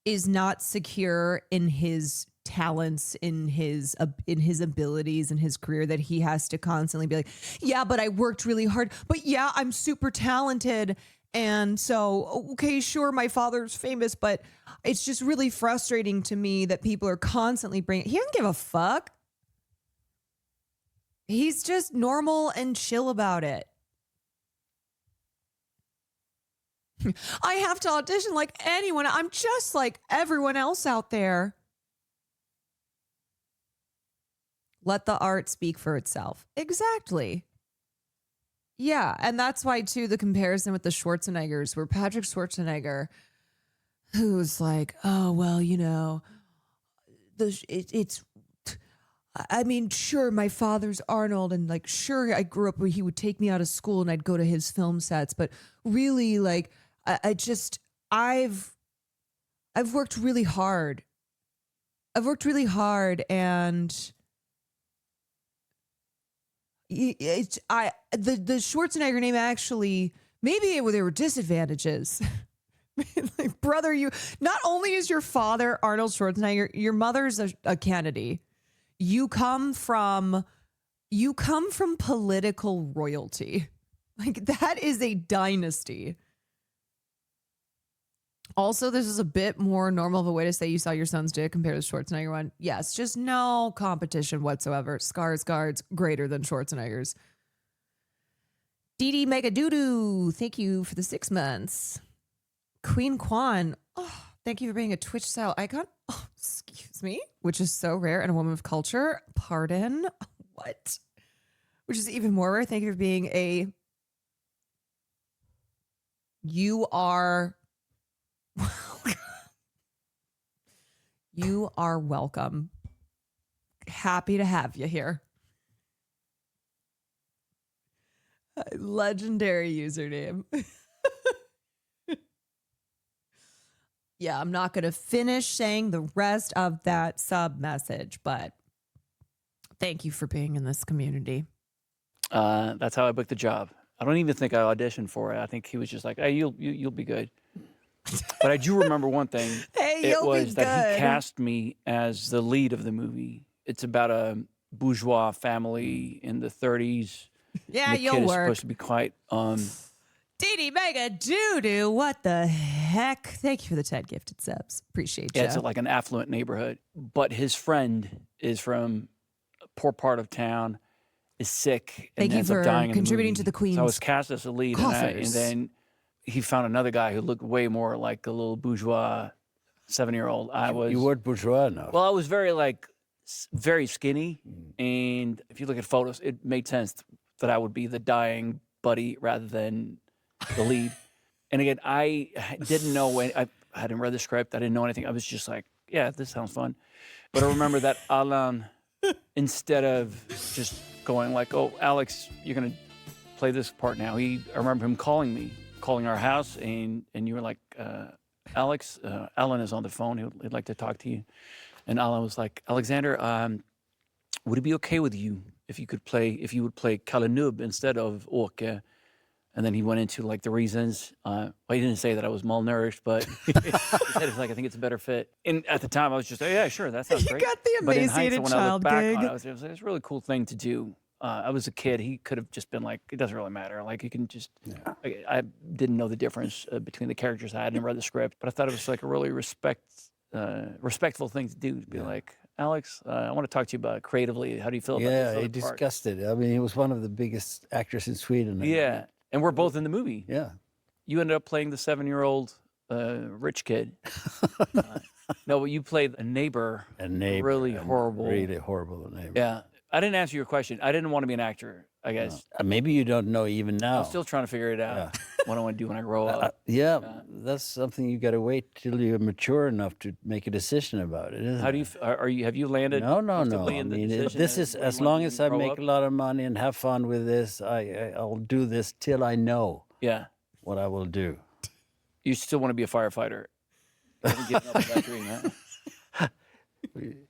is not secure in his talents in his abilities and his career that he has to constantly be like, yeah, but I worked really hard, but yeah, I'm super talented. And so, okay, sure, my father's famous, but it's just really frustrating to me that people are constantly bringing, he doesn't give a fuck. He's just normal and chill about it. I have to audition like anyone. I'm just like everyone else out there. Let the art speak for itself. Exactly. Yeah, and that's why, too, the comparison with the Schwarzeneggers, where Patrick Schwarzenegger, who's like, oh, well, you know, I mean, sure, my father's Arnold, and like, sure, I grew up where he would take me out of school and I'd go to his film sets, but really, like, I've worked really hard. I've worked really hard, and the Schwarzenegger name actually, maybe there were disadvantages. Like, brother, you not only is your father Arnold Schwarzenegger, your mother's a Kennedy. You come from political royalty. Like, that is a dynasty. Also, this is a bit more normal of a way to say you saw your son's dick compared to the Schwarzenegger one. Yes, just no competition whatsoever. Skarsgard's greater than Schwarzenegger's. Dee Mega Doodoo, thank you for the 6 months. Queen Kwan, oh, thank you for being a Twitch style icon. Oh, excuse me, which is so rare in a woman of culture. Pardon, what? Which is even more rare. Thank you for being a. You are. You are welcome. Happy to have you here. Legendary username. Yeah, I'm not going to finish saying the rest of that sub message, but thank you for being in this community. That's how I booked the job. I don't even think I auditioned for it. I think he was just like, hey, you'll be good. But I do remember one thing. Hey, it was that he cast me as the lead of the movie. It's about a bourgeois family in the 30s. Yeah, the you'll kid work. Is supposed to be quite. Dee Mega Doo-Doo, what the heck? Thank you for the 10 gifted subs. Appreciate you. Yeah, it's like an affluent neighborhood. But his friend is from a poor part of town, is sick, and Thank you ends up for dying in contributing the movie. to the Queen's So I was cast as a lead, and coffers. then he found another guy who looked way more like a little bourgeois 7-year-old. You weren't bourgeois enough. Well, I was very skinny, and if you look at photos, it made sense that I would be the dying buddy rather than the lead. And again, I didn't know I hadn't read the script. I didn't know anything. I was just like, yeah, this sounds fun. But I remember that Alan, instead of just going like, oh, Alex, you're going to play this part now. I remember him calling our house, and you were like, Alex, Alan is on the phone. He'd like to talk to you. And Alan was like, Alexander, would it be okay with you if you would play Kalanub instead of Åke? And then he went into like the reasons. Well, he didn't say that I was malnourished, but he said it's like, I think it's a better fit. And at the time, I was just, oh, yeah, sure, that sounds great. You got the emaciated when I child look back gig. on it, it was a really cool thing to do. I was a kid. He could have just been like, it doesn't really matter. Like, you can just, I didn't know the difference between the characters. I hadn't read the script, but I thought it was like a really respectful thing to do, to be like, Alex, I want to talk to you about creatively. How do you feel about this? Yeah, he discussed it. I mean, he was one of the biggest actors in Sweden. Yeah, and we're both in the movie. Yeah. You ended up playing the 7-year-old rich kid. No, but you played a neighbor. Really horrible. Really horrible neighbor. Yeah. I didn't answer your question. I didn't want to be an actor, I guess. Maybe you don't know even now. I'm still trying to figure it out. What I want to do when I grow up. That's something you got to wait till you're mature enough to make a decision about it. How do you have you landed? No. comfortably I in the mean, decision this that is you as want long to as I grow make up? a lot of money and have fun with this. I'll do this till I know. Yeah. What I will do. You still want to be a firefighter. You haven't given up on that dream, huh?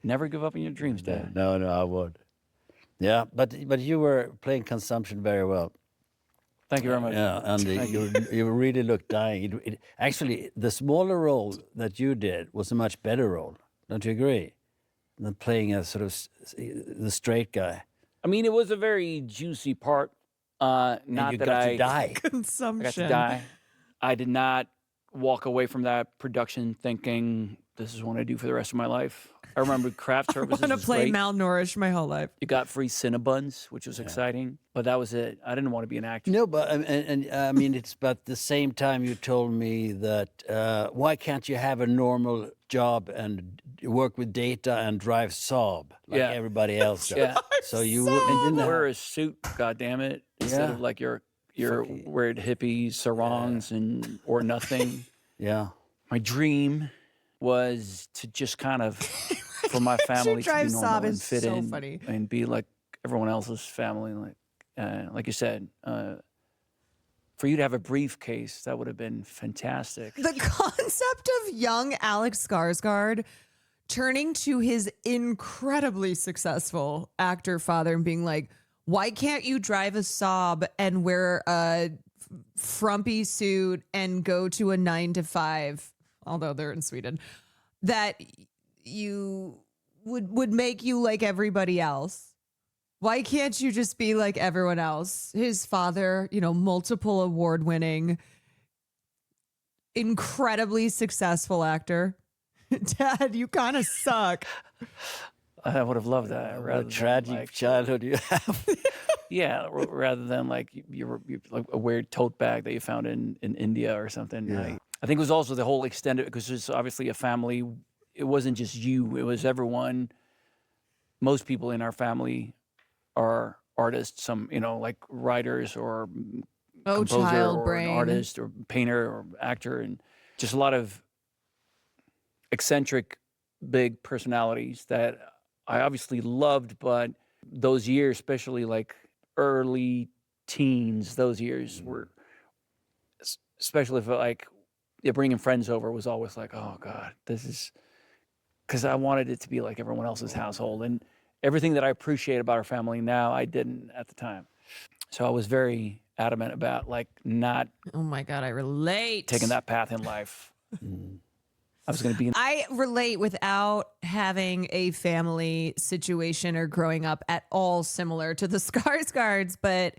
Never give up on your dreams, Dad. No, I would. Yeah, but you were playing consumption very well. Thank you very much. Yeah, and you really looked dying. Actually, the smaller role that you did was a much better role. Don't you agree? than playing a sort of the straight guy. I mean, it was a very juicy part. Not you that got I to die. Consumption. I got to die. I did not walk away from that production thinking this is what I do for the rest of my life. I remember craft services. I want was to play great. malnourished my whole life. You got free Cinnabons, which was exciting, but that was it. I didn't want to be an actor. No, but and I mean, it's about the same time you told me that why can't you have a normal job and work with data and drive Saab like everybody else does? Yeah. So you And didn't wear a suit, goddammit, instead of like your weird hippie sarongs and or nothing. Yeah. My dream was to just kind of for my family to drive be normal Saab and is fit so in funny. and be like everyone else's family. Like you said, for you to have a briefcase, that would have been fantastic. The concept of young Alex Skarsgard turning to his incredibly successful actor father and being like, why can't you drive a Saab and wear a frumpy suit and go to a 9 to 5, although they're in Sweden, that you would make you like everybody else? Why can't you just be like everyone else? His father, multiple award-winning, incredibly successful actor. Dad, you kind of suck. I would have loved that. What a tragic childhood you have. Yeah, rather than like you're like a weird tote bag that you found in India or something. Yeah. I think it was also the whole extended, because it's obviously a family. It wasn't just you; it was everyone. Most people in our family are artists. Some, like writers or composer child or brain. an artist or painter or actor, and just a lot of eccentric, big personalities that I obviously loved, but those years, especially like early teens, those years were, especially if like bringing friends over was always like, oh God, this is, because I wanted it to be like everyone else's household, and everything that I appreciate about our family now, I didn't at the time. So I was very adamant about like not. Oh my God, I relate. Taking that path in life. I was going to be. I relate without having a family situation or growing up at all similar to the Skarsgards, but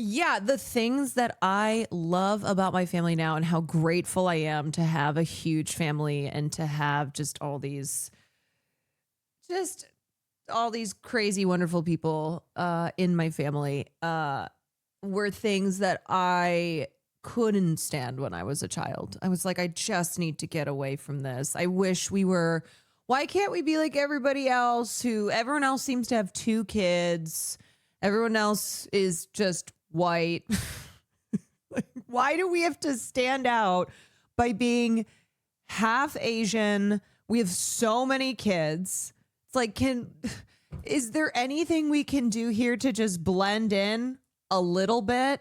yeah, the things that I love about my family now and how grateful I am to have a huge family and to have just all these crazy, wonderful people in my family were things that I couldn't stand when I was a child. I was like, I just need to get away from this. I wish why can't we be like everybody else everyone else seems to have 2 kids. Everyone else is just white. Like, why do we have to stand out by being half Asian? We have so many kids. It's like, is there anything we can do here to just blend in a little bit?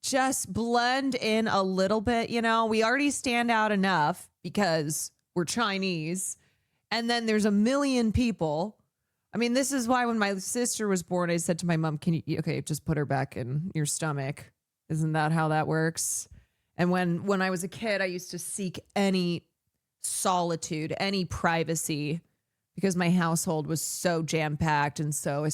Just blend in a little bit, we already stand out enough because we're Chinese. And then there's a million people. I mean, this is why when my sister was born, I said to my mom, just put her back in your stomach. Isn't that how that works? And when I was a kid, I used to seek any solitude, any privacy, because my household was so jam-packed. And so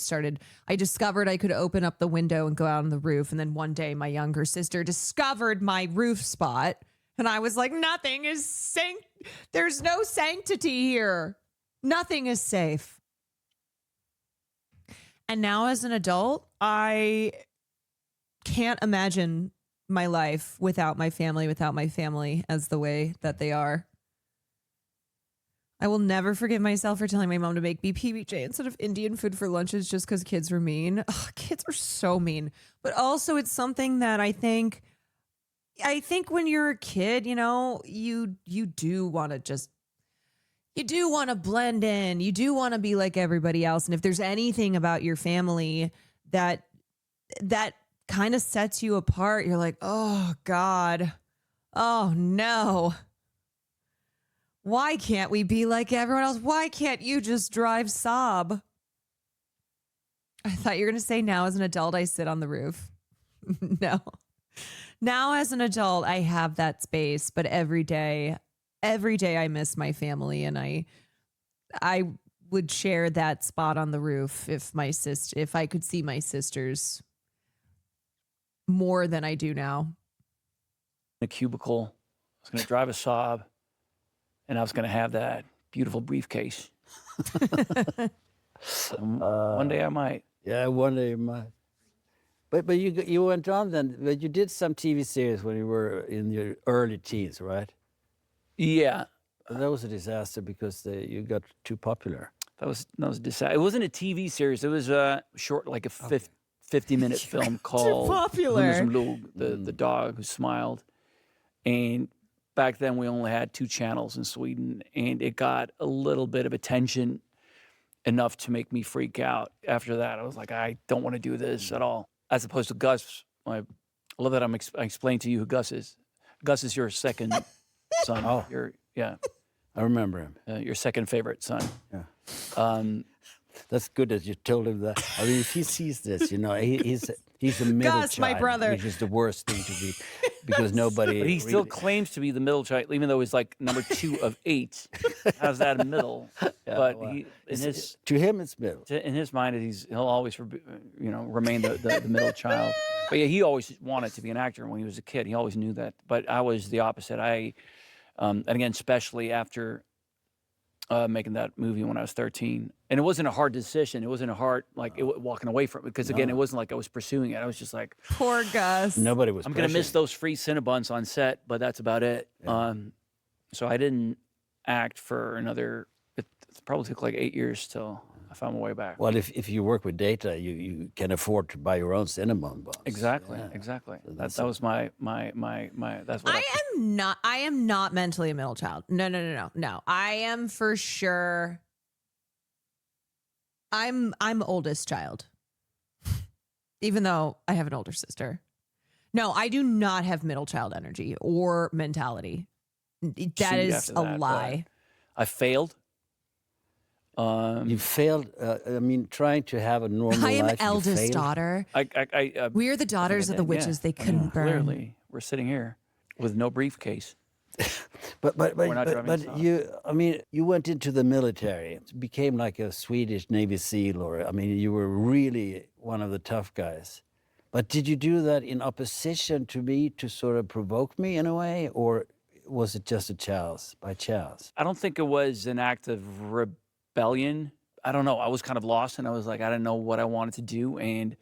I discovered I could open up the window and go out on the roof. And then one day my younger sister discovered my roof spot. And I was like, nothing is there's no sanctity here. Nothing is safe. And now as an adult, I can't imagine my life without my family as the way that they are. I will never forgive myself for telling my mom to make me PBJ instead of Indian food for lunches just because kids were mean. Ugh, kids are so mean. But also it's something that I think when you're a kid, you do want to blend in. You do want to be like everybody else. And if there's anything about your family that kind of sets you apart, you're like, oh God, oh no. Why can't we be like everyone else? Why can't you just drive Saab? I thought you were going to say now as an adult, I sit on the roof. Now as an adult, I have that space, but every day I miss my family, and I would share that spot on the roof if I could see my sisters more than I do now. In a cubicle, I was going to drive a Saab, and I was going to have that beautiful briefcase. One day I might. Yeah, one day you might. But you went on then. But you did some TV series when you were in your early teens, right? Yeah. That was a disaster because you got too popular. That was a disaster. It wasn't a TV series. It was a short, like a 50-minute film called popular. The Dog Who Smiled. And back then we only had 2 channels in Sweden, and it got a little bit of attention enough to make me freak out. After that, I was like, I don't want to do this at all. As opposed to Gus. I love that I explained to you who Gus is. Gus is your second son. Oh. Yeah. I remember him. Your second favorite son. Yeah. That's good that you told him that. I mean, if he sees this, he's a middle Gus, child, my brother. which is the worst thing to be, because nobody. But he still claims to be the middle child, even though he's like number 2 of 8. How's that a middle? Yeah, but well, to him, it's middle. In his mind, he'll always remain the middle child. But yeah, he always wanted to be an actor when he was a kid. He always knew that. But I was the opposite. And again, especially after making that movie when I was 13. And it wasn't a hard decision. It wasn't a hard, walking away from it. Because again, it wasn't like I was pursuing it. I was just like, poor Gus. Nobody was. I'm going to miss those free Cinnabons on set, but that's about it. Yeah. So I didn't act for another, it probably took like 8 years till I found my way back. Well, if you work with data, you can afford to buy your own Cinnabon bonds. Exactly, Yeah. exactly. So That was my that's what I am not mentally a middle child. No. I am for sure. I'm oldest child. Even though I have an older sister. No, I do not have middle child energy or mentality. That is a lie. I failed. You failed. I mean, trying to have a normal I am life. eldest daughter. We are the daughters of the witches they couldn't burn. Clearly, we're sitting here with no briefcase. But you went into the military, became like a Swedish Navy SEAL, or I mean, you were really one of the tough guys. But did you do that in opposition to me to sort of provoke me in a way, or was it just by chance? I don't think it was an act of rebellion. I don't know. I was kind of lost, and I was like, I didn't know what I wanted to do, and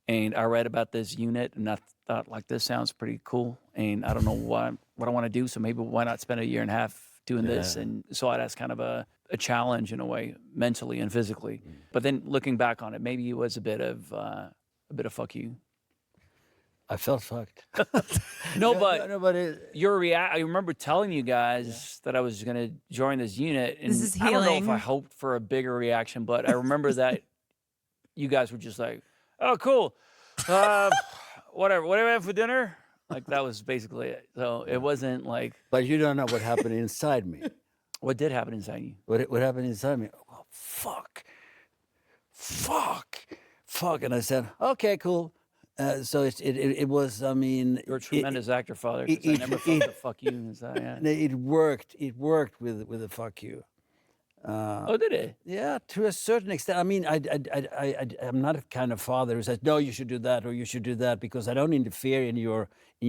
I read about this unit, and I thought, like, this sounds pretty cool, and I don't know what I want to do, so maybe why not spend a year and a half doing this, and saw it as kind of a challenge in a way, mentally and physically. But then looking back on it, maybe it was a bit of fuck you. I felt fucked. Your I remember telling you guys that I was going to join this unit, and This is I don't know if healing. I hoped for a bigger reaction, but I remember that you guys were just like, "Oh, cool, whatever do we have for dinner?" Like that was basically it. So it wasn't like. But you don't know what happened inside me. What did happen inside you? What happened inside me? Oh, fuck, and I said, "Okay, cool." So it was. I mean, you're a tremendous actor, Father. 'Cause I never thought the fuck you inside. Yeah. It worked. It worked with the fuck you. Oh, did it? Yeah, to a certain extent. I mean, I'm not a kind of father who says, "No, you should do that," or "You should do that," because I don't interfere in your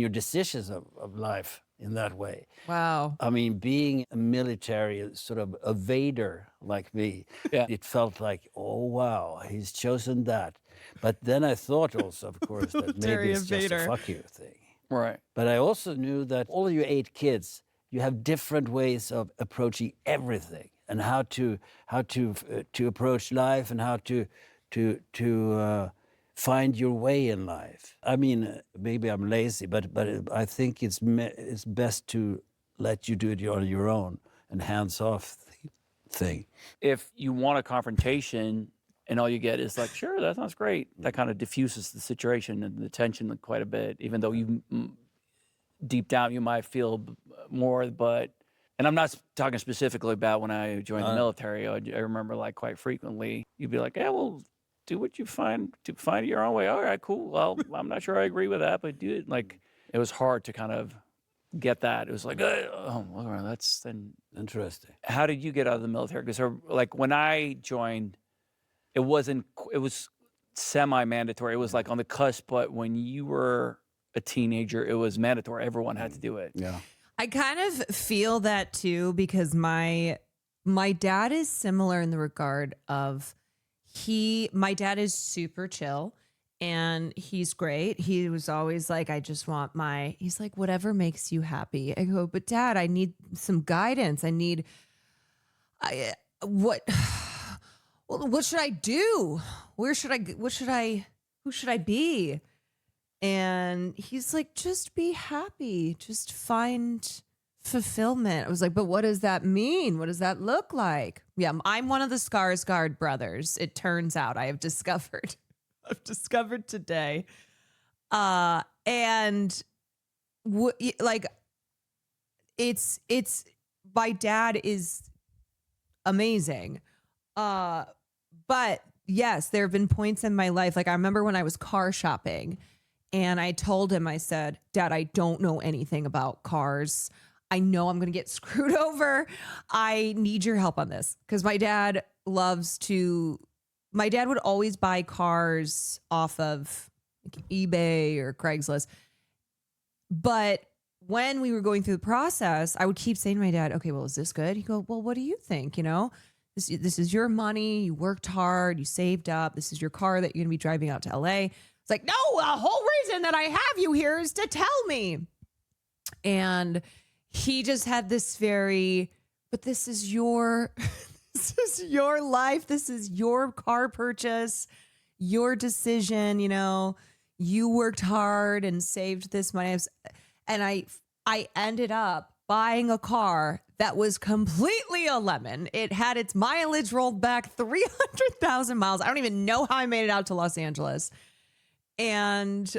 decisions of life in that way. Wow. I mean, being a military sort of evader like me, it felt like, oh wow, he's chosen that. But then I thought also, of course, that maybe it's just a fuck you thing. Right. But I also knew that all of you 8 kids, you have different ways of approaching everything, and how to approach life, and how to find your way in life. I mean, maybe I'm lazy, but I think it's best to let you do it on your own and hands off thing. If you want a confrontation and all you get is like, sure, that sounds great, that kind of diffuses the situation and the tension quite a bit, even though you deep down you might feel more. But, and I'm not talking specifically about when I joined the military. I remember like quite frequently you'd be like, yeah, well, do what you find it your own way. All right, cool. Well, I'm not sure I agree with that, but do it. Like, It was hard to kind of get that. It was like, oh, well, that's then interesting. How did you get out of the military? Because like when I joined, it was semi-mandatory. It was like on the cusp, but when you were a teenager, it was mandatory. Everyone had to do it. Yeah. I kind of feel that too, because my dad is similar in the regard of my dad is super chill and he's great. He was always like, I just want he's like, whatever makes you happy. I go, but Dad, I need some guidance. What should I do? Who should I be? And he's like, just be happy. Just find fulfillment. I was like, but what does that mean? What does that look like? Yeah, I'm one of the Skarsgard brothers. It turns out I've discovered today. And it's my dad is amazing. But yes, there have been points in my life. Like I remember when I was car shopping and I told him, I said, Dad, I don't know anything about cars. I know I'm going to get screwed over. I need your help on this. Because my dad would always buy cars off of like eBay or Craigslist. But when we were going through the process, I would keep saying to my dad, okay, well, is this good? He'd go, well, what do you think? You know, this is your money. You worked hard. You saved up. This is your car that you're going to be driving out to LA. It's like, no, the whole reason that I have you here is to tell me. And he just had this but this is your, this is your life. This is your car purchase, your decision. You know, you worked hard and saved this money. And I ended up buying a car that was completely a lemon. It had its mileage rolled back 300,000 miles. I don't even know how I made it out to Los Angeles. And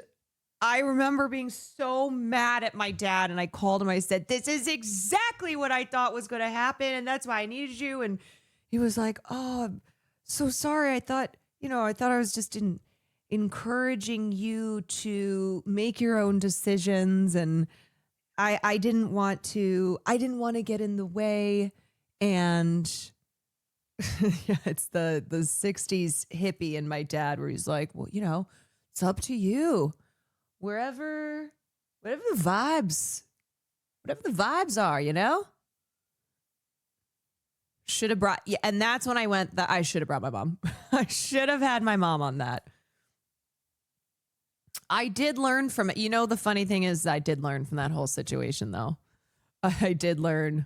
I remember being so mad at my dad, and I called him. I said, this is exactly what I thought was going to happen, and that's why I needed you. And he was like, oh, I'm so sorry. I thought I was just encouraging you to make your own decisions, and I didn't want to get in the way. And yeah, it's the 60s hippie in my dad where he's like, well, you know, it's up to you. Whatever the vibes are, you know? Should have brought, yeah, and that's when I went that I should have brought my mom. I should have had my mom on that. I did learn from it. You know, the funny thing is I did learn from that whole situation, though. I did learn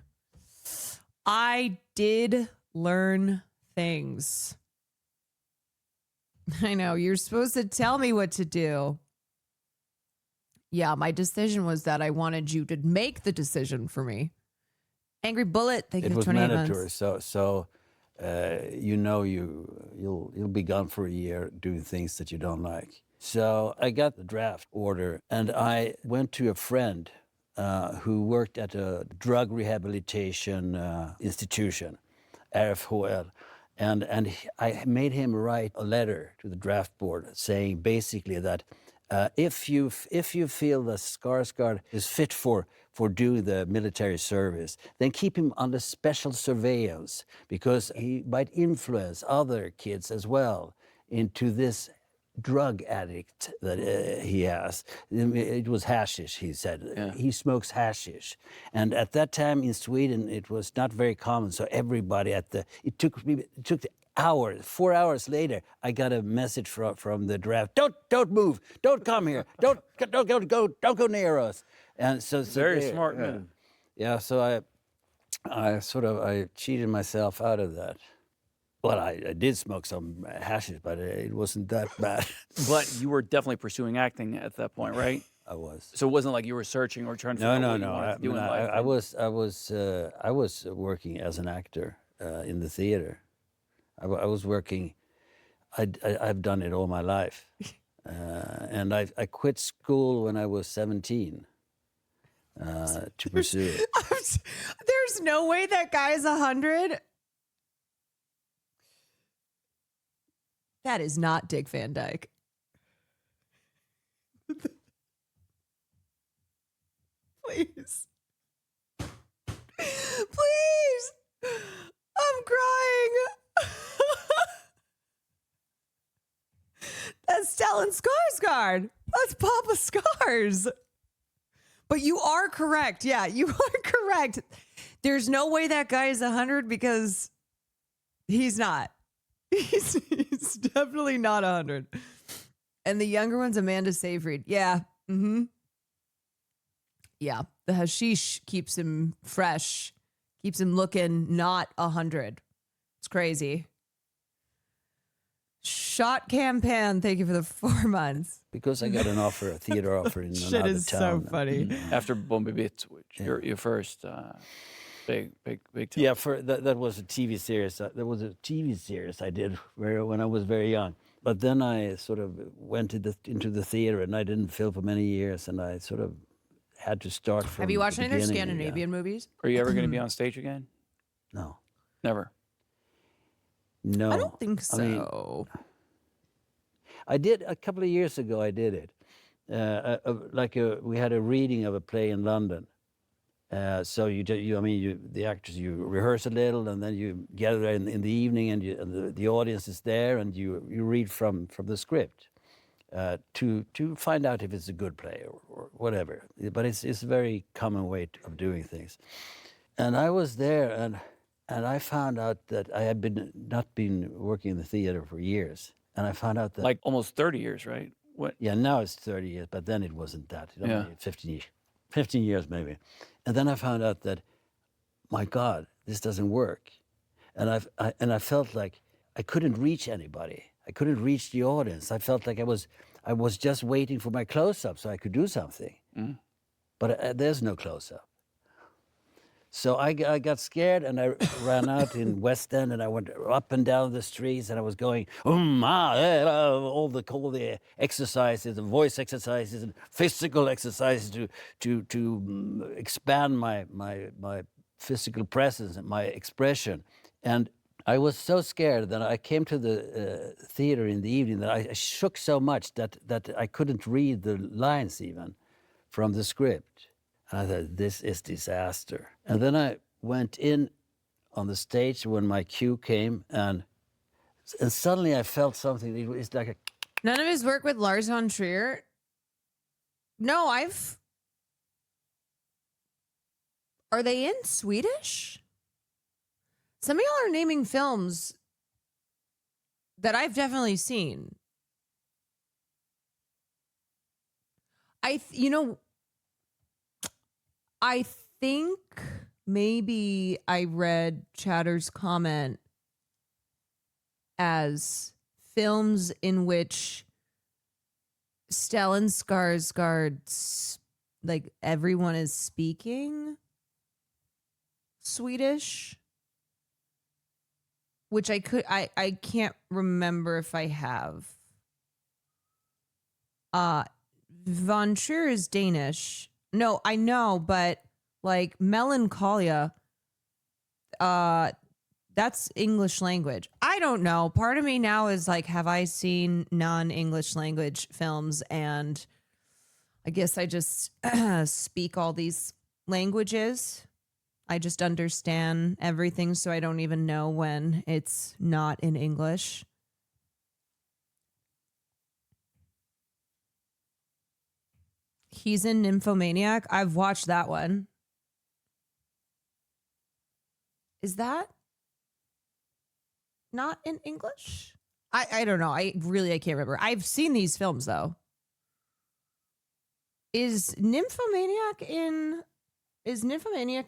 things. I know, you're supposed to tell me what to do. Yeah, my decision was that I wanted you to make the decision for me. Angry Bullet, thank you for 28 months. It was mandatory, so you know you'll be gone for a year doing things that you don't like. So I got the draft order, and I went to a friend who worked at a drug rehabilitation institution, RFHL, and I made him write a letter to the draft board saying basically that if you feel that Skarsgard is fit for doing the military service, then keep him under special surveillance because he might influence other kids as well into this drug addict that he has. It was hashish, he said. Yeah. He smokes hashish. And at that time in Sweden, it was not very common. So everybody it took hours, 4 hours later, I got a message from the draft. Don't move. Don't come here. Don't go near us. And so very smart move. Yeah, so I cheated myself out of that. Well, I did smoke some hashish, but it wasn't that bad. But you were definitely pursuing acting at that point, right? I was. So it wasn't like you were searching or trying to figure out what you wanted to do in life. I was working as an actor in the theater. I was working. I've done it all my life, and I quit school when I was 17 to pursue it. There's no way that guy's 100. That is not Dick Van Dyke. Please. Please. I'm crying. That's Stellan Skarsgård. That's Papa Scars. But you are correct. Yeah, you are correct. There's no way that guy is 100 because he's not. He's definitely not 100. And the younger one's Amanda Seyfried. Yeah. Mm-hmm. Yeah. The hashish keeps him fresh, keeps him looking not 100. It's crazy. Shot Campan, thank you for the 4 months. Because I got an offer, a theater offer in Shit another is town. so funny. After Bon Bébé, your first big time. Yeah, that was a TV series. There was a TV series I did when I was very young. But then I sort of went into the theater, and I didn't film for many years, and I sort of had to start from. Have you watched the any other beginning, Scandinavian movies? Are you ever going to be on stage again? No. Never. No. I don't think so. I mean, I did a couple of years ago. I did it. We had a reading of a play in London. So the actors, you rehearse a little, and then you gather in the evening, and the audience is there, and you read from the script to find out if it's a good play or whatever. But it's a very common way of doing things. And I was there, and I found out that I had not been working in the theater for years, and I found out that like almost 30 years, right? What? Yeah, now it's 30 years, but then it wasn't that. Yeah. 15 years maybe. And then I found out that, my God, this doesn't work. And I felt like I couldn't reach anybody. I couldn't reach the audience. I felt like I was just waiting for my close-up so I could do something. Mm. But there's no close-up. So I got scared, and I ran out in West End, and I went up and down the streets, and I was going, all the exercises, the voice exercises, and physical exercises to expand my physical presence and my expression. And I was so scared that I came to the theater in the evening that I shook so much that I couldn't read the lines even from the script. And I thought, this is disaster. And then I went in on the stage when my cue came, and suddenly I felt something. It's like a... None of his work with Lars von Trier? No, Are they in Swedish? Some of y'all are naming films that I've definitely seen. I think maybe I read Chatter's comment as films in which Stellan Skarsgård's, like, everyone is speaking Swedish, which I can't remember if I have. Von Trier is Danish. No, I know, but like Melancholia, that's English language. I don't know. Part of me now is like, have I seen non-English language films? And I guess I just speak all these languages. I just understand everything, so I don't even know when it's not in English. He's in Nymphomaniac. I've watched that one. Is that not in English? I don't know. I can't remember. I've seen these films though. Is Nymphomaniac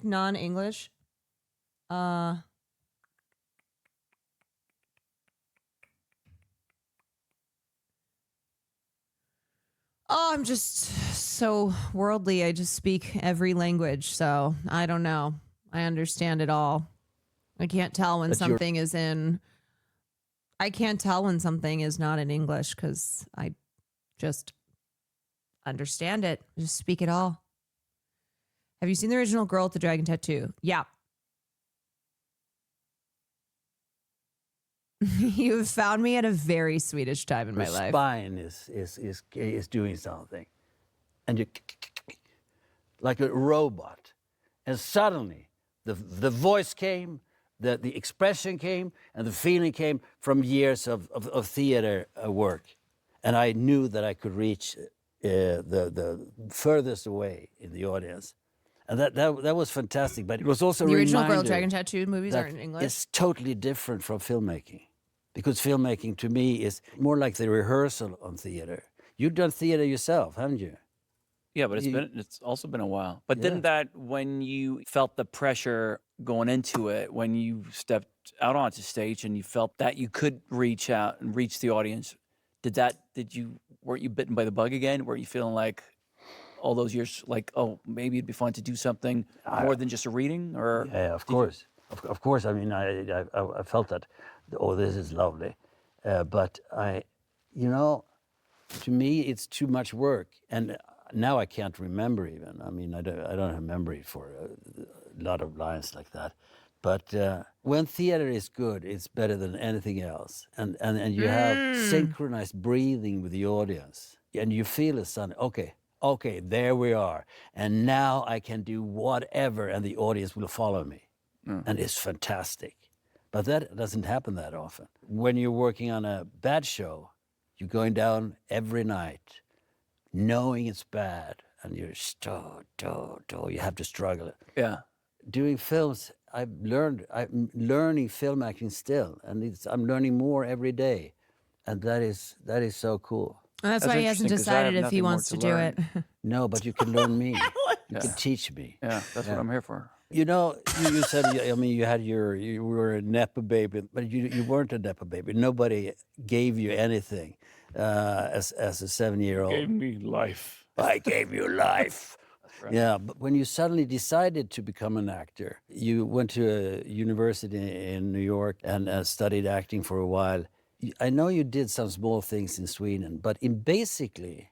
non-English? Oh, I'm just so worldly. I just speak every language, so I don't know. I understand it all. I can't tell when something is in... I can't tell when something is not in English because I just understand it. I just speak it all. Have you seen the original Girl with the Dragon Tattoo? Yeah. You have found me at a very Swedish time in my life. Spine is doing something, and you like a robot. And suddenly, the voice came, the expression came, and the feeling came from years of theater work. And I knew that I could reach the furthest away in the audience. And that was fantastic. But it was also The a original Girl reminder Dragon Tattoo movies are that in English. it's totally different from filmmaking. Because filmmaking, to me, is more like the rehearsal on theater. You've done theater yourself, haven't you? Yeah, but it's also been a while. But Yeah. didn't that, when you felt the pressure going into it, when you stepped out onto stage and you felt that you could reach out and reach the audience, weren't you bitten by the bug again? Were you feeling like all those years, like, oh, maybe it'd be fun to do something more than just a reading? Or Yeah, of course. Of course, I mean, I felt that, oh, this is lovely. But to me, it's too much work. And now I can't remember even. I mean, I don't have memory for a lot of lines like that. But when theater is good, it's better than anything else. And you have synchronized breathing with the audience. And you feel it, son, okay, there we are. And now I can do whatever, and the audience will follow me. And it's fantastic. But that doesn't happen that often. When you're working on a bad show, you're going down every night, knowing it's bad, and you're you have to struggle. Yeah. Doing films, I'm learning film acting still, and I'm learning more every day, and that is so cool. And that's why he hasn't decided if he wants to do it. No, but you can learn me. You can teach me. Yeah, that's what I'm here for. You know, you said, I mean, you were a Nepo baby, but you weren't a Nepo baby. Nobody gave you anything as a 7-year-old. Gave me life. I gave you life. Right. Yeah, but when you suddenly decided to become an actor, you went to a university in New York and studied acting for a while. I know you did some small things in Sweden, but basically,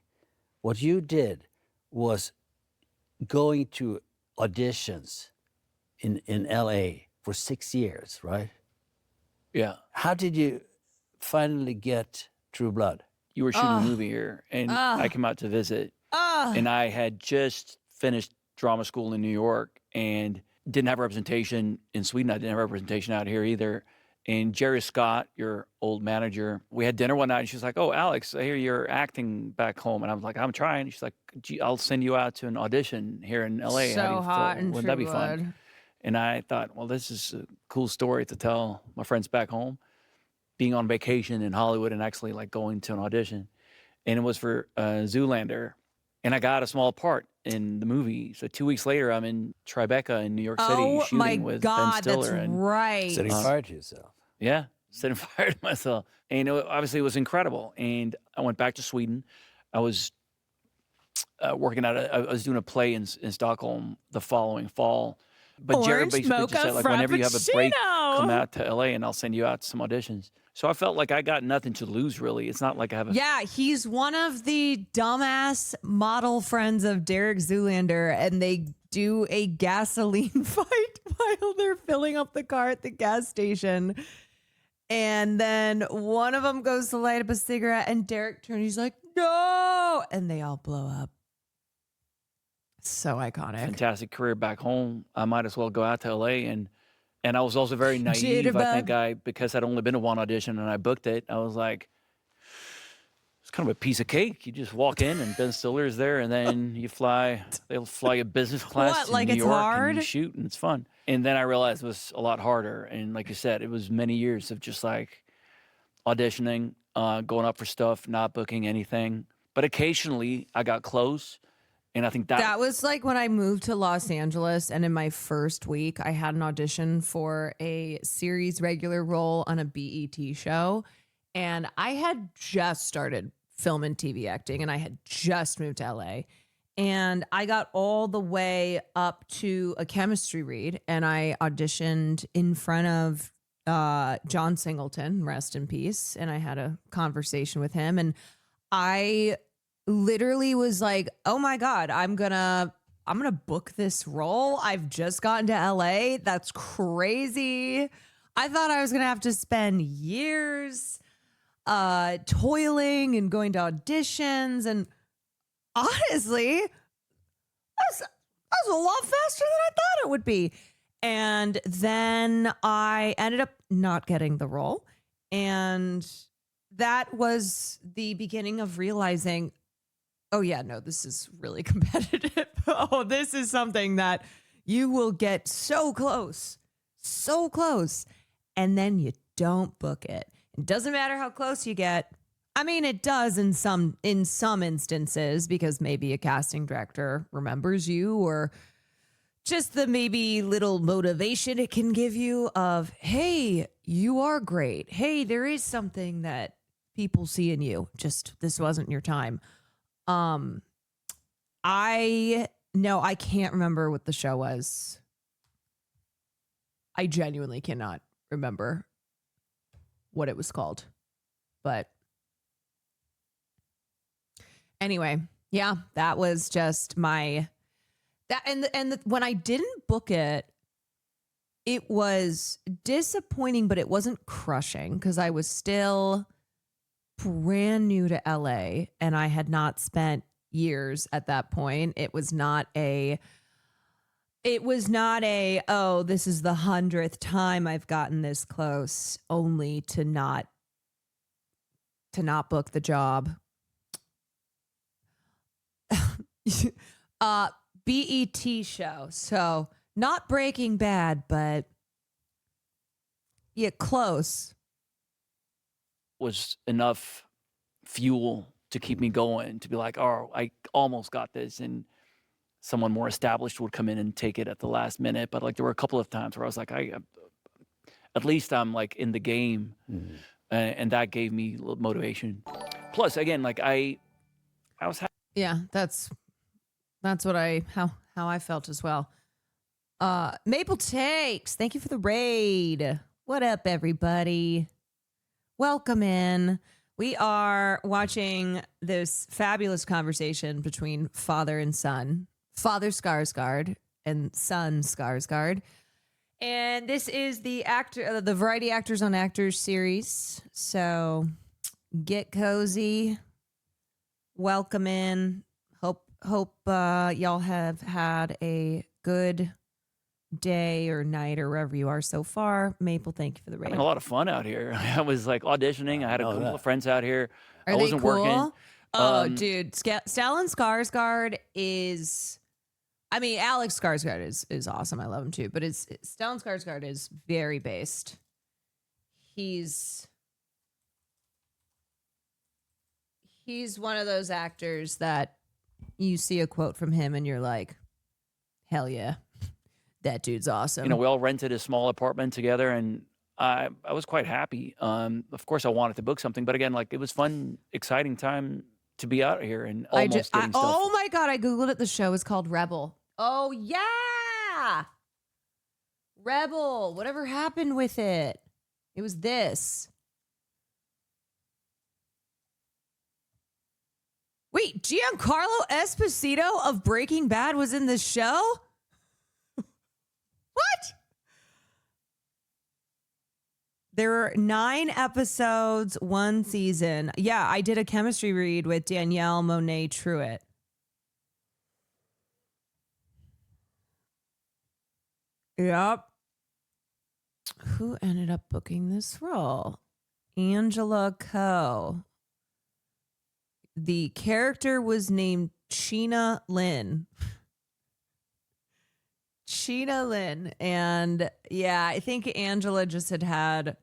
what you did was going to auditions in LA for 6 years, right? Yeah. How did you finally get True Blood? You were shooting a movie here, and I came out to visit, and I had just finished drama school in New York and didn't have representation in Sweden. I didn't have representation out here either. And Jerry Scott, your old manager, we had dinner one night, and she's like, "Oh, Alex, I hear you're acting back home." And I was like, "I'm trying." She's like, "Gee, I'll send you out to an audition here in LA. So hot and Wouldn't that be True fun?" Blood. And I thought, well, this is a cool story to tell my friends back home, being on vacation in Hollywood and actually like going to an audition. And it was for Zoolander. And I got a small part in the movie. So 2 weeks later, I'm in Tribeca in New York City shooting with Ben Stiller. That's right. Setting fire to yourself. Yeah, setting fire to myself. And obviously it was incredible. And I went back to Sweden. I was working at I was doing a play in Stockholm the following fall. But Jerry basically just said, like, whenever you have a break, come out to LA and I'll send you out to some auditions. So I felt like I got nothing to lose, really. It's not like I have a... Yeah, he's one of the dumbass model friends of Derek Zoolander, and they do a gasoline fight while they're filling up the car at the gas station. And then one of them goes to light up a cigarette, and Derek turns, he's like, "No!" And they all blow up. So iconic. Fantastic career back home. I might as well go out to LA. And I was also very naive. I think because I'd only been to one audition and I booked it, I was like, it's kind of a piece of cake. You just walk in and Ben Stiller's there, and then they'll fly you business class to New York and you shoot, and it's fun. And then I realized it was a lot harder. And like you said, it was many years of just like auditioning, going up for stuff, not booking anything. But occasionally I got close. And I think that was like when I moved to Los Angeles, and in my first week, I had an audition for a series regular role on a BET show. And I had just started film and TV acting, and I had just moved to LA. And I got all the way up to a chemistry read, and I auditioned in front of John Singleton, rest in peace. And I had a conversation with him, and I literally was like, "Oh my God, I'm gonna book this role. I've just gotten to LA. That's crazy." I thought I was gonna have to spend years toiling and going to auditions, and honestly, That was a lot faster than I thought it would be. And then I ended up not getting the role. And that was the beginning of realizing, oh, yeah, no, this is really competitive. Oh, this is something that you will get so close, and then you don't book it. It doesn't matter how close you get. I mean, it does in some instances, because maybe a casting director remembers you, or just the maybe little motivation it can give you of, hey, you are great. Hey, there is something that people see in you. Just this wasn't your time. I can't remember what the show was. I genuinely cannot remember what it was called. But anyway, yeah, that was just my when I didn't book it, it was disappointing, but it wasn't crushing because I was still brand new to LA and I had not spent years at that point. It was not a, oh, this is the 100th time I've gotten this close, only to not book the job. BET show. So not Breaking Bad, but yeah, close. Was enough fuel to keep me going, to be like, oh, I almost got this. And someone more established would come in and take it at the last minute. But like, there were a couple of times where I was like, at least I'm like in the game. Mm-hmm. And that gave me a little motivation. Plus, again, like I was yeah, that's what how I felt as well. Maple Takes, thank you for the raid. What up, everybody? Welcome in. We are watching this fabulous conversation between father and son, Father Skarsgard and son Skarsgard. And this is the Variety Actors on Actors series. So get cozy. Welcome in. Hope y'all have had a good day or night or wherever you are so far. Maple, thank you for the raid. Having a lot of fun out here. I was like auditioning. I had a couple of friends out here. Are I wasn't they cool? working. Oh, dude, Stellan Skarsgård is. I mean, Alex Skarsgård is awesome. I love him too. But Stellan Skarsgård is very based. He's one of those actors that you see a quote from him and you're like, hell yeah, that dude's awesome. You know, we all rented a small apartment together, and I was quite happy. Of course, I wanted to book something, but again, like, it was fun, exciting time to be out here and almost getting stuff. Oh my God, I Googled it. The show is called Rebel. Oh, yeah. Rebel. Whatever happened with it? It was this. Wait, Giancarlo Esposito of Breaking Bad was in this show? What? There are 9 episodes, 1 season. Yeah, I did a chemistry read with Danielle Monet Truitt. Yep. Who ended up booking this role? Angela Coe. The character was named Sheena Lynn. Sheena Lynn. And yeah, I think Angela just had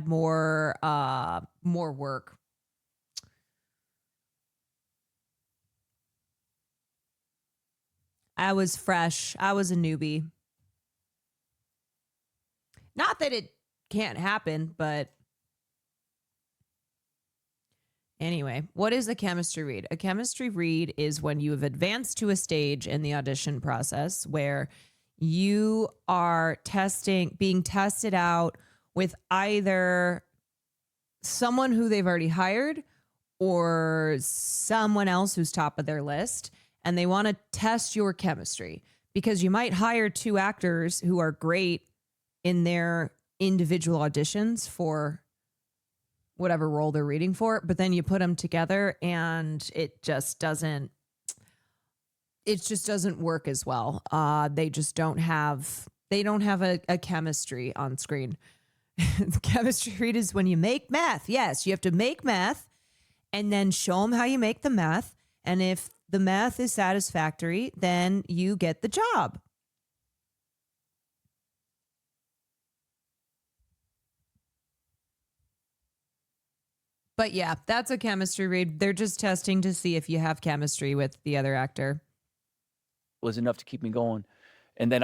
more work. I was fresh. I was a newbie. Not that it can't happen, but anyway, what is a chemistry read? A chemistry read is when you have advanced to a stage in the audition process where you are being tested out with either someone who they've already hired or someone else who's top of their list, and they want to test your chemistry because you might hire 2 actors who are great in their individual auditions for whatever role they're reading for, but then you put them together and it just doesn't it just doesn't work as well. They just don't have a chemistry on screen. The chemistry read is when you make meth. Yes, you have to make meth and then show them how you make the meth. And if the meth is satisfactory, then you get the job. But yeah, that's a chemistry read. They're just testing to see if you have chemistry with the other actor. Was enough to keep me going. And then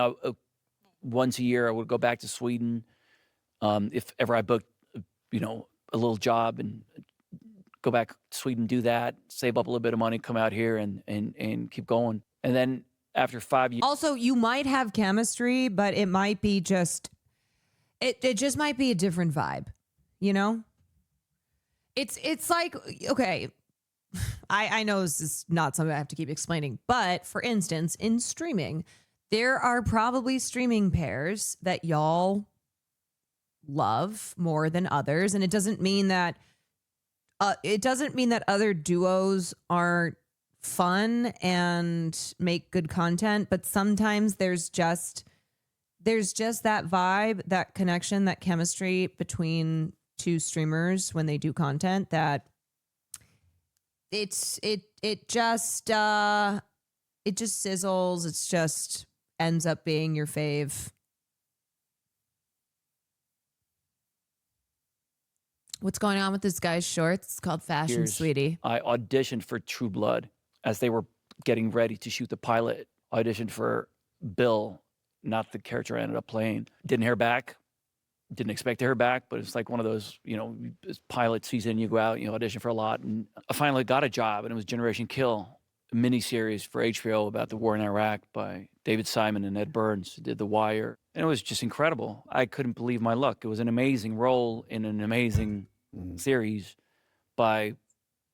once a year, I would go back to Sweden. If ever I booked, a little job and go back to Sweden, do that, save up a little bit of money, come out here and keep going. And then after 5 years. Also, you might have chemistry, but it might be just, it just might be a different vibe, you know? It's like, okay, I know this is not something I have to keep explaining, but for instance, in streaming, there are probably streaming pairs that y'all love more than others. And it doesn't mean that other duos aren't fun and make good content, but sometimes there's just that vibe, that connection, that chemistry between two streamers when they do content that it just sizzles. It's just ends up being your fave. What's going on with this guy's shorts? It's called Fashion Sweetie. I auditioned for True Blood as they were getting ready to shoot the pilot. I auditioned for Bill, not the character I ended up playing. Didn't hear back. Didn't expect to hear back, but it's like one of those, pilot season, you go out, audition for a lot. And I finally got a job, and it was Generation Kill, a miniseries for HBO about the war in Iraq by David Simon and Ed Burns, who did The Wire. And it was just incredible. I couldn't believe my luck. It was an amazing role in an amazing series by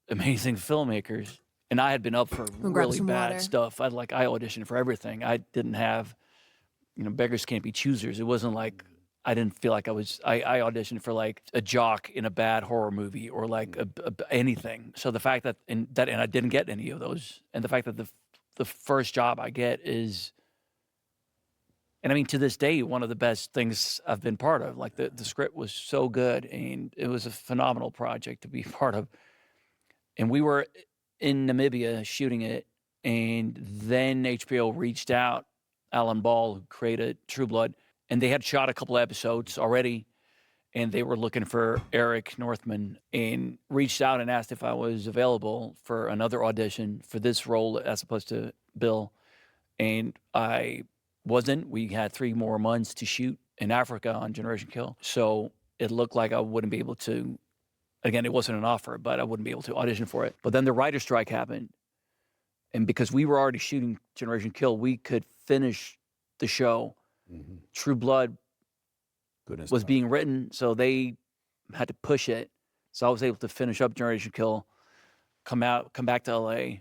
amazing filmmakers. And I had been up for really bad stuff. I auditioned for everything. I didn't have, beggars can't be choosers. It wasn't like I didn't feel like I auditioned for like a jock in a bad horror movie or like anything. So the fact that I didn't get any of those, and the fact that the first job I get is, and I mean, to this day, one of the best things I've been part of. Like the script was so good, and it was a phenomenal project to be part of. And we were in Namibia shooting it, and then HBO reached out, Alan Ball, who created True Blood, and they had shot a couple of episodes already, and they were looking for Eric Northman, and reached out and asked if I was available for another audition for this role as opposed to Bill. And I wasn't. We had 3 more months to shoot in Africa on Generation Kill. So it looked like I wouldn't be able to, again, it wasn't an offer, but I wouldn't be able to audition for it. But then the writer's strike happened. And because we were already shooting Generation Kill, we could finish the show. Mm-hmm. True Blood was being written, so they had to push it. So I was able to finish up Generation Kill, come back to LA,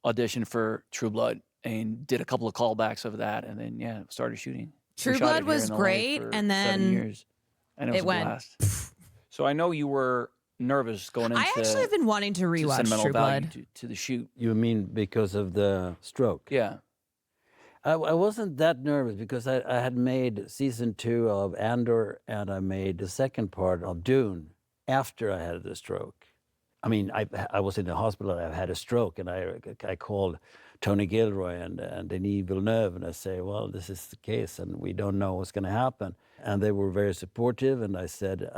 audition for True Blood, and did a couple of callbacks of that, and then started shooting. True Blood was great, and then 7 years, and it was a blast. So I know you were nervous going into. I actually have been wanting to rewatch True Blood to the shoot. You mean because of the stroke? Yeah. I wasn't that nervous because I had made season 2 of Andor, and I made the second part of Dune after I had the stroke. I mean, I was in the hospital, I had a stroke, and I called Tony Gilroy and Denis Villeneuve, and I say, well, this is the case, and we don't know what's going to happen. And they were very supportive, and I said,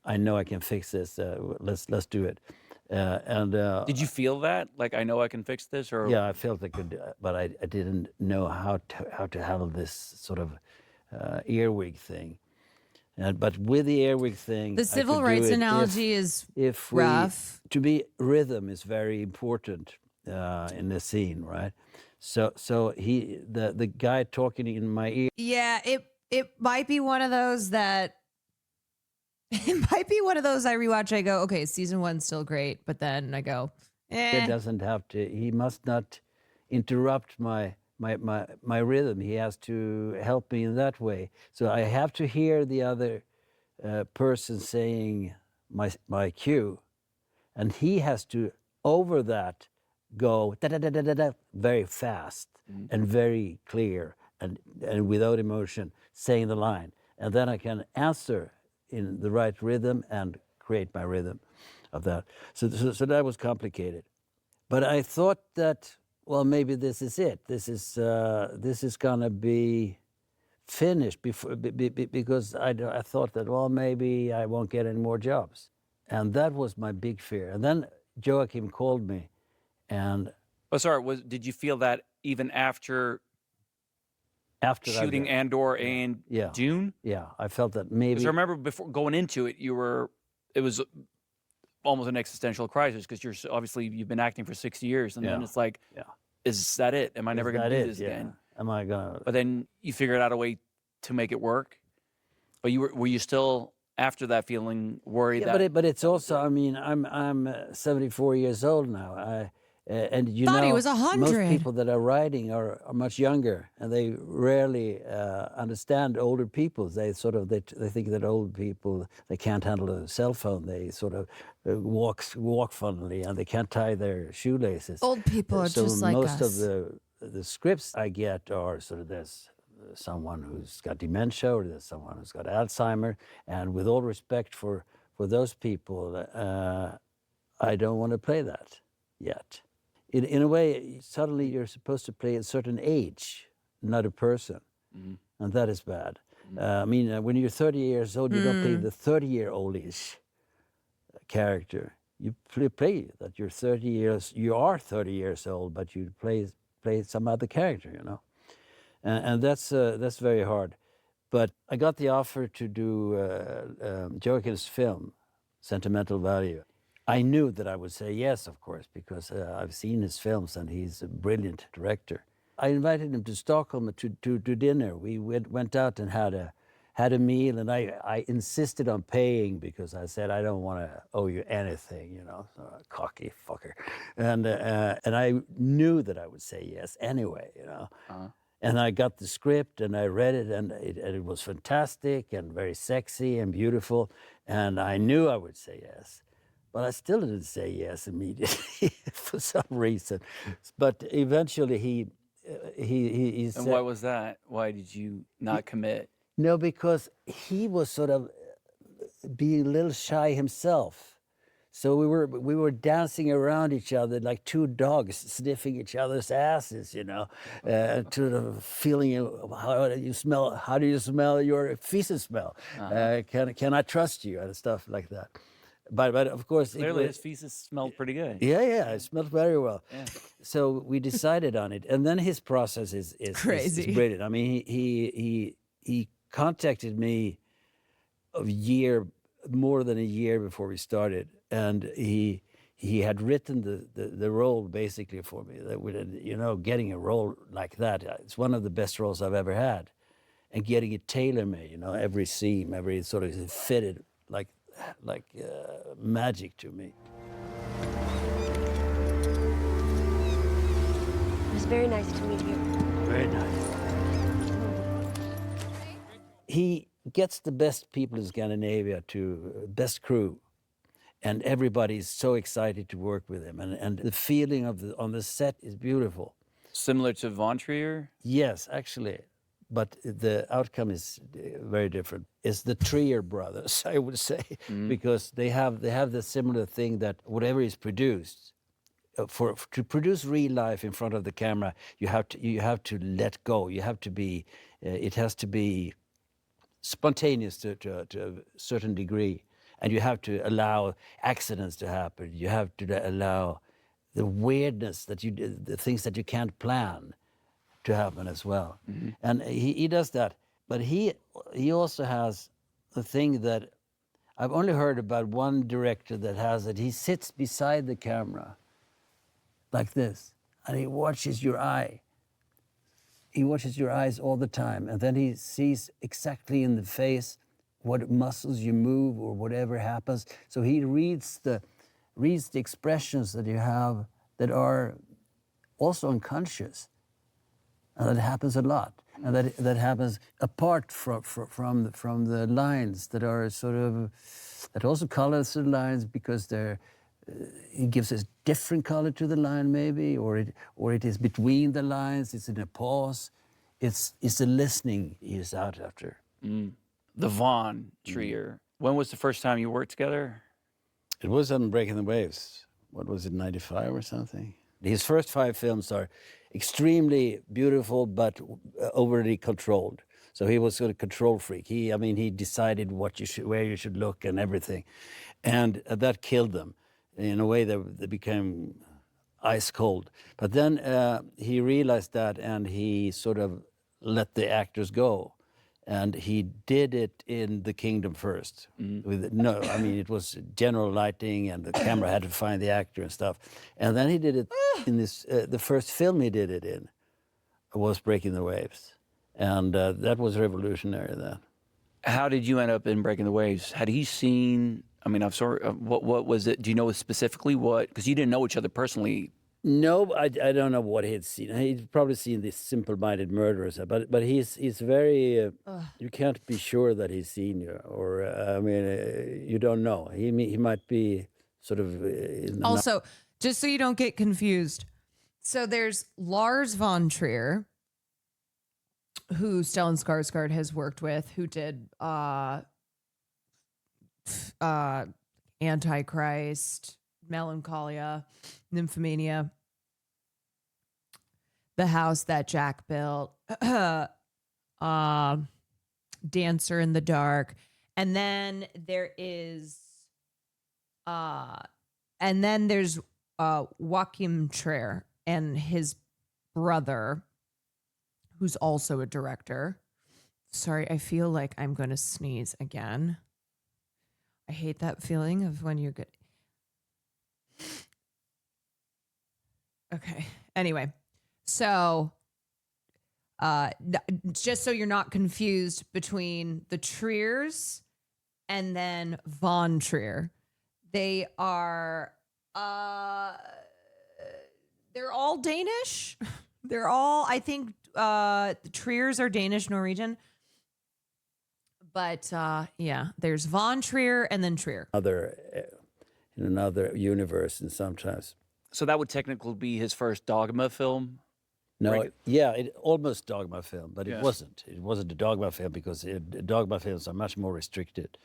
I know I can fix this. Let's do it. Did you feel that? Like, I know I can fix this? Or yeah, I felt I could, but I didn't know how to handle this sort of earwig thing. But with the earwig thing, the civil rights analogy is rough. To be rhythm is very important in the scene, right? So the guy talking in my ear. Yeah, it might be one of those that. It might be one of those I rewatch. I go, okay, season 1's still great, but then I go, It doesn't have to. He must not interrupt my rhythm. He has to help me in that way. So I have to hear the other person saying my cue, and he has to over that go da da da da da da very fast and very clear and without emotion, saying the line, and then I can answer in the right rhythm and create my rhythm of that. So that was complicated, but I thought that, well, maybe this is it. This is gonna be finished before, because I thought that, well, maybe I won't get any more jobs, and that was my big fear. And then Joachim called me, and did you feel that even after shooting that, Andor and Dune? Yeah, I felt that maybe. Because I remember before going into it, it was almost an existential crisis, because you've been acting for 60 years, and then it's like, is that it? Am I never going to do this again? Am I gonna? But then you figured out a way to make it work. But were you still, after that, feeling worried? But it's also, I mean, I'm 74 years old now. And you Thought know, he was 100. most people that are writing are much younger, and they rarely understand older people. They they think that old people, they can't handle a cell phone. They sort of walk funnily, and they can't tie their shoelaces. Old people are just like us. Most of the scripts I get are sort of this. Someone who's got dementia, or there's someone who's got Alzheimer, and with all respect for those people, I don't want to play that yet. In a way, suddenly you're supposed to play a certain age, not a person, and that is bad. I mean, when you're 30 years old, you don't play the 30-year-oldish character. You play that you're 30 years. You are 30 years old, but you play some other character, you know. And that's very hard. But I got the offer to do Joachim's film, Sentimental Value. I knew that I would say yes, of course, because I've seen his films and he's a brilliant director. I invited him to Stockholm to dinner. We went out and had a meal, and I insisted on paying, because I said, I don't want to owe you anything, you know, cocky fucker. And I knew that I would say yes anyway, you know. And I got the script and I read it, and it was fantastic and very sexy and beautiful, and I knew I would say yes. But I still didn't say yes immediately for some reason. But eventually he said. And why was that? Why did you not commit? No, because he was sort of being a little shy himself. So we were dancing around each other like two dogs sniffing each other's asses, you know, sort of feeling how do you smell your feces smell? Can I trust you, and stuff like that. But of course, clearly his feces smelled pretty good. Yeah, it smelled very well. Yeah. So we decided on it, and then his process is crazy, is brilliant. I mean, he contacted me more than a year before we started, and he had written the role basically for me. That you know, getting a role like that, it's one of the best roles I've ever had, and getting it tailor-made. You know, every seam, every sort of fitted like magic to me. It was very nice to meet you. Very nice. He gets the best people in Scandinavia to best crew, and everybody's so excited to work with him, and the feeling on the set is beautiful. Similar to Von Trier? Yes, actually. But the outcome is very different. It's the Trier brothers, I would say, because they have the similar thing that whatever is produced, to produce real life in front of the camera, you have to let go. You have to be, it has to be spontaneous to a certain degree, and you have to allow accidents to happen. You have to allow the weirdness the things that you can't plan to happen as well. And he does that. But he also has the thing that I've only heard about one director that has it. He sits beside the camera like this, and he watches your eye. He watches your eyes all the time, and then he sees exactly in the face what muscles you move or whatever happens. So he reads the expressions that you have that are also unconscious. And that happens a lot, and that happens apart from the lines that are sort of, that also colors the lines because they're he gives a different color to the line, maybe, or it is between the lines. It's in a pause. It's the listening he's out after. The Von Trier. When was the first time you worked together? It was on Breaking the Waves. What was it, 95 or something? His first 5 films are extremely beautiful, but overly controlled. So he was sort of control freak. He decided where you should look and everything. And that killed them. In a way, they became ice cold. But then he realized that, and he sort of let the actors go. And he did it in The Kingdom first. It was general lighting, and the camera had to find the actor and stuff. And then he did it in this. The first film he did it in was Breaking the Waves, and that was revolutionary then. How did you end up in Breaking the Waves? Had he seen? I mean, I'm sorry. What was it? Do you know specifically what? Because you didn't know each other personally. No, I don't know what he'd seen. He'd probably seen these Simple-Minded Murderers, but he's very. You can't be sure that he's seen you, or you don't know. He might be sort of. Also, just so you don't get confused, so there's Lars von Trier, who Stellan Skarsgård has worked with, who did Antichrist, Melancholia, Nymphomania, The House That Jack Built, Dancer in the Dark, and then there's Joachim Trier and his brother, who's also a director. Sorry, I feel like I'm going to sneeze again. I hate that feeling of when you're good. Okay. Anyway, so just so you're not confused between the Triers and then Von Trier, they are they're all Danish. They're all, I think, the Triers are Danish, Norwegian. But yeah, there's Von Trier and then Trier. In another universe, and sometimes. So that would technically be his first Dogma film? No, Right. it almost Dogma film, but it wasn't. It wasn't a Dogma film because Dogma films are much more restricted.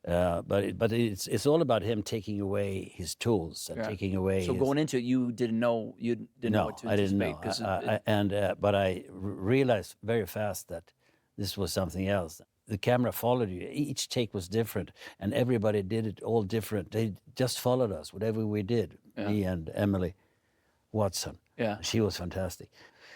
But it's all about him taking away his tools and taking away. So going into it, you didn't know what to I didn't know. anticipate, But I realized very fast that this was something else. The camera followed you. Each take was different, and everybody did it all different. They just followed us, whatever we did. Me and Emily Watson. Yeah, she was fantastic.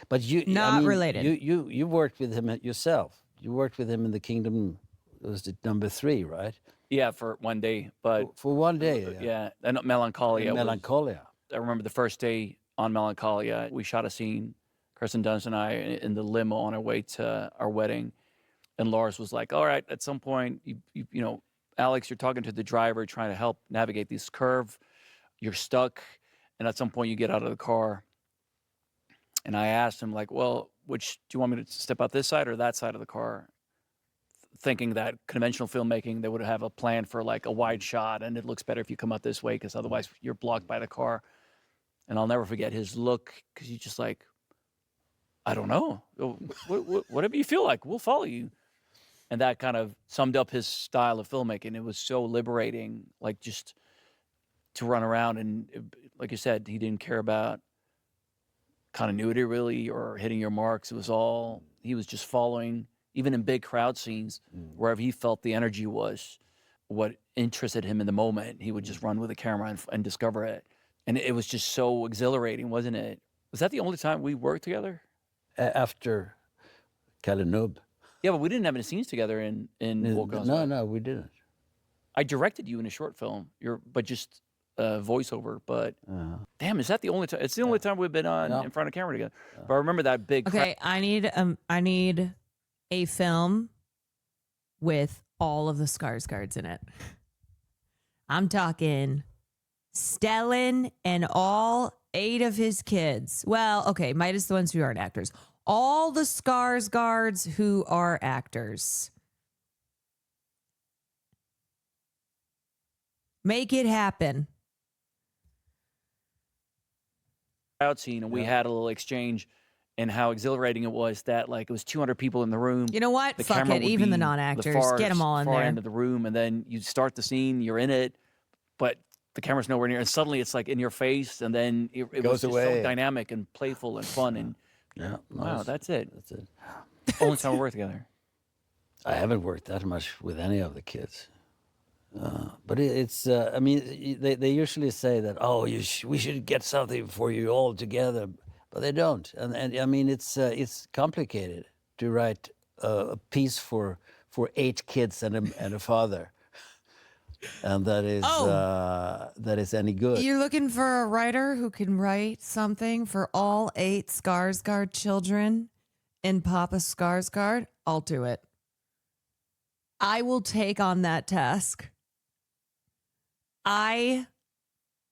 But related. You worked with him yourself. You worked with him in The Kingdom. Was it number 3, right? Yeah, for one day, but for one day. Yeah, and Melancholia. Melancholia. I remember the first day on Melancholia, we shot a scene, Kirsten Dunst and I, in the limo on our way to our wedding. And Lars was like, all right, at some point, you know, Alex, you're talking to the driver, trying to help navigate this curve. You're stuck. And at some point, you get out of the car. And I asked him, like, well, do you want me to step out this side or that side of the car? Thinking that conventional filmmaking, they would have a plan for like a wide shot, and it looks better if you come out this way because otherwise you're blocked by the car. And I'll never forget his look, because he's just like, I don't know. Whatever you feel like, we'll follow you. And that kind of summed up his style of filmmaking. It was so liberating, like just to run around. And like you said, he didn't care about continuity really or hitting your marks. He was just following, even in big crowd scenes, wherever he felt the energy was, what interested him in the moment, he would just run with the camera and discover it. And it was just so exhilarating, wasn't it? Was that the only time we worked together? After Kalle Nubb. Yeah, but we didn't have any scenes together in Walk On. No, we didn't. I directed you in a short film, but just voiceover. But damn, is that the only time? It's the only time we've been on in front of camera together. But I remember that big. Okay, I need a film with all of the Skarsgards in it. I'm talking Stellan and all 8 of his kids. Well, okay, minus the ones who aren't actors. All the Skarsgards who are actors. Make it happen. out scene, and we had a little exchange, and how exhilarating it was that like it was 200 people in the room. You know what? The Fuck camera it. would Even the be non-actors, far, get them all in far there. end of the room, and then you start the scene, you're in it, but the camera's nowhere near, and suddenly it's like in your face, and then it was Goes just away. so dynamic and playful and fun, and wow, nice. that's it. That's it. Only time we work together. I haven't worked that much with any of the kids. But it's, I mean, they usually say that, oh, we should get something for you all together, but they don't. And I mean, it's complicated to write a piece for 8 kids and a father, and that is any good. You're looking for a writer who can write something for all 8 Skarsgard children in Papa Skarsgard? I'll do it. I will take on that task. I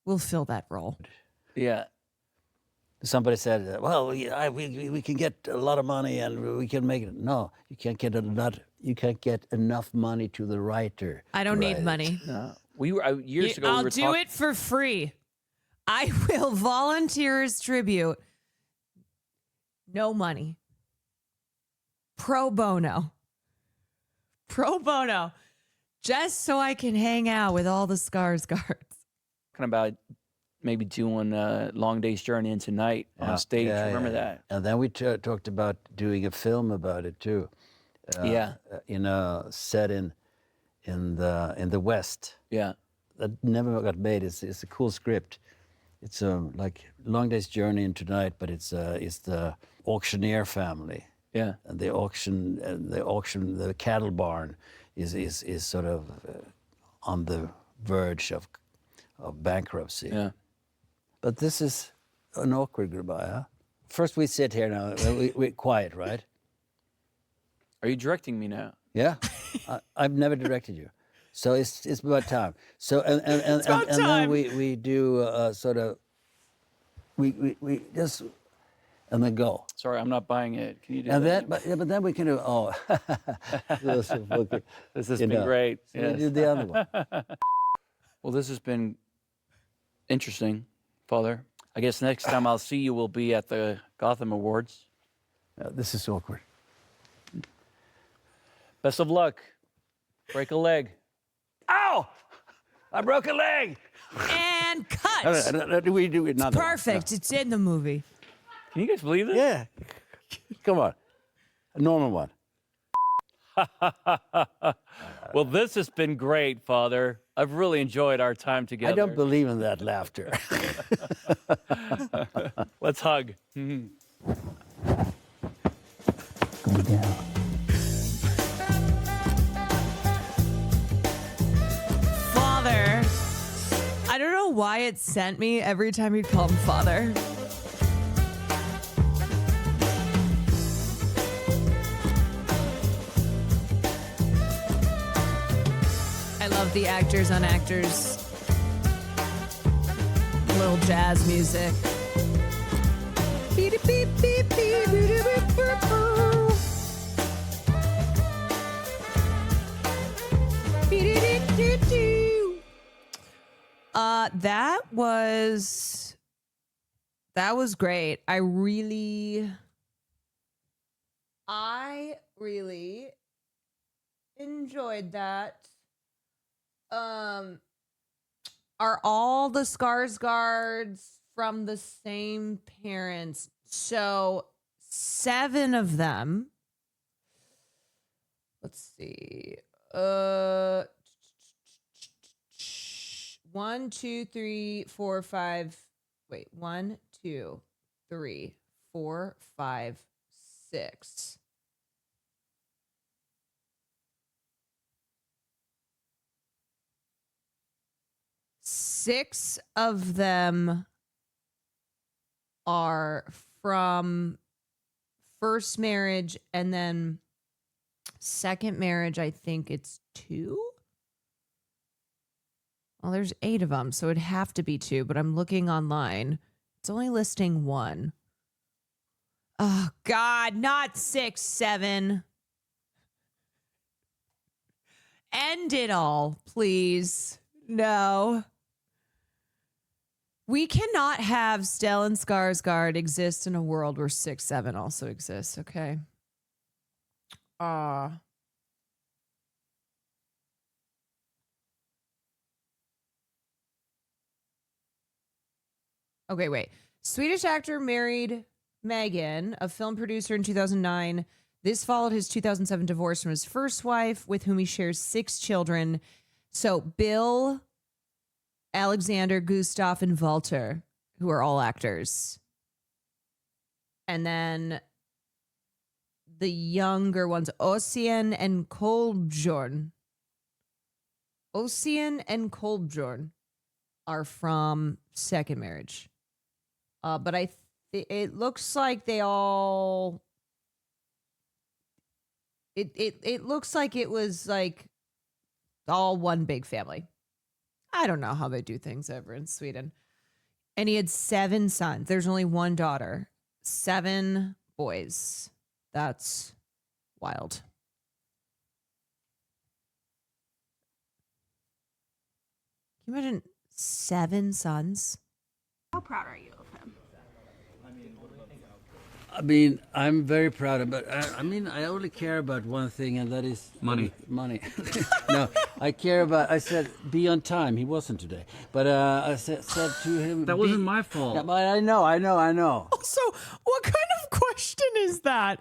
will fill that role. Yeah. Somebody said, well, we can get a lot of money and we can make it. No, you can't get enough money to the writer. I don't need money. No. We were years ago. I'll we were do it for free. I will volunteer as tribute. No money. Pro bono. Pro bono. Just so I can hang out with all the Skarsgards. Talking about maybe doing Long Day's Journey into Night on stage. Remember that? And then we talked about doing a film about it too. In a set in the West. Yeah. That never got made. It's a cool script. It's like Long Day's Journey into Night, but it's the auctioneer family. Yeah. And the cattle barn is sort of on the verge of bankruptcy. Yeah. But this is an awkward goodbye, huh? First we sit here now, we're quiet, right? Are you directing me now? Yeah. I've never directed you. So it's about time. So and then we do sort of we just and then go. Sorry, I'm not buying it. Can you do and that? But then we can do this has been great. So we do the other one. Well, this has been interesting, Father. I guess next time I'll see you will be at the Gotham Awards. This is awkward. Best of luck. Break a leg. Ow! I broke a leg. And cut. We do it It's perfect. It's in the movie. Can you guys believe this? Yeah. Come on. A normal one. Well, this has been great, Father. I've really enjoyed our time together. I don't believe in that laughter. Let's hug. Go down. Father. I don't know why it sent me every time you call him Father. I love the actors on actors. Little jazz music. That was great. I really enjoyed that. Are all the Skarsgards from the same parents? So 7 of them. Let's see. 1, 2, 3, 4, 5. Wait, 1, 2, 3, 4, 5, 6. Six of them are from first marriage, and then second marriage, I think it's 2. Well, there's 8 of them, so it'd have to be 2, but I'm looking online. It's only listing 1. Oh, God, not 6, 7. End it all, please. No. We cannot have Stellan Skarsgård exist in a world where 6'7" also exists, okay? Okay, wait. Swedish actor married Megan, a film producer in 2009. This followed his 2007 divorce from his first wife, with whom he shares 6 children. So Bill, Alexander, Gustav, and Walter, who are all actors. And then the younger ones, Ossian and Kolbjorn. Ossian and Kolbjorn are from second marriage. But it looks like they all... It looks like it was like all one big family. I don't know how they do things over in Sweden. And he had 7 sons. There's only 1 daughter. 7 boys. That's wild. Can you imagine 7 sons? How proud are you of him? I mean, I'm very proud of it. I only care about one thing, and that is Money. Money. No, I care about. I said be on time. He wasn't today, but I said to him. That wasn't my fault. Yeah, but I know. Also, what kind of question is that?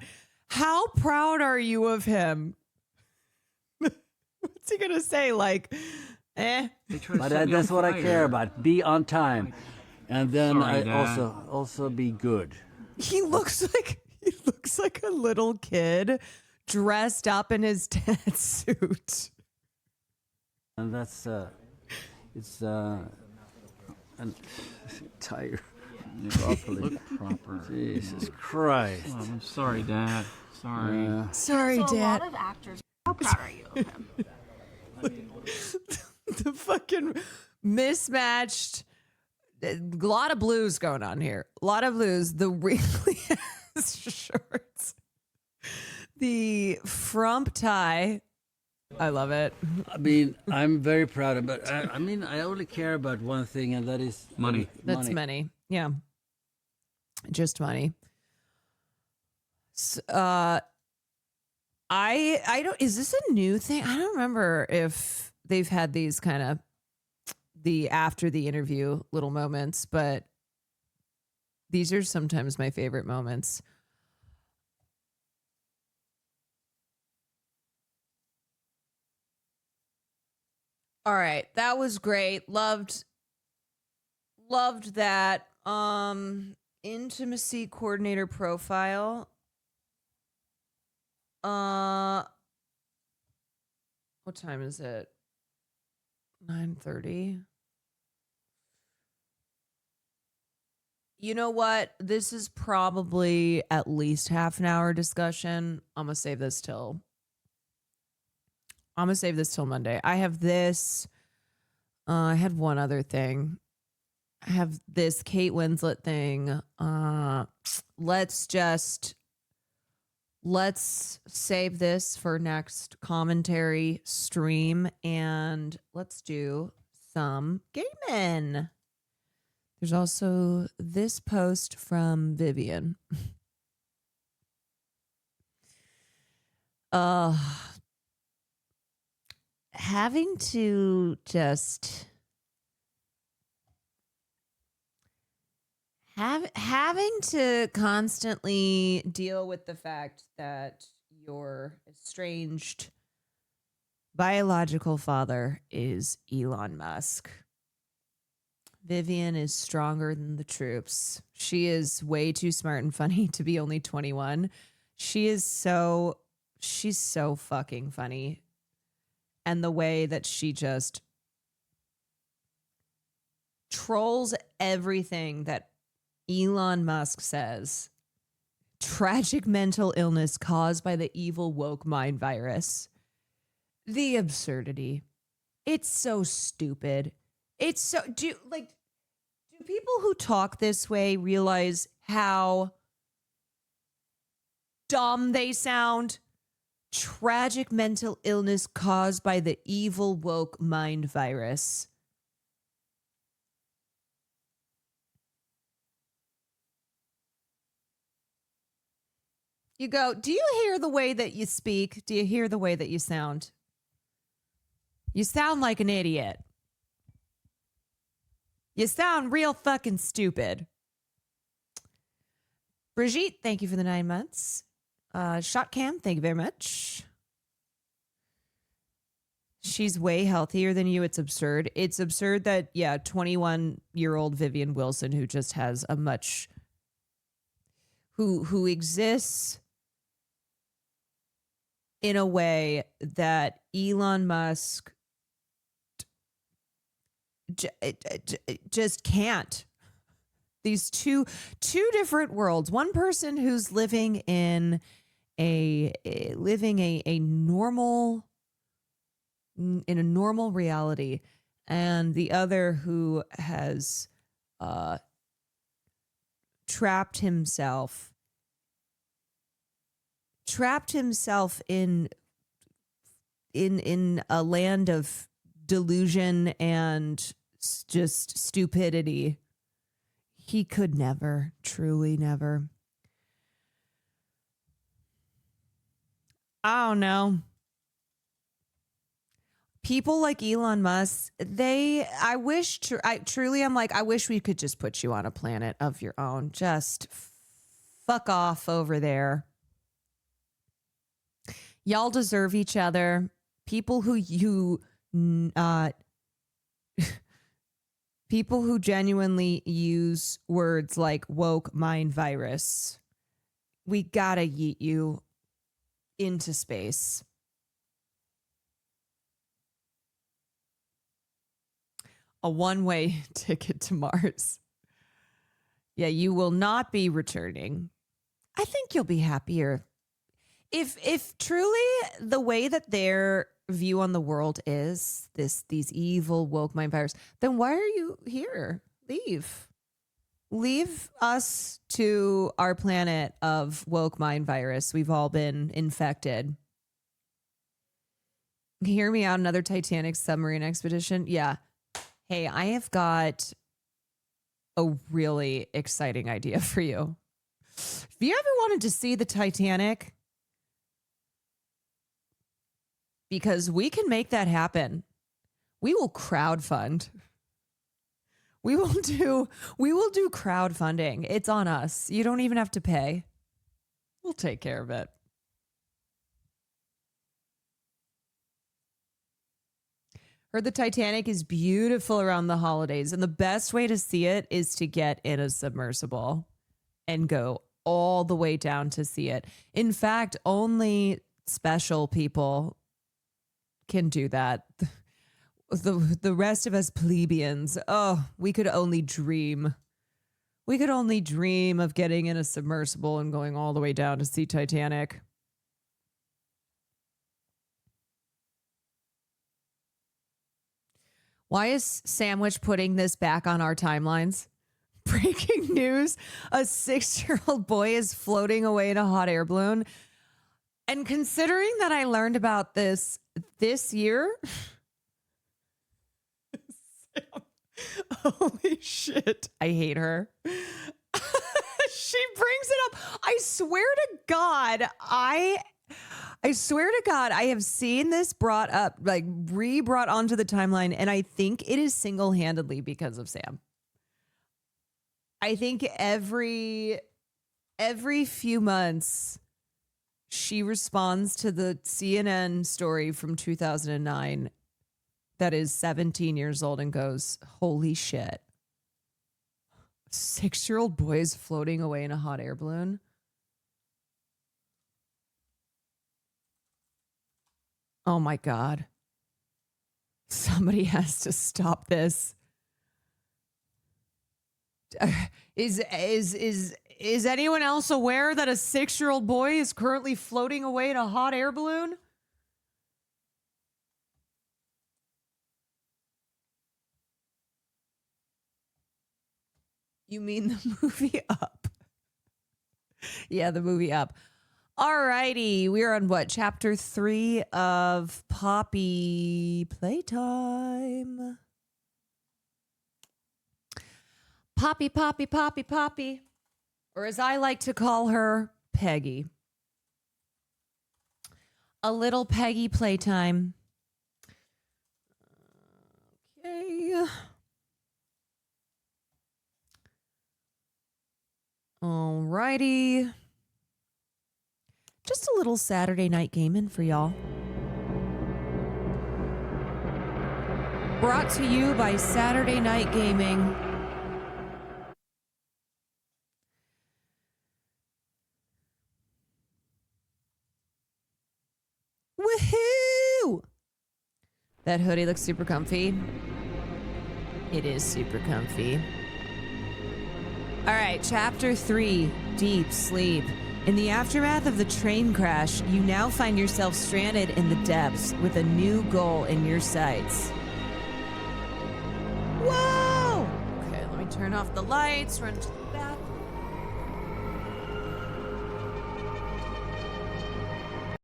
How proud are you of him? What's he gonna say? Like, eh? But that's what I care about. Be on time, and then Sorry, I Dad. also be good. He looks like a little kid dressed up in his dad's suit. And that's I'm tired. Look proper. Jesus Christ. Oh, I'm sorry, Dad. Sorry. Sorry, So a Dad. lot of actors. How proud are you of him? The fucking mismatched. A lot of blues going on here. A lot of blues. The wrinkly ass shorts. The frump tie. I love it. I mean, I'm very proud of it. I only care about one thing, and that is Money. That's money. Yeah. Just money. I don't, is this a new thing? I don't remember if they've had these kind of after the interview little moments, but these are sometimes my favorite moments. All right, that was great. Loved that. Intimacy coordinator profile. What time is it? 9:30. You know what? This is probably at least half an hour discussion. I'm gonna save this till Monday. I have this. I had one other thing. I have this Kate Winslet thing. Let's save this for next commentary stream, and let's do some gaming. There's also this post from Vivian. Having to just having to constantly deal with the fact that your estranged biological father is Elon Musk. Vivian is stronger than the troops. She is way too smart and funny to be only 21. She's so fucking funny. And the way that she just trolls everything that Elon Musk says. Tragic mental illness caused by the evil woke mind virus. The absurdity. It's so stupid. It's so do people who talk this way realize how dumb they sound? Tragic mental illness caused by the evil woke mind virus. You go, do you hear the way that you speak? Do you hear the way that you sound? You sound like an idiot. You sound real fucking stupid. Brigitte, thank you for the 9 months. Shot Cam, thank you very much. She's way healthier than you. It's absurd. It's absurd that, 21-year-old Vivian Wilson, who just has a much... who exists in a way that Elon Musk just can't. These two different worlds. One person who's living in a normal reality, and the other who has trapped himself in a land of delusion and just stupidity. He could never, truly never. I don't know. People like Elon Musk, I wish we could just put you on a planet of your own. Just fuck off over there. Y'all deserve each other. People who genuinely use words like woke mind virus. We gotta yeet you into space. A one-way ticket to Mars. Yeah, you will not be returning. I think you'll be happier. If truly the way that their view on the world is these evil woke mind virus, then why are you here? Leave us to our planet of woke mind virus. We've all been infected. Hear me out. Another Titanic submarine expedition. Yeah. Hey, I have got a really exciting idea for you. If you ever wanted to see the Titanic, because we can make that happen. We will crowdfund. We will do crowdfunding. It's on us. You don't even have to pay. We'll take care of it. Heard the Titanic is beautiful around the holidays, and the best way to see it is to get in a submersible and go all the way down to see it. In fact, only special people can do that. The rest of us plebeians, we could only dream. We could only dream of getting in a submersible and going all the way down to see Titanic. Why is Sandwich putting this back on our timelines? Breaking news, a 6-year-old boy is floating away in a hot air balloon. And considering that I learned about this year, holy shit, I hate her. She brings it up. I swear to God, I have seen this brought up, like re-brought onto the timeline, and I think it is single-handedly because of Sam. I think every few months she responds to the CNN story from 2009 that is 17 years old and goes, holy shit. 6-year-old boy is floating away in a hot air balloon. Oh my God. Somebody has to stop this. Is anyone else aware that a 6-year-old boy is currently floating away in a hot air balloon? You mean the movie Up? Yeah, the movie Up. Alrighty, we're on what? Chapter 3 of Poppy Playtime. Poppy. Or as I like to call her, Peggy. a little Peggy playtime. Okay. Alrighty. Just a little Saturday night gaming for y'all. Brought to you by Saturday Night Gaming. Woohoo! That hoodie looks super comfy. It is super comfy. All right, chapter 3, Deep Sleep. In the aftermath of the train crash, you now find yourself stranded in the depths with a new goal in your sights. Whoa! Okay, let me turn off the lights, run to the